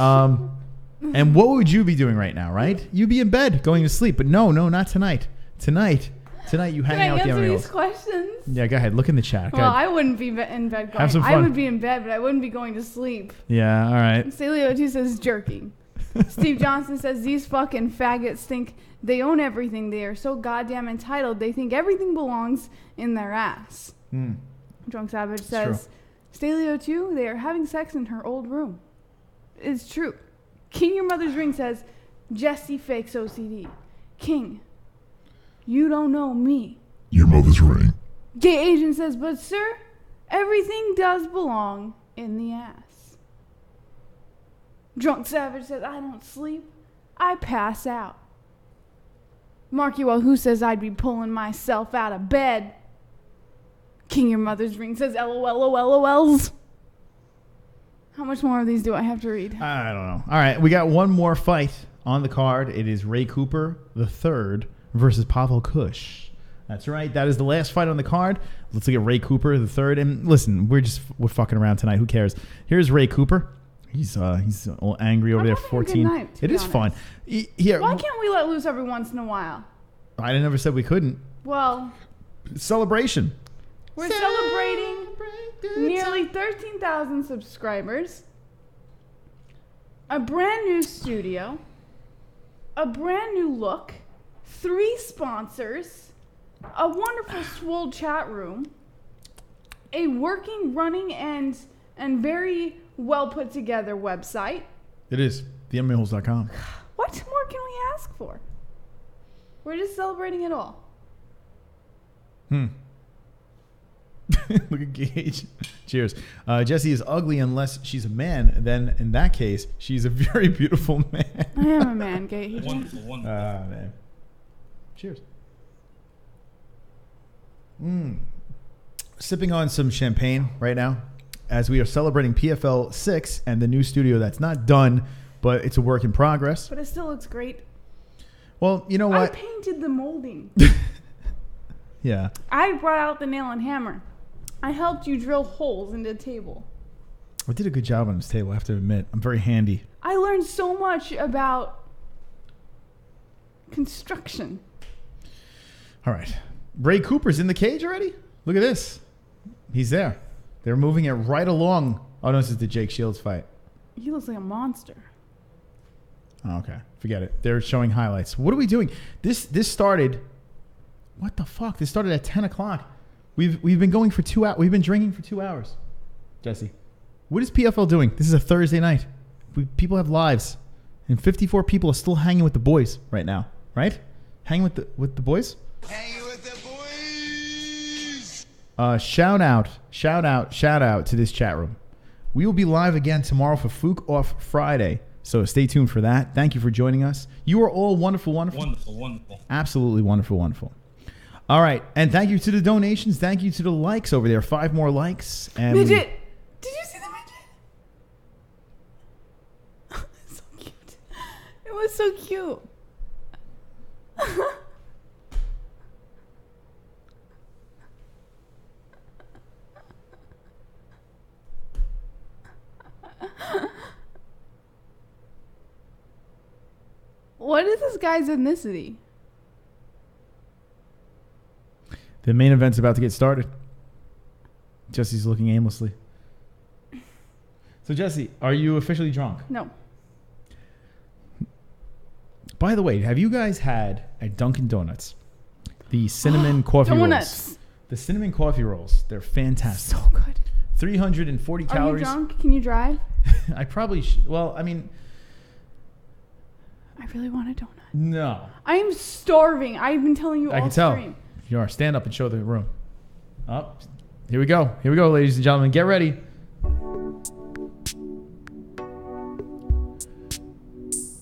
And what would you be doing right now, right? You'd be in bed going to sleep. But no, not tonight. Tonight you hang out with the Can I answer Emeralds. these questions? Yeah, go ahead. Look in the chat. Well, I wouldn't be in bed going. Have some fun. I would be in bed, but I wouldn't be going to sleep. Yeah, all right. Salio 2 says jerking. Steve Johnson says, these fucking faggots think they own everything. They are so goddamn entitled. They think everything belongs in their ass. Drunk Savage says, Stalio too, they are having sex in her old room. It's true. King Your Mother's Ring says, Jessie fakes OCD. King, you don't know me. Your mother's ring. Gay Agent says, but sir, everything does belong in the ass. Drunk Savage says, I don't sleep. I pass out. Marky Wahoo says, I'd be pulling myself out of bed. King Your Mother's Ring says, LOLOLOLs. How much more of these do I have to read? I don't know. All right, we got one more fight on the card. It is Ray Cooper III versus Pavlo Kusch. That's right. That is the last fight on the card. Let's look at Ray Cooper III. And listen, we're fucking around tonight. Who cares? Here's Ray Cooper. He's a little angry over there. 14. Night, it is fun. Here. Why can't we let loose every once in a while? I never said we couldn't. Well, celebration. We're celebrating nearly 13,000 subscribers, a brand new studio, a brand new look, 3 sponsors, a wonderful swole chat room, a working, running, and very well put together website. It is themmaholes.com. What more can we ask for? We're just celebrating it all. Look at Gage. Cheers. Jessie is ugly unless she's a man. Then in that case, she's a very beautiful man. I am a man, Gage. Wonderful, wonderful. Man. Cheers. Sipping on some champagne right now as we are celebrating PFL 6 and the new studio that's not done, but it's a work in progress. But it still looks great. Well, you know what? I painted the molding. Yeah. I brought out the nail and hammer. I helped you drill holes into the table. I did a good job on this table, I have to admit. I'm very handy. I learned so much about construction. All right. Ray Cooper's in the cage already? Look at this. He's there. They're moving it right along. Oh, no, this is the Jake Shields fight. He looks like a monster. Oh, okay. Forget it. They're showing highlights. What are we doing? This started... What the fuck? This started at 10 o'clock. We've been going for 2 hours. We've been drinking for 2 hours. Jessie, what is PFL doing? This is a Thursday night. People have lives. And 54 people are still hanging with the boys right now. Right? Hanging with the boys? Hanging with the boys. Shout out to this chat room. We will be live again tomorrow for Fook Off Friday. So stay tuned for that. Thank you for joining us. You are all wonderful, wonderful. Wonderful, wonderful. Absolutely wonderful, wonderful. All right. And thank you to the donations. Thank you to the likes over there. 5 more likes. And midget! Did you see the midget? It's so cute. It was so cute. What is this guy's ethnicity? The main event's about to get started. Jessie's looking aimlessly. So, Jessie, are you officially drunk? No. By the way, have you guys had at Dunkin' Donuts the cinnamon coffee Donuts. rolls? The cinnamon coffee rolls. They're fantastic. So good. 340 Are calories. you drunk? Can you drive? I probably should. Well, I mean... I really want a donut. No. I am starving. I've been telling you all I can tell. stream. You are. Stand up and show the room. Up. Here we go. Here we go, ladies and gentlemen. Get ready.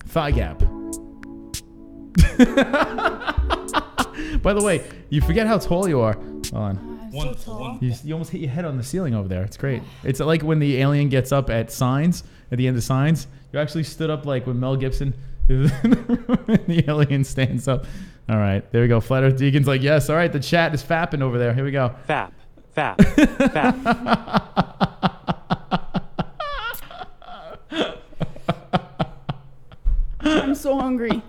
Thigh gap. By the way, you forget how tall you are. Hold on. Wonderful, wonderful. You almost hit your head on the ceiling over there. It's great. It's like when the alien gets up at Signs, at the end of Signs. You actually stood up like when Mel Gibson, the alien stands up. All right, there we go. Flat Earth Deacon's like, yes. All right, the chat is fapping over there. Here we go. Fap, fap. I'm so hungry.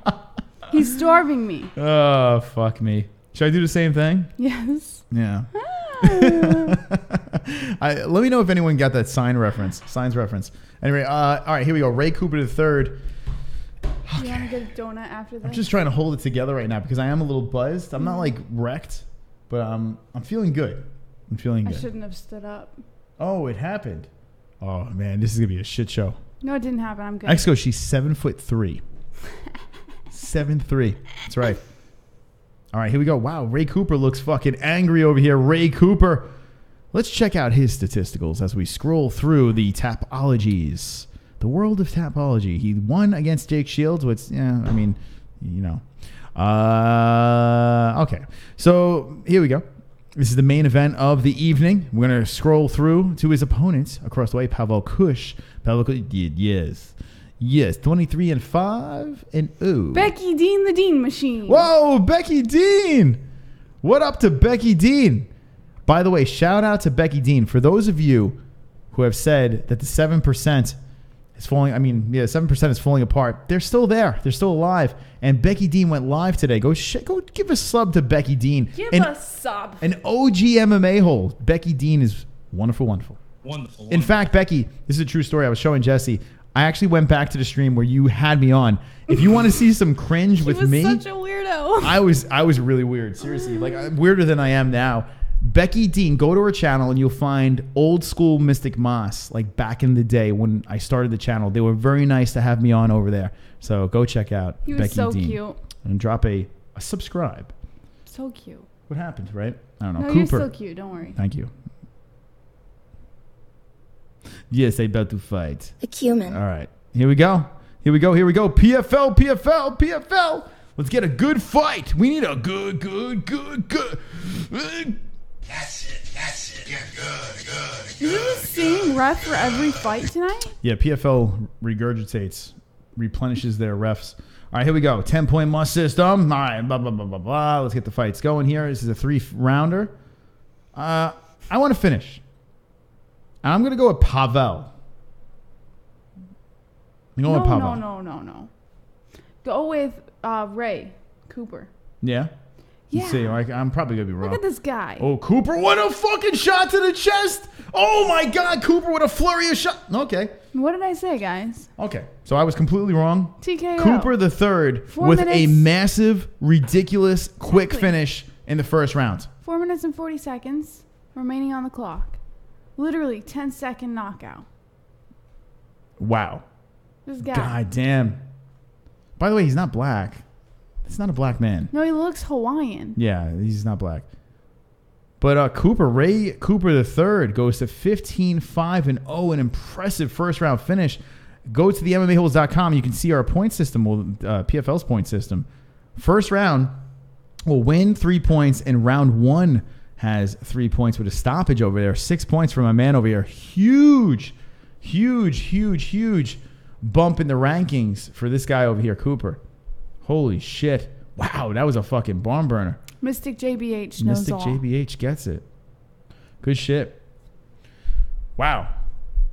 He's starving me. Oh, fuck me. Should I do the same thing? Yes. Yeah. Let me know if anyone got that Signs reference. Anyway, all right, here we go. Ray Cooper III You want to get a donut after this? I'm just trying to hold it together right now because I am a little buzzed. I'm not like wrecked, but I'm feeling good. I'm feeling good. I shouldn't have stood up. Oh, it happened. Oh man, this is gonna be a shit show. No, it didn't happen. I'm good. Exco, she's 7'3". 7'3". That's right. All right, here we go. Wow, Ray Cooper looks fucking angry over here. Ray Cooper. Let's check out his statisticals as we scroll through the tapologies. The world of tapology. He won against Jake Shields, which, yeah, I mean, you know. Okay, so here we go. This is the main event of the evening. We're going to scroll through to his opponents across the way. Pavlo Kusch. Pavlo Kusch, yes, 23-5 and 0. Becky Dean, the Dean Machine. Whoa, Becky Dean. What up to Becky Dean? By the way, shout out to Becky Dean. For those of you who have said that the 7% is falling, 7% is falling apart. They're still there. They're still alive. And Becky Dean went live today. Go give a sub to Becky Dean. Give a sub. An OG MMA hole. Becky Dean is wonderful, wonderful. Wonderful. In fact, Becky, this is a true story. I was showing Jessie. I actually went back to the stream where you had me on. If you want to see some cringe with me, such a weirdo. I was really weird. Seriously, like weirder than I am now. Becky Dean, go to her channel and you'll find old school Mystic Moss, like back in the day when I started the channel. They were very nice to have me on over there. So go check out He was Becky so Dean. cute. And drop a subscribe. So cute. What happened, right? I don't know. No, Cooper. you're still cute. Don't worry. Thank you. Yes, they about to fight. A cumin. All right. Here we go. PFL. Let's get a good fight. We need a good. That's it. Get good. Is it the same ref for every fight tonight? Yeah, PFL regurgitates, replenishes their refs. All right, here we go. 10-point must system. All right, blah, blah, blah, blah, blah. Let's get the fights going here. This is a 3-rounder. I want to finish. And I'm going to go with Pavel. No. Go with Ray Cooper. Yeah? Yeah. Let's see. I'm probably going to be wrong. Look at this guy. Oh, Cooper, what a fucking shot to the chest. Oh, my God. Cooper with a flurry of shot. Okay. What did I say, guys? Okay. So I was completely wrong. TKO. Cooper the third 4 with minutes. a massive, ridiculous, quick finish in the first round. 4 minutes and 40 seconds remaining on the clock. Literally 10-second knockout. Wow. This guy. God damn. By the way, he's not black. He's not a black man. No, he looks Hawaiian. Yeah, he's not black. But Ray Cooper III goes to 15-5 and 0, an impressive first round finish. Go to the MMAholes.com. You can see our point system, PFL's point system. First round will win 3 points, and round 1 has 3 points with a stoppage over there. 6 points from my man over here. Huge bump in the rankings for this guy over here, Cooper. Holy shit. Wow, that was a fucking barn burner. Mystic JBH knows all. Mystic JBH gets it. Good shit. Wow.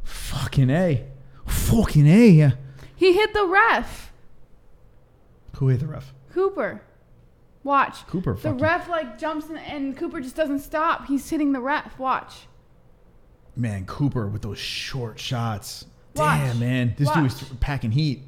Fucking A. He hit the ref. Who hit the ref? Cooper. Watch. Cooper The fucking... ref jumps in and Cooper just doesn't stop. He's hitting the ref. Watch. Man, Cooper with those short shots. Watch. Damn, man. This dude is packing heat.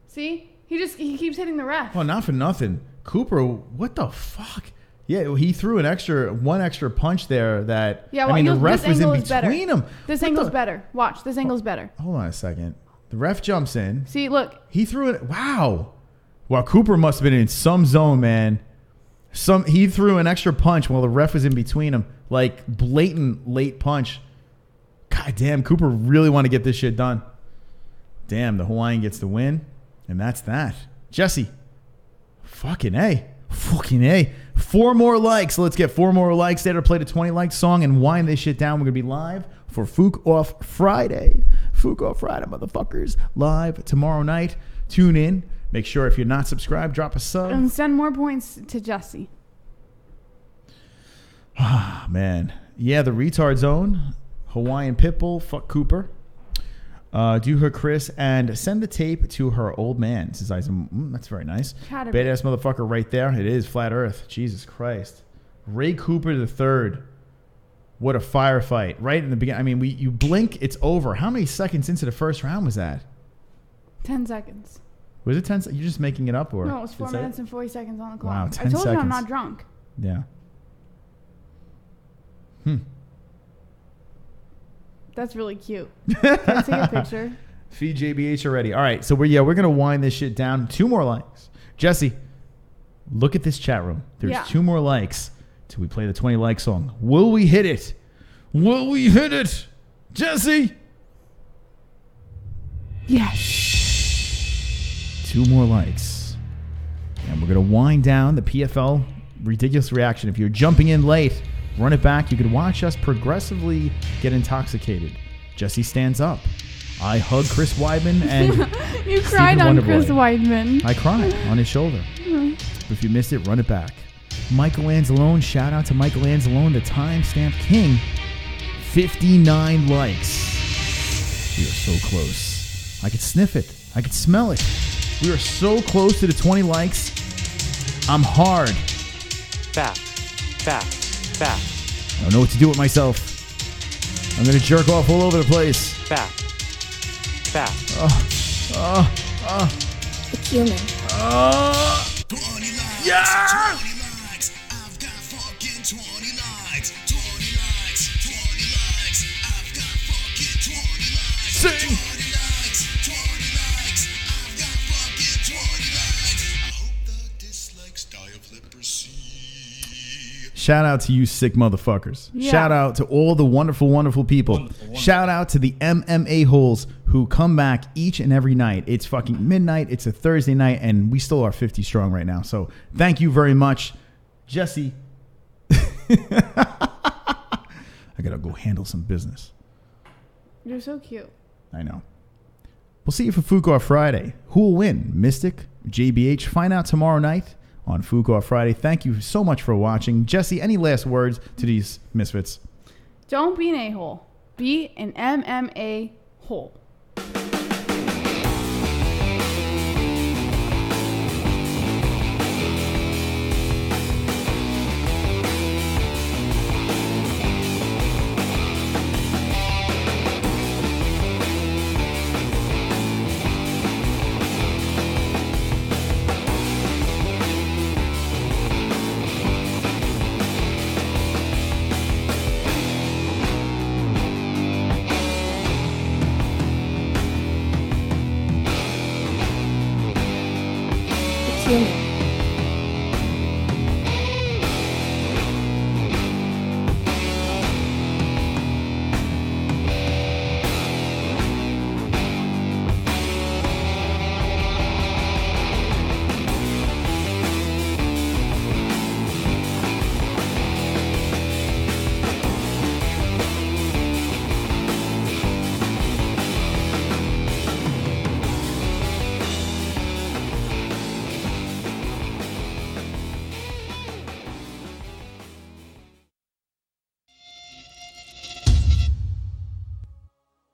See? He keeps hitting the ref. Oh, not for nothing. Cooper, what the fuck? Yeah, he threw one extra punch there that... Yeah, well, the ref was in between them. This angle's better. Watch. This angle's better. Hold on a second. The ref jumps in. See, look. He threw it. Wow. Wow, Cooper must have been in some zone, man. He threw an extra punch while the ref was in between them. Like, blatant late punch. God damn, Cooper really want to get this shit done. Damn, the Hawaiian gets the win. And that's that. Jessie. Fucking A. 4 more likes. Let's get 4 more likes. They play the 20 like song and wind this shit down. We're going to be live for Fook Off Friday. Fook Off Friday, motherfuckers. Live tomorrow night. Tune in. Make sure if you're not subscribed, drop a sub. And send more points to Jessie. Ah, man. Yeah, the retard zone. Hawaiian Pitbull. Fuck Cooper. Do her Chris and send the tape to her old man. Says that's very nice. Badass motherfucker right there. It is Flat Earth. Jesus Christ. Ray Cooper III. What a firefight. Right in the beginning. I mean, you blink, it's over. How many seconds into the first round was that? 10 seconds. Was it 10 seconds? You're just making it up, or? No, it was 4 Did it say minutes and 40 seconds on the clock. Wow, I 10 told you I'm seconds. not drunk. Yeah. That's really cute. Can I take a picture? Feed JBH already. All right, so we're gonna wind this shit down. 2 more likes. Jesse, look at this chat room. There's 2 more likes till we play the 20 like song. Will we hit it? Will we hit it? Jesse? Yes. 2 more likes. And we're gonna wind down the PFL ridiculous reaction. If you're jumping in late, run it back. You could watch us progressively get intoxicated. Jesse stands up. I hug Chris Weidman and you cried Stephen on Chris Wonderboy. Weidman. I cried on his shoulder. But if you missed it, run it back. Michael Anzalone, shout out to Michael Anzalone, the timestamp king. 59 likes. We are so close. I could sniff it. I could smell it. We are so close to the 20 likes. I'm hard. Fast. I don't know what to do with myself. I'm going to jerk off all over the place. Fast. It's human. 20 likes, Yeah! 20 likes. I've got fucking 20 likes. 20 likes, 20 likes. I've got fucking 20 likes. Sing! 20 likes, 20 likes. I've got fucking 20 likes. I hope the dislikes die of leprosy. Shout out to you sick motherfuckers. Yeah. Shout out to all the wonderful, wonderful people. Wonderful. Shout out to the MMA holes who come back each and every night. It's fucking midnight. It's a Thursday night, and we still are 50 strong right now. So thank you very much. Jesse. I got to go handle some business. You're so cute. I know. We'll see you for Fuqua Friday. Who will win? Mystic? JBH? Find out tomorrow night on Fuqua Friday. Thank you so much for watching. Jesse, any last words to these misfits? Don't be an a-hole. Be an MMA hole. It's human.